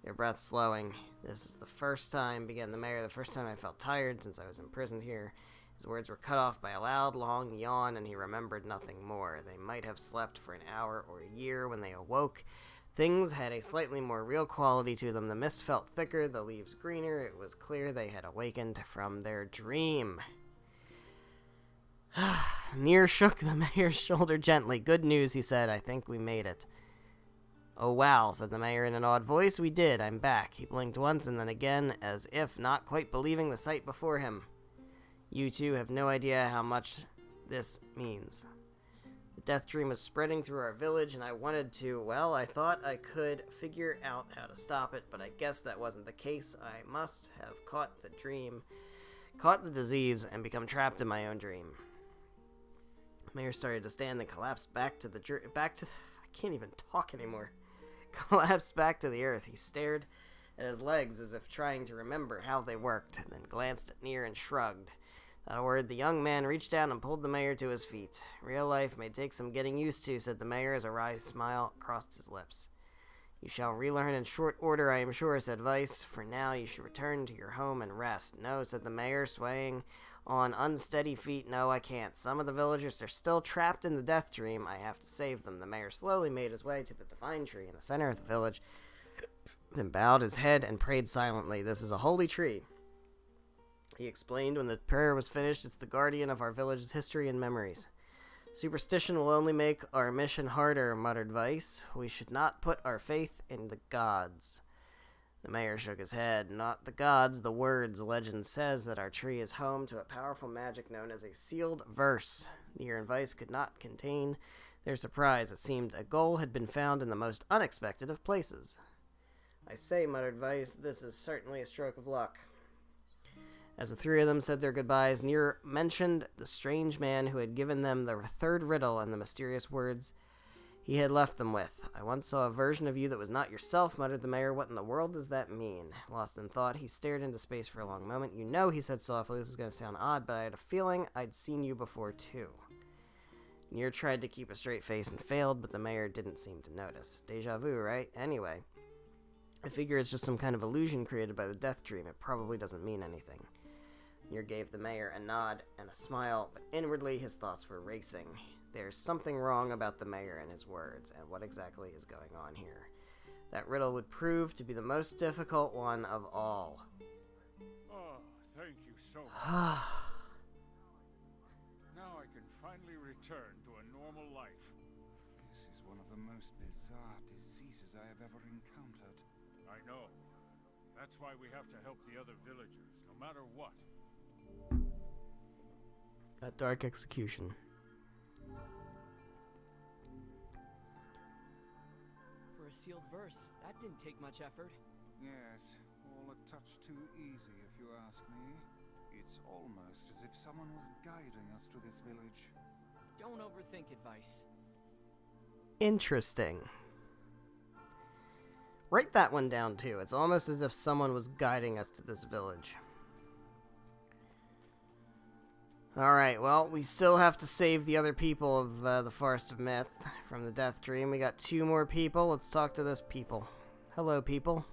their breath slowing. This is the first time, began the mayor, the first time I felt tired since I was imprisoned here. His words were cut off by a loud, long yawn, and he remembered nothing more. They might have slept for an hour or a year when they awoke. Things had a slightly more real quality to them. The mist felt thicker, the leaves greener. It was clear they had awakened from their dream. NieR shook the mayor's shoulder gently. Good news, he said. I think we made it. Oh, wow, said the mayor in an awed voice. We did. I'm back. He blinked once and then again, as if not quite believing the sight before him. You two have no idea how much this means. The death dream was spreading through our village, and I wanted to, well, I thought I could figure out how to stop it, but I guess that wasn't the case. I must have caught the disease, and become trapped in my own dream. The mayor started to stand and collapsed back to I can't even talk anymore. Collapsed back to the earth. He stared at his legs as if trying to remember how they worked, and then glanced at NieR and shrugged. Without a word, the young man reached down and pulled the mayor to his feet. Real life may take some getting used to, said the mayor as a wry smile crossed his lips. You shall relearn in short order, I am sure, said Vice. For now, you should return to your home and rest. No, said the mayor, swaying on unsteady feet. No, I can't. Some of the villagers are still trapped in the death dream. I have to save them. The mayor slowly made his way to the divine tree in the center of the village, then bowed his head and prayed silently. This is a holy tree, he explained when the prayer was finished. It's the guardian of our village's history and memories. Superstition will only make our mission harder, muttered Vice. We should not put our faith in the gods. The mayor shook his head. Not the gods, the words. Legend says that our tree is home to a powerful magic known as a sealed verse. NieR and Vice could not contain their surprise. It seemed a goal had been found in the most unexpected of places. I say, muttered Vice, this is certainly a stroke of luck. As the three of them said their goodbyes, NieR mentioned the strange man who had given them the third riddle and the mysterious words he had left them with. I once saw a version of you that was not yourself, muttered the mayor. What in the world does that mean? Lost in thought, he stared into space for a long moment. You know, he said softly, this is going to sound odd, but I had a feeling I'd seen you before, too. NieR tried to keep a straight face and failed, but the mayor didn't seem to notice. Deja vu, right? Anyway, I figure it's just some kind of illusion created by the death dream. It probably doesn't mean anything. NieR gave the mayor a nod and a smile, but inwardly his thoughts were racing. There's something wrong about the mayor and his words, and what exactly is going on here? That riddle would prove to be the most difficult one of all. Oh, thank you so much. Now I can finally return to a normal life. This is one of the most bizarre diseases I have ever encountered. I know. That's why we have to help the other villagers, no matter what. That dark execution. For a sealed verse, that didn't take much effort. Yes, all a touch too easy if you ask me. It's almost as if someone was guiding us to this village. Don't overthink advice. Interesting. Write that one down too. It's almost as if someone was guiding us to this village. Alright, well, we still have to save the other people of the Forest of Myth from the Death Dream. We got 2 more people. Let's talk to this people. Hello, people.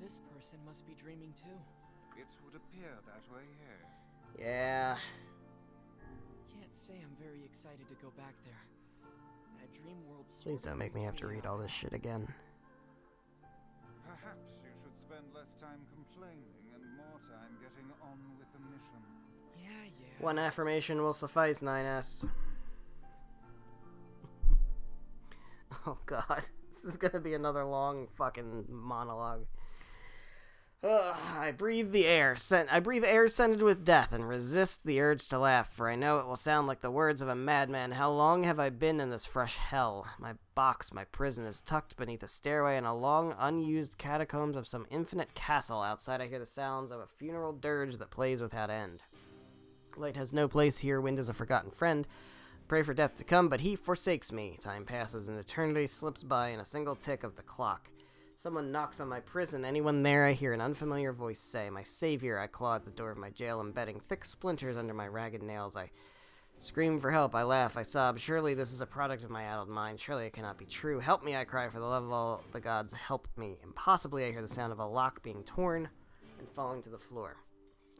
This person must be dreaming too. It would appear that way, yes. Yeah. Can't say I'm very excited to go back there. That dream world. Please don't make me have to read all this shit again. Perhaps you should spend less time complaining and more time getting on with the mission. Yeah. One affirmation will suffice, 9S. Oh god, this is gonna be another long fucking monologue. I breathe the air. I breathe air scented with death and resist the urge to laugh, for I know it will sound like the words of a madman. How long have I been in this fresh hell? My box, my prison, is tucked beneath a stairway in a long, unused catacombs of some infinite castle. Outside I hear the sounds of a funeral dirge that plays without end. Light has no place here. Wind is a forgotten friend. Pray for death to come, but he forsakes me. Time passes and eternity slips by in a single tick of the clock. Someone knocks on my prison. Anyone there? I hear an unfamiliar voice say. My savior. I claw at the door of my jail, embedding thick splinters under my ragged nails. I scream for help. I laugh. I sob. Surely this is a product of my addled mind. Surely it cannot be true. Help me, I cry. For the love of all the gods, help me. Impossibly, I hear the sound of a lock being torn and falling to the floor.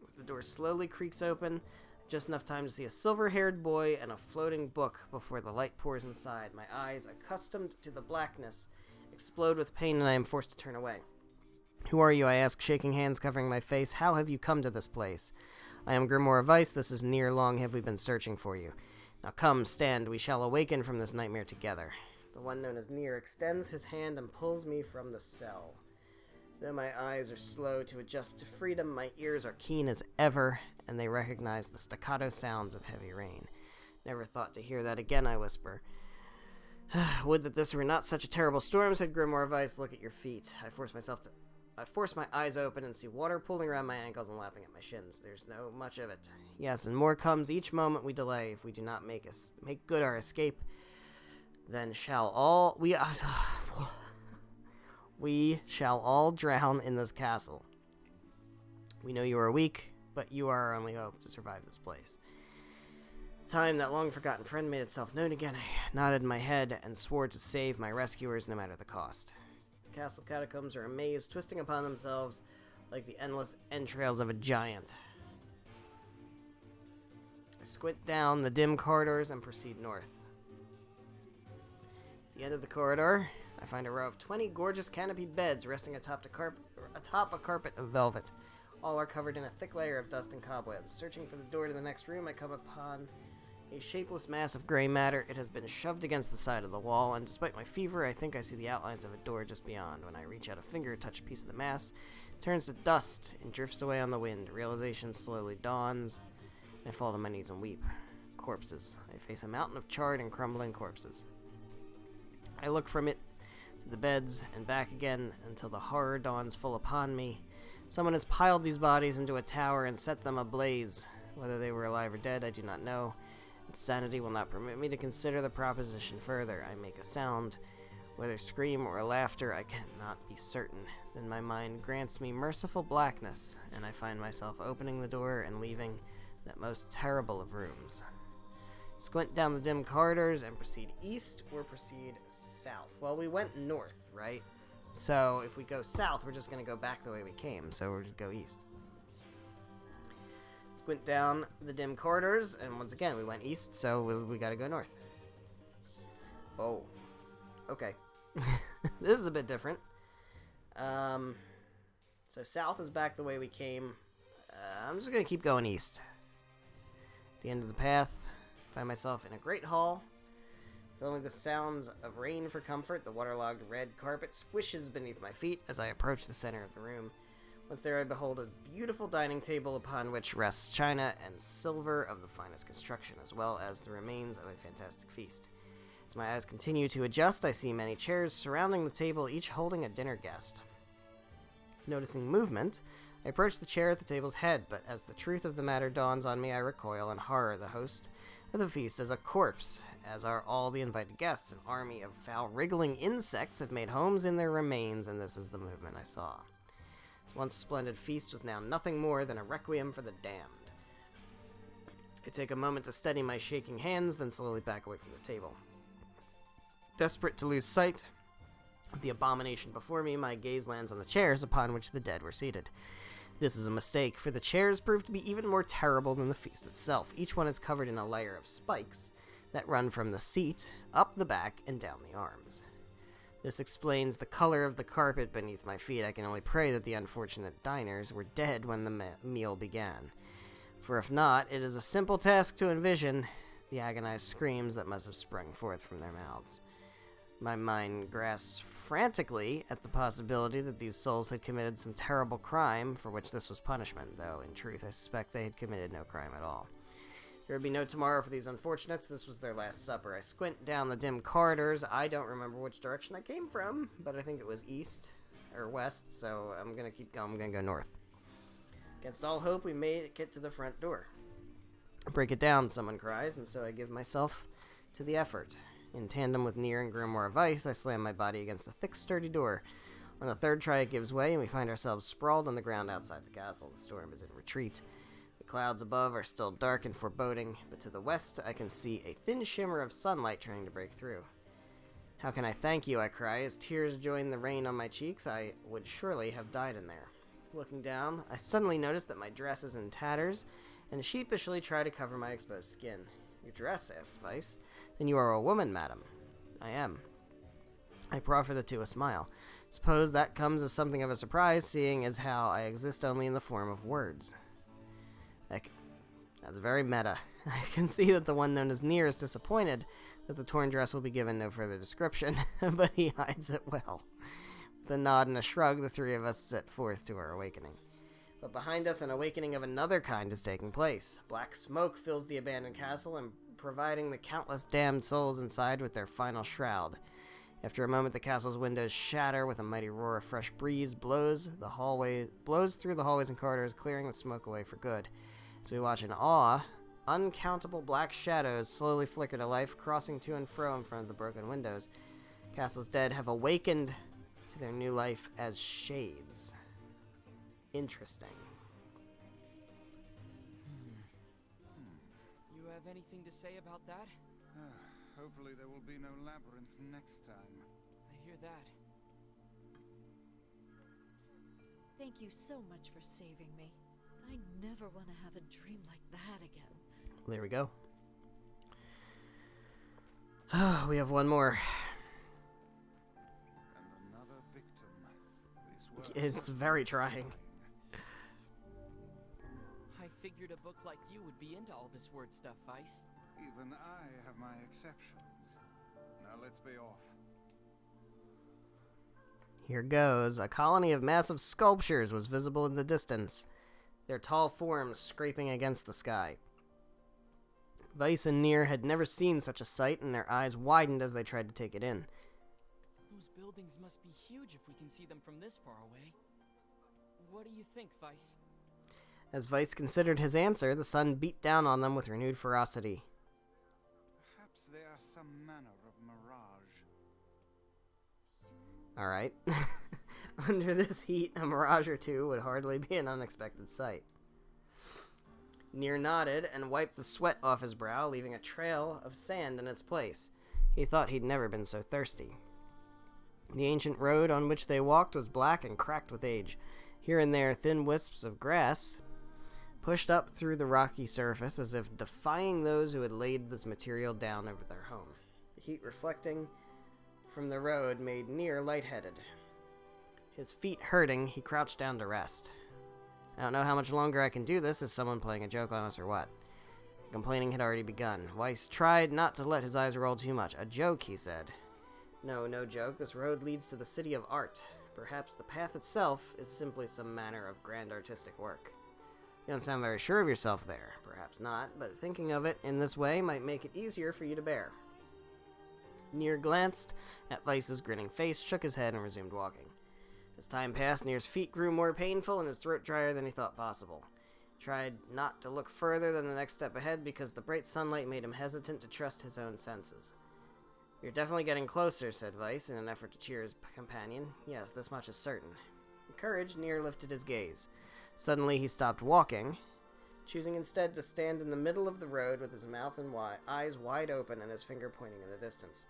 As the door slowly creaks open, just enough time to see a silver-haired boy and a floating book before the light pours inside. My eyes, accustomed to the blackness, explode with pain, and I am forced to turn away. Who are you? I ask, shaking hands, covering my face. How have you come to this place? I am Grimoire Vice. This is NieR. Long have we been searching for you. Now come, stand. We shall awaken from this nightmare together. The one known as NieR extends his hand and pulls me from the cell. Though my eyes are slow to adjust to freedom, my ears are keen as ever, and they recognize the staccato sounds of heavy rain. Never thought to hear that again, I whisper. Would that this were not such a terrible storm, said Grimoire Vice. Look at your feet. I force my eyes open and see water pooling around my ankles and lapping at my shins. There's no much of it. Yes, and more comes each moment we delay. If we do not make good our escape, then we shall all drown in this castle. We know you are weak, but you are our only hope to survive this place. Time that long-forgotten friend made itself known again, I nodded my head and swore to save my rescuers no matter the cost. Castle catacombs are a maze, twisting upon themselves like the endless entrails of a giant. I squint down the dim corridors and proceed north. At the end of the corridor, I find a row of 20 gorgeous canopy beds resting atop a carpet of velvet. All are covered in a thick layer of dust and cobwebs. Searching for the door to the next room, I come upon a shapeless mass of gray matter. It has been shoved against the side of the wall, and despite my fever, I think I see the outlines of a door just beyond. When I reach out a finger, touch a piece of the mass, it turns to dust and drifts away on the wind. Realization slowly dawns. I fall to my knees and weep. Corpses. I face a mountain of charred and crumbling corpses. I look from it to the beds and back again until the horror dawns full upon me. Someone has piled these bodies into a tower and set them ablaze. Whether they were alive or dead, I do not know. Insanity will not permit me to consider the proposition further. I make a sound, whether scream or laughter, I cannot be certain. Then my mind grants me merciful blackness, and I find myself opening the door and leaving that most terrible of rooms. Squint down the dim corridors and proceed east or proceed south. Well, we went north, right? So if we go south, we're just going to go back the way we came, so we'll just go east. Squint down the dim corridors, and once again, we went east, so we got to go north. Oh. Okay. This is a bit different. So south is back the way we came. I'm just going to keep going east. At the end of the path, I find myself in a great hall. With only the sounds of rain for comfort, the waterlogged red carpet squishes beneath my feet as I approach the center of the room. Once there, I behold a beautiful dining table upon which rests china and silver of the finest construction, as well as the remains of a fantastic feast. As my eyes continue to adjust, I see many chairs surrounding the table, each holding a dinner guest. Noticing movement, I approach the chair at the table's head, but as the truth of the matter dawns on me, I recoil in horror. The host of the feast is a corpse, as are all the invited guests. An army of foul, wriggling insects have made homes in their remains, and this is the movement I saw. This once splendid feast was now nothing more than a requiem for the damned. I take a moment to steady my shaking hands, then slowly back away from the table. Desperate to lose sight of the abomination before me, my gaze lands on the chairs upon which the dead were seated. This is a mistake, for the chairs prove to be even more terrible than the feast itself. Each one is covered in a layer of spikes that run from the seat, up the back, and down the arms. This explains the color of the carpet beneath my feet. I can only pray that the unfortunate diners were dead when the meal began. For if not, it is a simple task to envision the agonized screams that must have sprung forth from their mouths. My mind grasps frantically at the possibility that these souls had committed some terrible crime for which this was punishment, though in truth I suspect they had committed no crime at all. There would be no tomorrow for these unfortunates. This was their last supper. I squint down the dim corridors. I don't remember which direction I came from, but I think it was east or west, so I'm going to keep going. I'm going to go north. Against all hope, we made it to the front door. Break it down, someone cries, and so I give myself to the effort. In tandem with NieR and Grimoire of Ice, I slam my body against the thick, sturdy door. On the third try, it gives way, and we find ourselves sprawled on the ground outside the castle. The storm is in retreat. The clouds above are still dark and foreboding, but to the west, I can see a thin shimmer of sunlight trying to break through. How can I thank you, I cry, as tears join the rain on my cheeks. I would surely have died in there. Looking down, I suddenly notice that my dress is in tatters, and sheepishly try to cover my exposed skin. Your dress, asked Vice. Then you are a woman, madam. I am. I proffer the two a smile. Suppose that comes as something of a surprise, seeing as how I exist only in the form of words. That's very meta. I can see that the one known as NieR is disappointed that the torn dress will be given no further description, but he hides it well. With a nod and a shrug, the three of us set forth to our awakening. But behind us, an awakening of another kind is taking place. Black smoke fills the abandoned castle, and providing the countless damned souls inside with their final shroud. After a moment, the castle's windows shatter with a mighty roar. A fresh breeze blows through the hallways and corridors, clearing the smoke away for good. As we watch in awe, uncountable black shadows slowly flicker to life, crossing to and fro in front of the broken windows. Castle's dead have awakened to their new life as shades. Interesting. You have anything to say about that? Hopefully there will be no labyrinth next time. I hear that. Thank you so much for saving me. I never want to have a dream like that again. There we go. We have one more. And another victim. This works. It's very trying. I figured a book like you would be into all this word stuff, Vice. Even I have my exceptions. Now let's be off. Here goes. A colony of massive sculptures was visible in the distance, their tall forms scraping against the sky. Vice and NieR had never seen such a sight, and their eyes widened as they tried to take it in. Those buildings must be huge if we can see them from this far away. What do you think, Vice? As Vice considered his answer, the sun beat down on them with renewed ferocity. Perhaps they are some manner of mirage. Alright. Under this heat, a mirage or two would hardly be an unexpected sight. NieR nodded and wiped the sweat off his brow, leaving a trail of sand in its place. He thought he'd never been so thirsty. The ancient road on which they walked was black and cracked with age. Here and there, thin wisps of grass pushed up through the rocky surface as if defying those who had laid this material down over their home. The heat reflecting from the road made NieR lightheaded. His feet hurting, he crouched down to rest. I don't know how much longer I can do this. Is someone playing a joke on us or what? Complaining had already begun. Weiss tried not to let his eyes roll too much. A joke, he said. No, no joke. This road leads to the city of art. Perhaps the path itself is simply some manner of grand artistic work. You don't sound very sure of yourself there. Perhaps not, but thinking of it in this way might make it easier for you to bear. NieR glanced at Weiss's grinning face, shook his head, and resumed walking. As time passed, NieR's feet grew more painful and his throat drier than he thought possible. He tried not to look further than the next step ahead because the bright sunlight made him hesitant to trust his own senses. You're definitely getting closer, said Weiss in an effort to cheer his companion. Yes, this much is certain. Encouraged, NieR lifted his gaze. Suddenly he stopped walking, choosing instead to stand in the middle of the road with his mouth and eyes wide open and his finger pointing in the distance.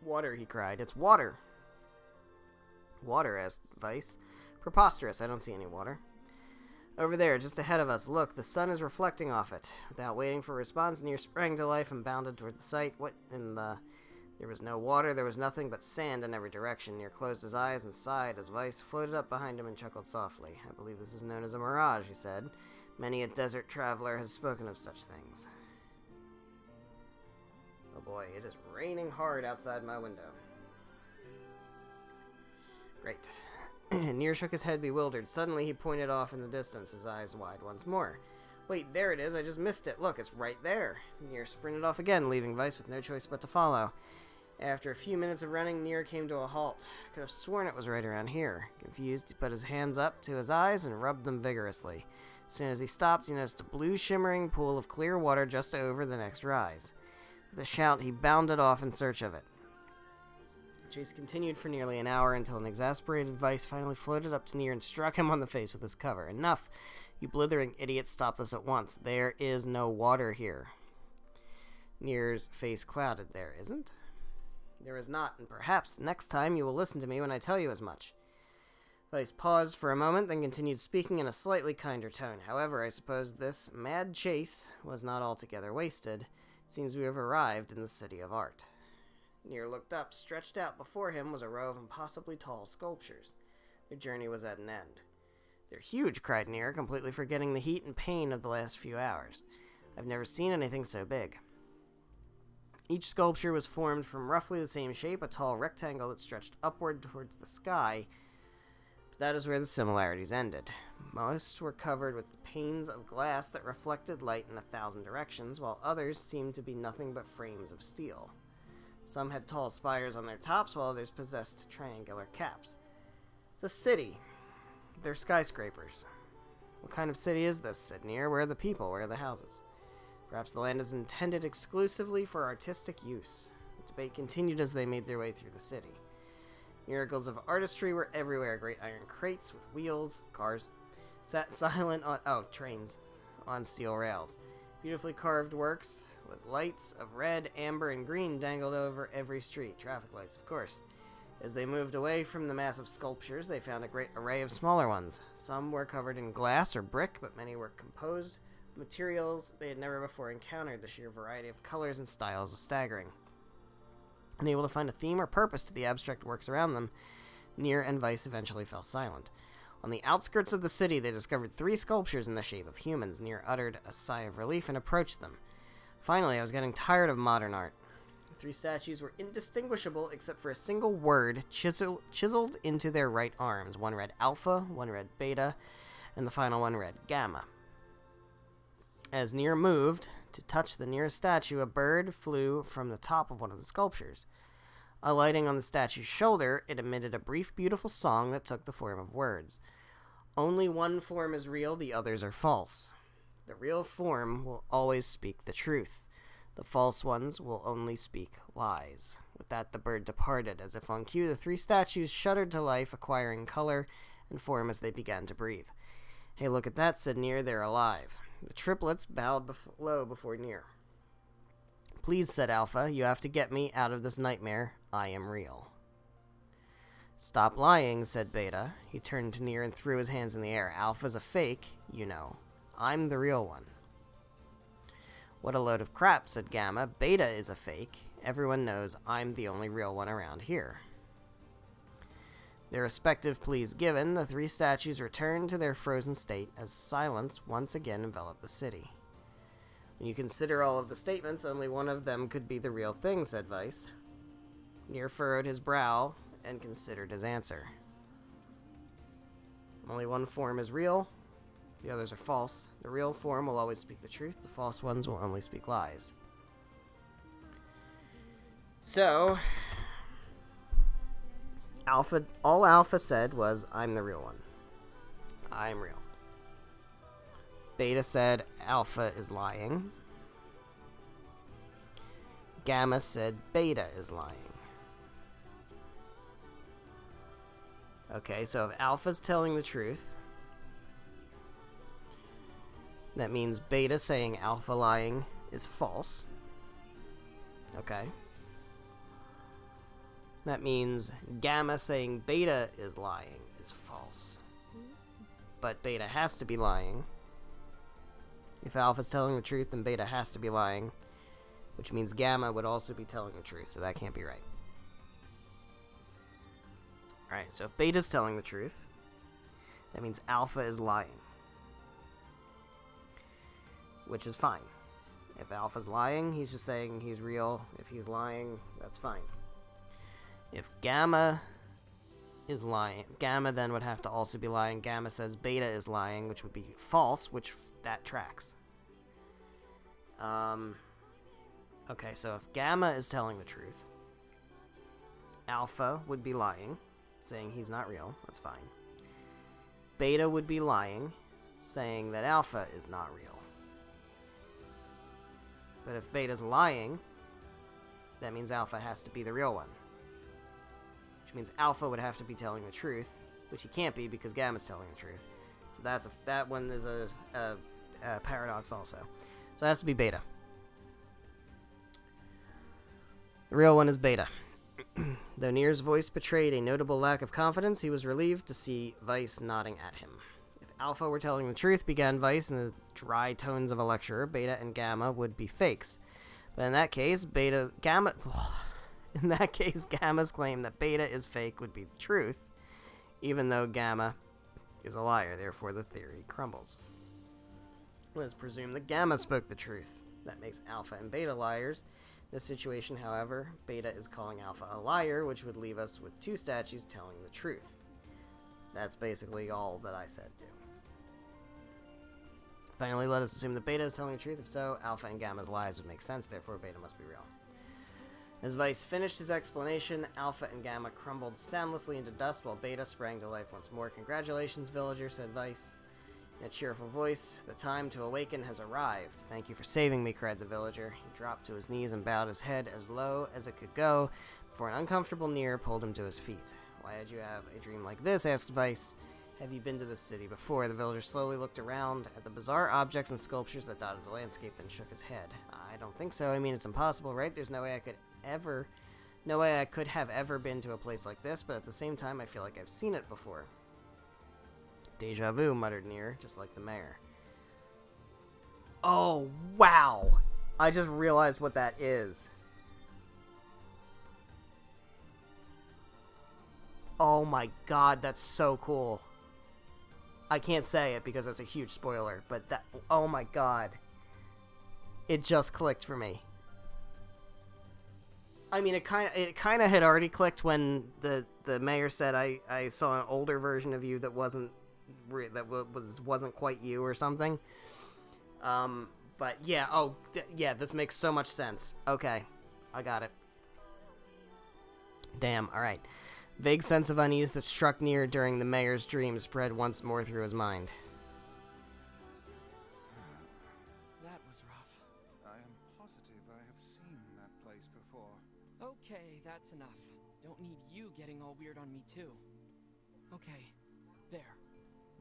Water, he cried. It's water! Water, asked Weiss. Preposterous, I don't see any water. Over there, just ahead of us, look, the sun is reflecting off it. Without waiting for a response, NieR sprang to life and bounded toward the sight. What in the... There was no water, there was nothing but sand in every direction. NieR closed his eyes and sighed as Weiss floated up behind him and chuckled softly. I believe this is known as a mirage, he said. Many a desert traveler has spoken of such things. Oh boy, it is raining hard outside my window. Great. NieR shook his head bewildered. Suddenly he pointed off in the distance, his eyes wide once more. Wait, there it is, I just missed it. Look, it's right there. NieR sprinted off again, leaving Weiss with no choice but to follow. After a few minutes of running, NieR came to a halt. Could have sworn it was right around here. Confused, he put his hands up to his eyes and rubbed them vigorously. As soon as he stopped, he noticed a blue shimmering pool of clear water just over the next rise. With a shout, he bounded off in search of it. The chase continued for nearly an hour until an exasperated Weiss finally floated up to NieR and struck him on the face with his cover. Enough! You blithering idiot, stop this at once. There is no water here. NieR's face clouded. There isn't? There is not, and perhaps next time you will listen to me when I tell you as much. Weiss paused for a moment, then continued speaking in a slightly kinder tone. However, I suppose this mad chase was not altogether wasted. Seems we have arrived in the city of art. NieR looked up. Stretched out before him was a row of impossibly tall sculptures. Their journey was at an end. They're huge, cried NieR, completely forgetting the heat and pain of the last few hours. I've never seen anything so big. Each sculpture was formed from roughly the same shape, a tall rectangle that stretched upward towards the sky, but that is where the similarities ended. Most were covered with panes of glass that reflected light in 1,000 directions, while others seemed to be nothing but frames of steel. Some had tall spires on their tops, while others possessed triangular caps. It's a city. They're skyscrapers. What kind of city is this? Said NieR. Where are the people? Where are the houses? Perhaps the land is intended exclusively for artistic use. The debate continued as they made their way through the city. Miracles of artistry were everywhere. Great iron crates with wheels, cars, sat silent on... trains on steel rails. Beautifully carved works with lights of red, amber, and green dangled over every street. Traffic lights, of course. As they moved away from the massive sculptures, they found a great array of smaller ones. Some were covered in glass or brick, but many were composed of materials they had never before encountered. The sheer variety of colors and styles was staggering. Unable to find a theme or purpose to the abstract works around them, NieR and Weiss eventually fell silent. On the outskirts of the city, they discovered 3 sculptures in the shape of humans. NieR uttered a sigh of relief and approached them. Finally, I was getting tired of modern art. The 3 statues were indistinguishable except for a single word chiseled into their right arms. One read Alpha, one read Beta, and the final one read Gamma. As NieR moved to touch the nearest statue, a bird flew from the top of one of the sculptures. Alighting on the statue's shoulder, it emitted a brief, beautiful song that took the form of words. Only one form is real, the others are false. The real form will always speak the truth. The false ones will only speak lies. With that, the bird departed. As if on cue, the 3 statues shuddered to life, acquiring color and form as they began to breathe. Hey, look at that, said NieR. They're alive. The triplets bowed low before NieR. Please, said Alpha, you have to get me out of this nightmare. I am real. Stop lying, said Beta. He turned to NieR and threw his hands in the air. Alpha's a fake, you know. I'm the real one. What a load of crap, said Gamma. Beta is a fake. Everyone knows I'm the only real one around here. Their respective pleas given, the 3 statues returned to their frozen state as silence once again enveloped the city. When you consider all of the statements, only one of them could be the real thing, said Weiss. NieR furrowed his brow and considered his answer. Only one form is real, the others are false. The real form will always speak the truth, the false ones will only speak lies. So, all Alpha said was, I'm the real one. I'm real. Beta said, Alpha is lying. Gamma said, Beta is lying. Okay, so if Alpha's telling the truth, that means Beta saying Alpha lying is false. Okay. That means Gamma saying Beta is lying is false. But Beta has to be lying. If Alpha's telling the truth, then Beta has to be lying, which means Gamma would also be telling the truth, so that can't be right. Alright, so if Beta's telling the truth, that means Alpha is lying. Which is fine. If Alpha's lying, he's just saying he's real. If he's lying, that's fine. If Gamma is lying, Gamma then would have to also be lying. Gamma says Beta is lying, which would be false, which that tracks. Okay, so if Gamma is telling the truth, Alpha would be lying, saying he's not real. That's fine. Beta would be lying, saying that Alpha is not real. But if Beta's lying, that means Alpha has to be the real one. Which means Alpha would have to be telling the truth, which he can't be because Gamma's telling the truth. So that one is a paradox also. So it has to be Beta. The real one is Beta. Though NieR's voice betrayed a notable lack of confidence, he was relieved to see Weiss nodding at him. If Alpha were telling the truth, began Weiss in the dry tones of a lecturer, Beta and Gamma would be fakes. But in that case, Gamma's claim that Beta is fake would be the truth, even though Gamma is a liar. Therefore, the theory crumbles. Let's presume that Gamma spoke the truth. That makes Alpha and Beta liars. In this situation, however, Beta is calling Alpha a liar, which would leave us with 2 statues telling the truth. That's basically all that I said, too. Finally, let us assume that Beta is telling the truth. If so, Alpha and Gamma's lies would make sense, therefore Beta must be real. As Weiss finished his explanation, Alpha and Gamma crumbled soundlessly into dust while Beta sprang to life once more. Congratulations, villager, said Weiss in a cheerful voice. The time to awaken has arrived. Thank you for saving me, cried the villager. He dropped to his knees and bowed his head as low as it could go before an uncomfortable NieR pulled him to his feet. Why did you have a dream like this? Asked Weiss. Have you been to this city before? The villager slowly looked around at the bizarre objects and sculptures that dotted the landscape, then shook his head. I don't think so. I mean, it's impossible, right? There's no way I could have ever been to a place like this, but at the same time, I feel like I've seen it before. Deja vu, muttered NieR, just like the mayor. Oh, wow! I just realized what that is. Oh my god, that's so cool. I can't say it because it's a huge spoiler, but that, oh my god. It just clicked for me. I mean, it kind of had already clicked when the mayor said I saw an older version of you that wasn't quite you or something. But yeah, yeah, this makes so much sense. Okay, I got it. Damn, all right. Vague sense of unease that struck NieR during the mayor's dream spread once more through his mind. That was rough. I am positive I have seen that place before. Okay, that's enough. Don't need you getting all weird on me too. Okay, there.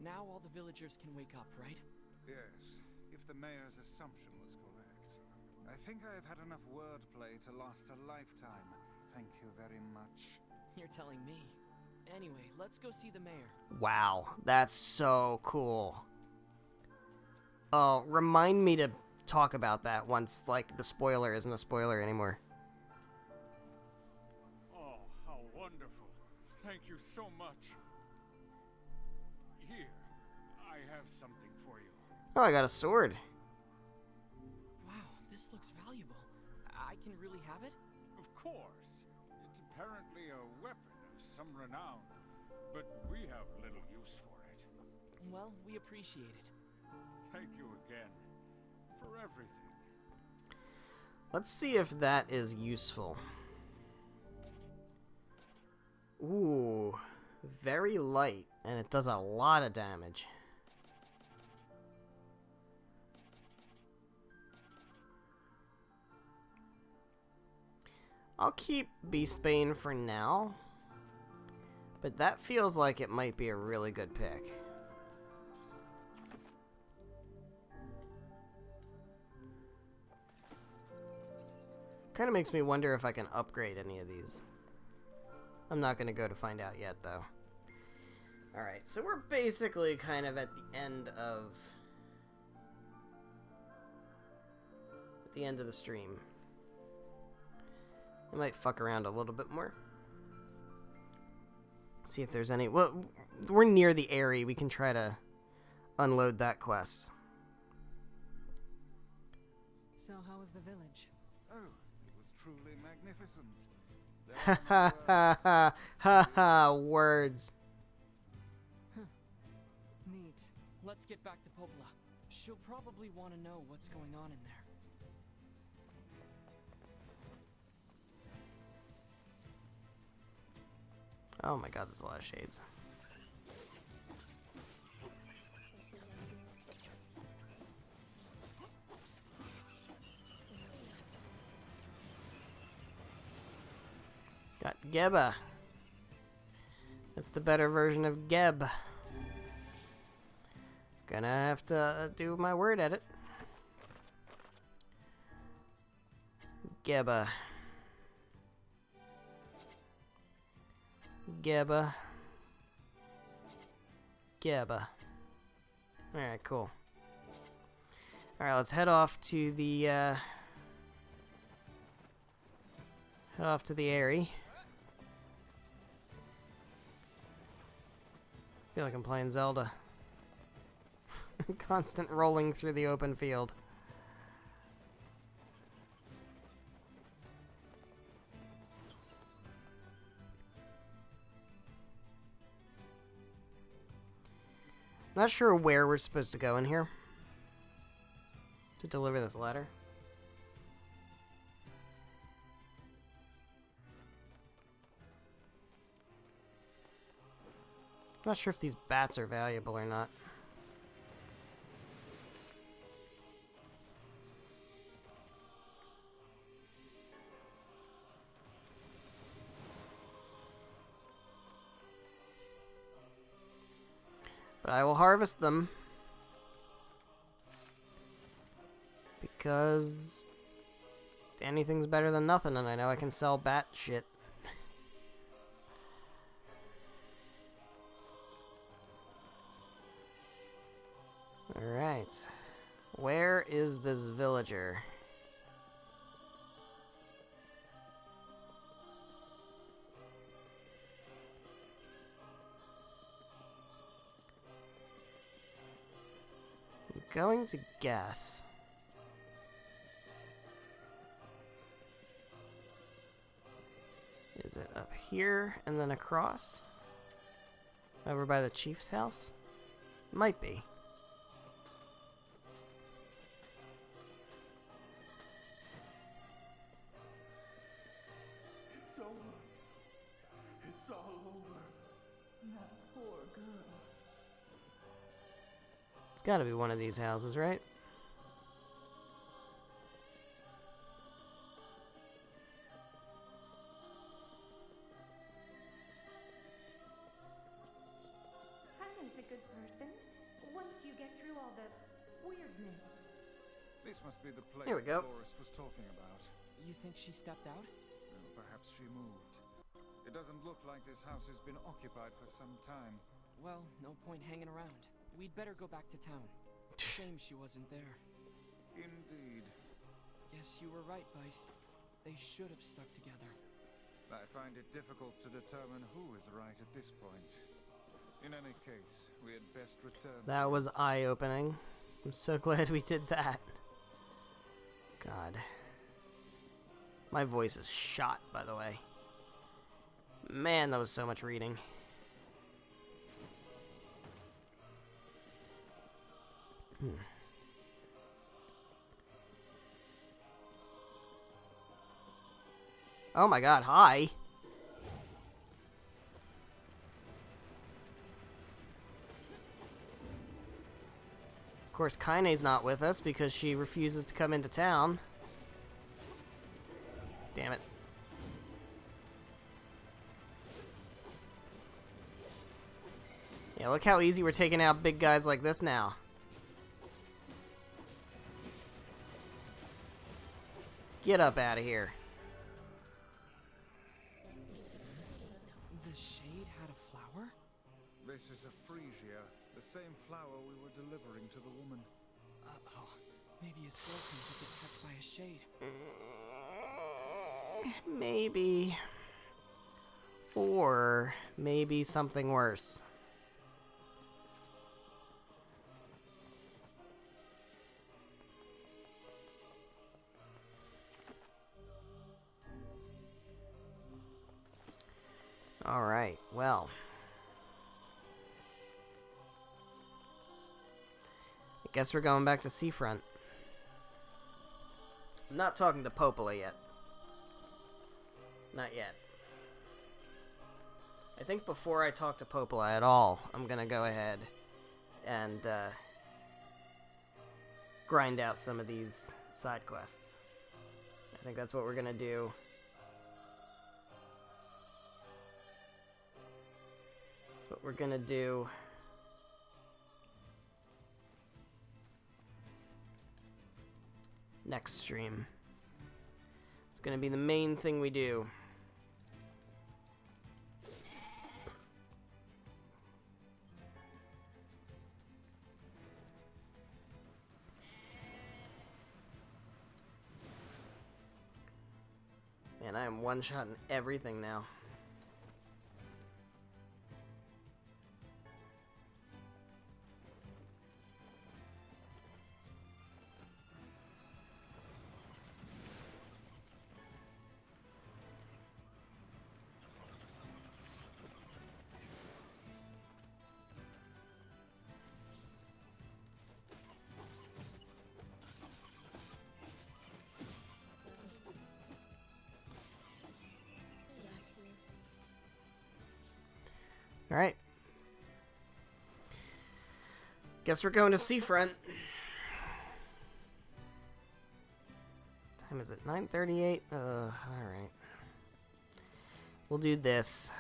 Now all the villagers can wake up, right? Yes, if the mayor's assumption was correct. I think I have had enough wordplay to last a lifetime. Thank you very much. You're telling me. Anyway, let's go see the mayor. Wow, that's so cool. Oh, remind me to talk about that once, like, the spoiler isn't a spoiler anymore. Oh, how wonderful. Thank you so much. Here, I have something for you. Oh, I got a sword. Wow, this looks valuable. I can really have it? Of course. It's apparently a weapon of some renown, but we have little use for it. Well, we appreciate it. Thank you again for everything. Let's see if that is useful. Ooh, very light, and it does a lot of damage. I'll keep Beastbane for now, but that feels like it might be a really good pick. Kind of makes me wonder if I can upgrade any of these. I'm not going to go to find out yet, though. Alright, so we're basically kind of at the end of... the stream. I might fuck around a little bit more. See if there's any... Well, we're near the Eyrie. We can try to unload that quest. So how was the village? Oh, it was truly magnificent. Ha ha ha ha ha ha, words. Huh. Neat. Let's get back to Popola. She'll probably want to know what's going on in there. Oh my god, there's a lot of shades. Got Geba. That's the better version of Geb. Gonna have to do my word edit. Geba. Geba. Geba. Alright, cool. Alright, let's head off to the, Eyrie. I feel like I'm playing Zelda. Constant rolling through the open field. Not sure where we're supposed to go in here to deliver this letter. Not sure if these bats are valuable or not. But I will harvest them. Because anything's better than nothing, and I know I can sell bat shit. Alright. Where is this villager? I'm going to guess. Is it up here and then across? Over by the chief's house? Might be. It's over. It's all over. That poor girl. It's gotta be one of these houses, right? Hannah's a good person. Once you get through all the weirdness. This must be the place Here we go. the florist was talking about. You think she stepped out? Well, perhaps she moved. It doesn't look like this house has been occupied for some time. Well, no point hanging around. We'd better go back to town. Shame she wasn't there. Indeed. Guess you were right, Vice. They should have stuck together. I find it difficult to determine who is right at this point. In any case, we had best return. That was eye-opening. I'm so glad we did that. God. My voice is shot, by the way. Man, that was so much reading. Oh my god, hi! Of course, Kaine's not with us because she refuses to come into town. Damn it. Yeah, look how easy we're taking out big guys like this now. Get up out of here. The shade had a flower? This is a freesia, the same flower we were delivering to the woman. Uh-oh. Maybe his girlfriend was attacked by a shade. Maybe. Or maybe something worse. Alright, well. I guess we're going back to Seafront. I'm not talking to Popola yet. Not yet. I think before I talk to Popola at all, I'm gonna go ahead and grind out some of these side quests. I think that's what we're gonna do. That's what we're gonna do. Next stream. It's gonna be the main thing we do. Man, I am one-shotting everything now. Alright. Guess we're going to Seafront. Time is it? 9:38? Alright. We'll do this.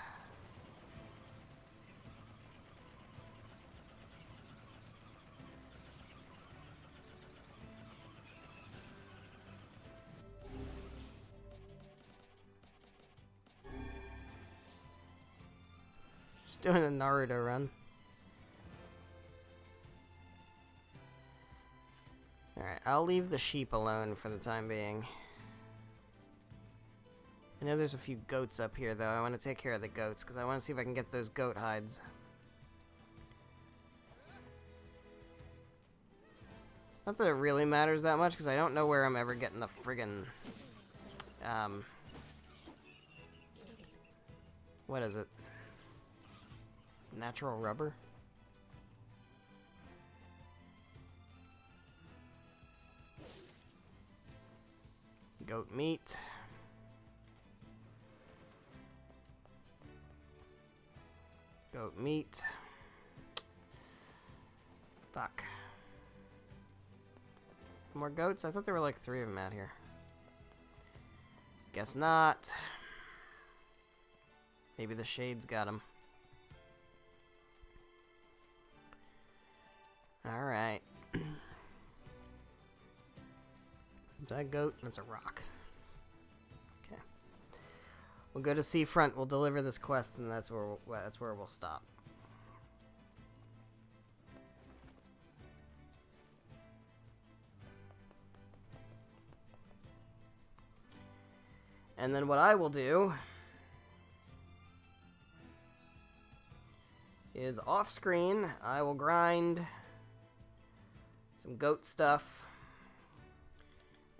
doing a Naruto run. Alright, I'll leave the sheep alone for the time being. I know there's a few goats up here, though. I want to take care of the goats, because I want to see if I can get those goat hides. Not that it really matters that much, because I don't know where I'm ever getting the friggin'... what is it? Natural rubber? Goat meat. Goat meat. Fuck. More goats? I thought there were like 3 of them out here. Guess not. Maybe the shades got them. Alright. Is that a goat? That's a rock. Okay. We'll go to Seafront. We'll deliver this quest, and that's where we'll stop. And then what I will do is off screen, I will grind some goat stuff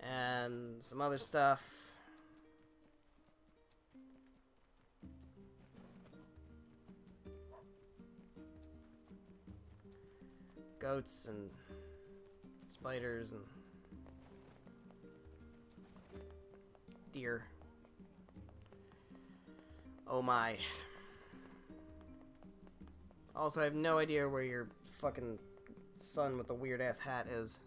and some other stuff. Goats and spiders and deer. Oh my. Also, I have no idea where your fucking son with the weird ass hat is.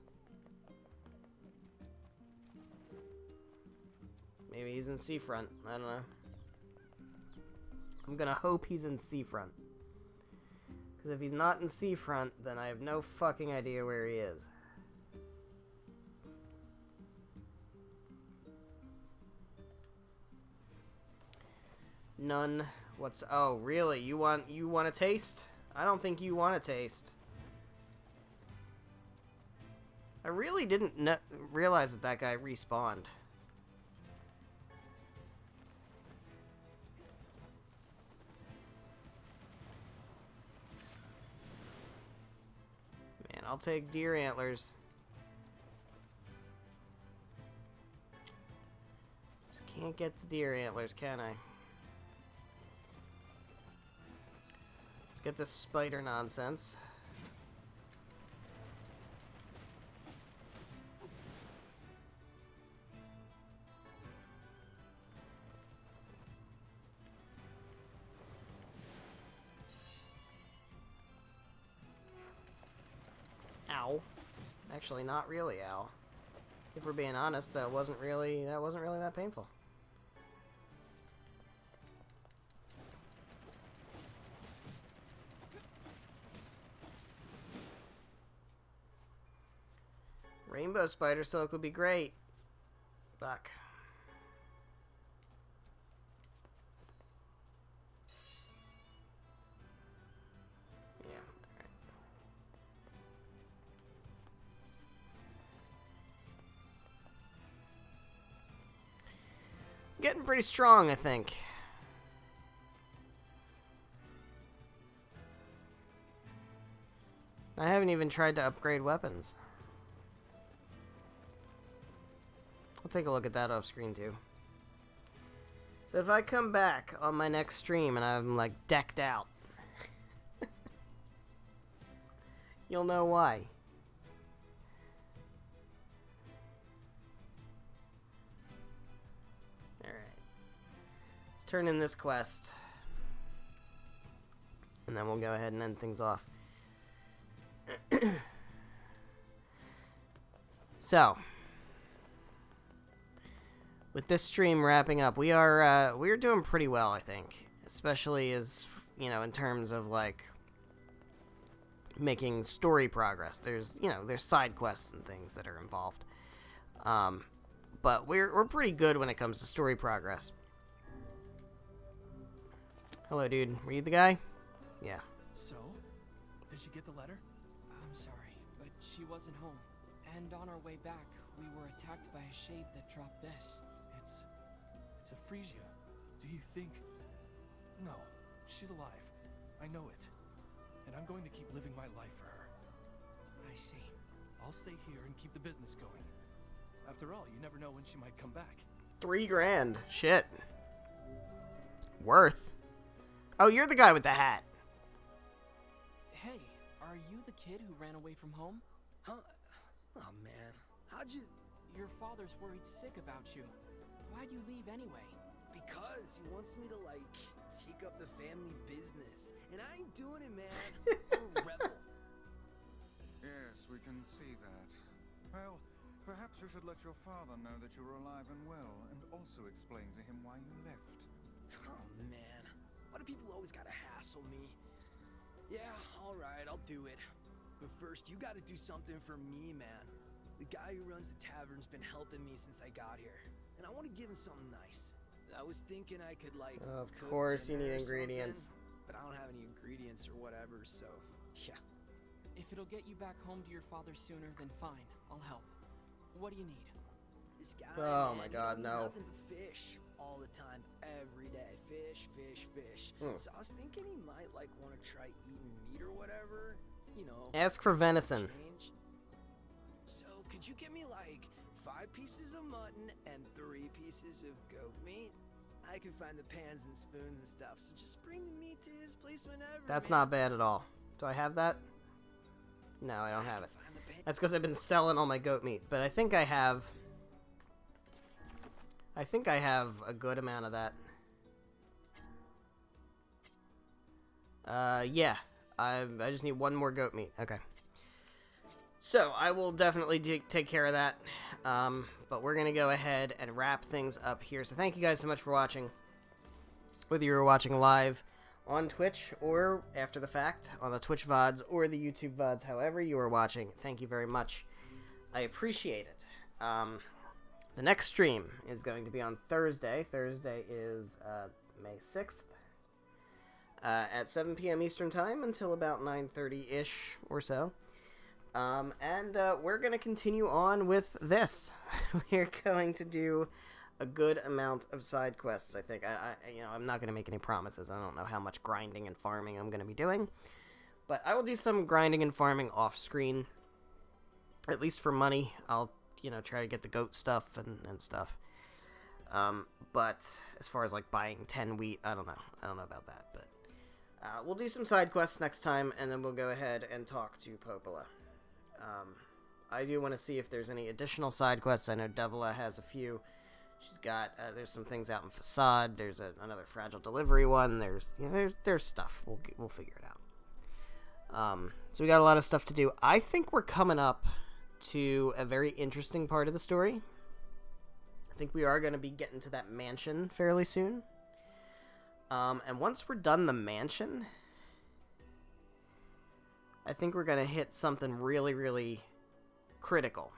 Maybe he's in Seafront. I don't know. I'm gonna hope he's in Seafront. Because if he's not in Seafront, then I have no fucking idea where he is. None. What's... Oh, really? You want a taste? I don't think you want a taste. I really didn't realize that guy respawned. Man, I'll take deer antlers. Just can't get the deer antlers, can I? Let's get this spider nonsense. Ow. Actually, not really ow. If we're being honest, that wasn't really that painful. Rainbow spider silk would be great. Fuck. Yeah, alright. Getting pretty strong, I think. I haven't even tried to upgrade weapons. I'll take a look at that off screen too. So if I come back on my next stream and I'm like decked out, you'll know why. Alright. Let's turn in this quest. And then we'll go ahead and end things off. So, with this stream wrapping up, we're doing pretty well, I think. Especially as, you know, in terms of like making story progress. There's side quests and things that are involved. But we're pretty good when it comes to story progress. Hello, dude. Were you the guy? Yeah. So? Did she get the letter? I'm sorry, but she wasn't home. And on our way back, we were attacked by a shade that dropped this. It's a Frisia. Do you think... No, she's alive. I know it. And I'm going to keep living my life for her. I see. I'll stay here and keep the business going. After all, you never know when she might come back. $3,000. Shit. Worth. Oh, you're the guy with the hat. Hey, are you the kid who ran away from home? Huh? Oh, man. How'd you... Your father's worried sick about you. Why'd you leave anyway? Because he wants me to, like, take up the family business. And I ain't doing it, man. I'm a rebel. Yes, we can see that. Well, perhaps you should let your father know that you're alive and well, and also explain to him why you left. Oh, man. Why do people always gotta hassle me? Yeah, alright, I'll do it. But first, you gotta do something for me, man. The guy who runs the tavern's been helping me since I got here. And I want to give him something nice. I was thinking I could, like, Of cook course, you dinner need or something, ingredients. but I don't have any ingredients or whatever, so, yeah. If it'll get you back home to your father sooner, then fine. I'll help. What do you need? This guy, Oh man, my he God, don't eat no. nothing but fish all the time, every day. Fish, fish, fish. Hmm. So I was thinking he might, like, want to try eating meat or whatever. You know. Ask for venison. Change. So could you give me, like, 5 pieces of mutton and 3 pieces of goat meat? I can find the pans and spoons and stuff, so just bring the meat to his place whenever. That's man. not bad at all. Do I have that? No, I don't have it. Find the pan- That's because I've been selling all my goat meat, but I think I have a good amount of that. Yeah. I just need 1 more goat meat. Okay. So, I will definitely take care of that. But we're going to go ahead and wrap things up here. So, thank you guys so much for watching. Whether you were watching live on Twitch or after the fact on the Twitch VODs or the YouTube VODs, however you are watching, thank you very much. I appreciate it. The next stream is going to be on Thursday. Thursday is May 6th at 7 p.m. Eastern Time until about 9:30-ish or so. And we're going to continue on with this. We're going to do a good amount of side quests, I think. I'm not going to make any promises. I don't know how much grinding and farming I'm going to be doing. But I will do some grinding and farming off-screen. At least for money. I'll, try to get the goat stuff and stuff. But as far as, like, buying 10 wheat, I don't know. I don't know about that. But we'll do some side quests next time, and then we'll go ahead and talk to Popola. I do want to see if there's any additional side quests. I know Devila has a few. She's got, there's some things out in Facade. There's another Fragile Delivery one. There's stuff. We'll figure it out. So we got a lot of stuff to do. I think we're coming up to a very interesting part of the story. I think we are going to be getting to that mansion fairly soon. And once we're done the mansion, I think we're going to hit something really, really critical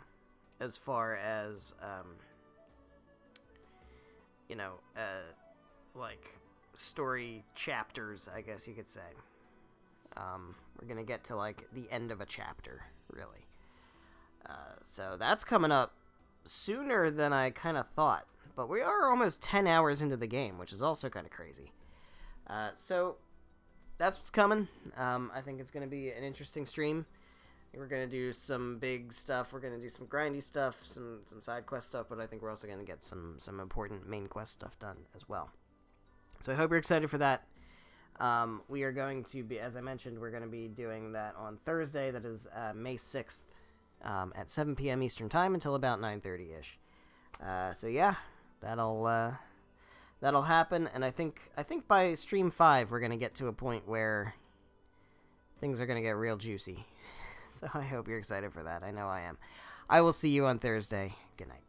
as far as, like, story chapters, I guess you could say. We're going to get to, like, the end of a chapter, really. So that's coming up sooner than I kind of thought. But we are almost 10 hours into the game, which is also kind of crazy. So that's what's coming. I think it's going to be an interesting stream. We're going to do some big stuff. We're going to do some grindy stuff, some side quest stuff, but I think we're also going to get some important main quest stuff done as well. So I hope you're excited for that. We are going to be, as I mentioned, we're going to be doing that on Thursday. That is May 6th at 7 p.m. Eastern Time until about 9:30-ish. So yeah, that'll happen, and I think by stream 5 we're going to get to a point where things are going to get real juicy. So I hope you're excited for that. I know I am. I will see you on Thursday. Good night.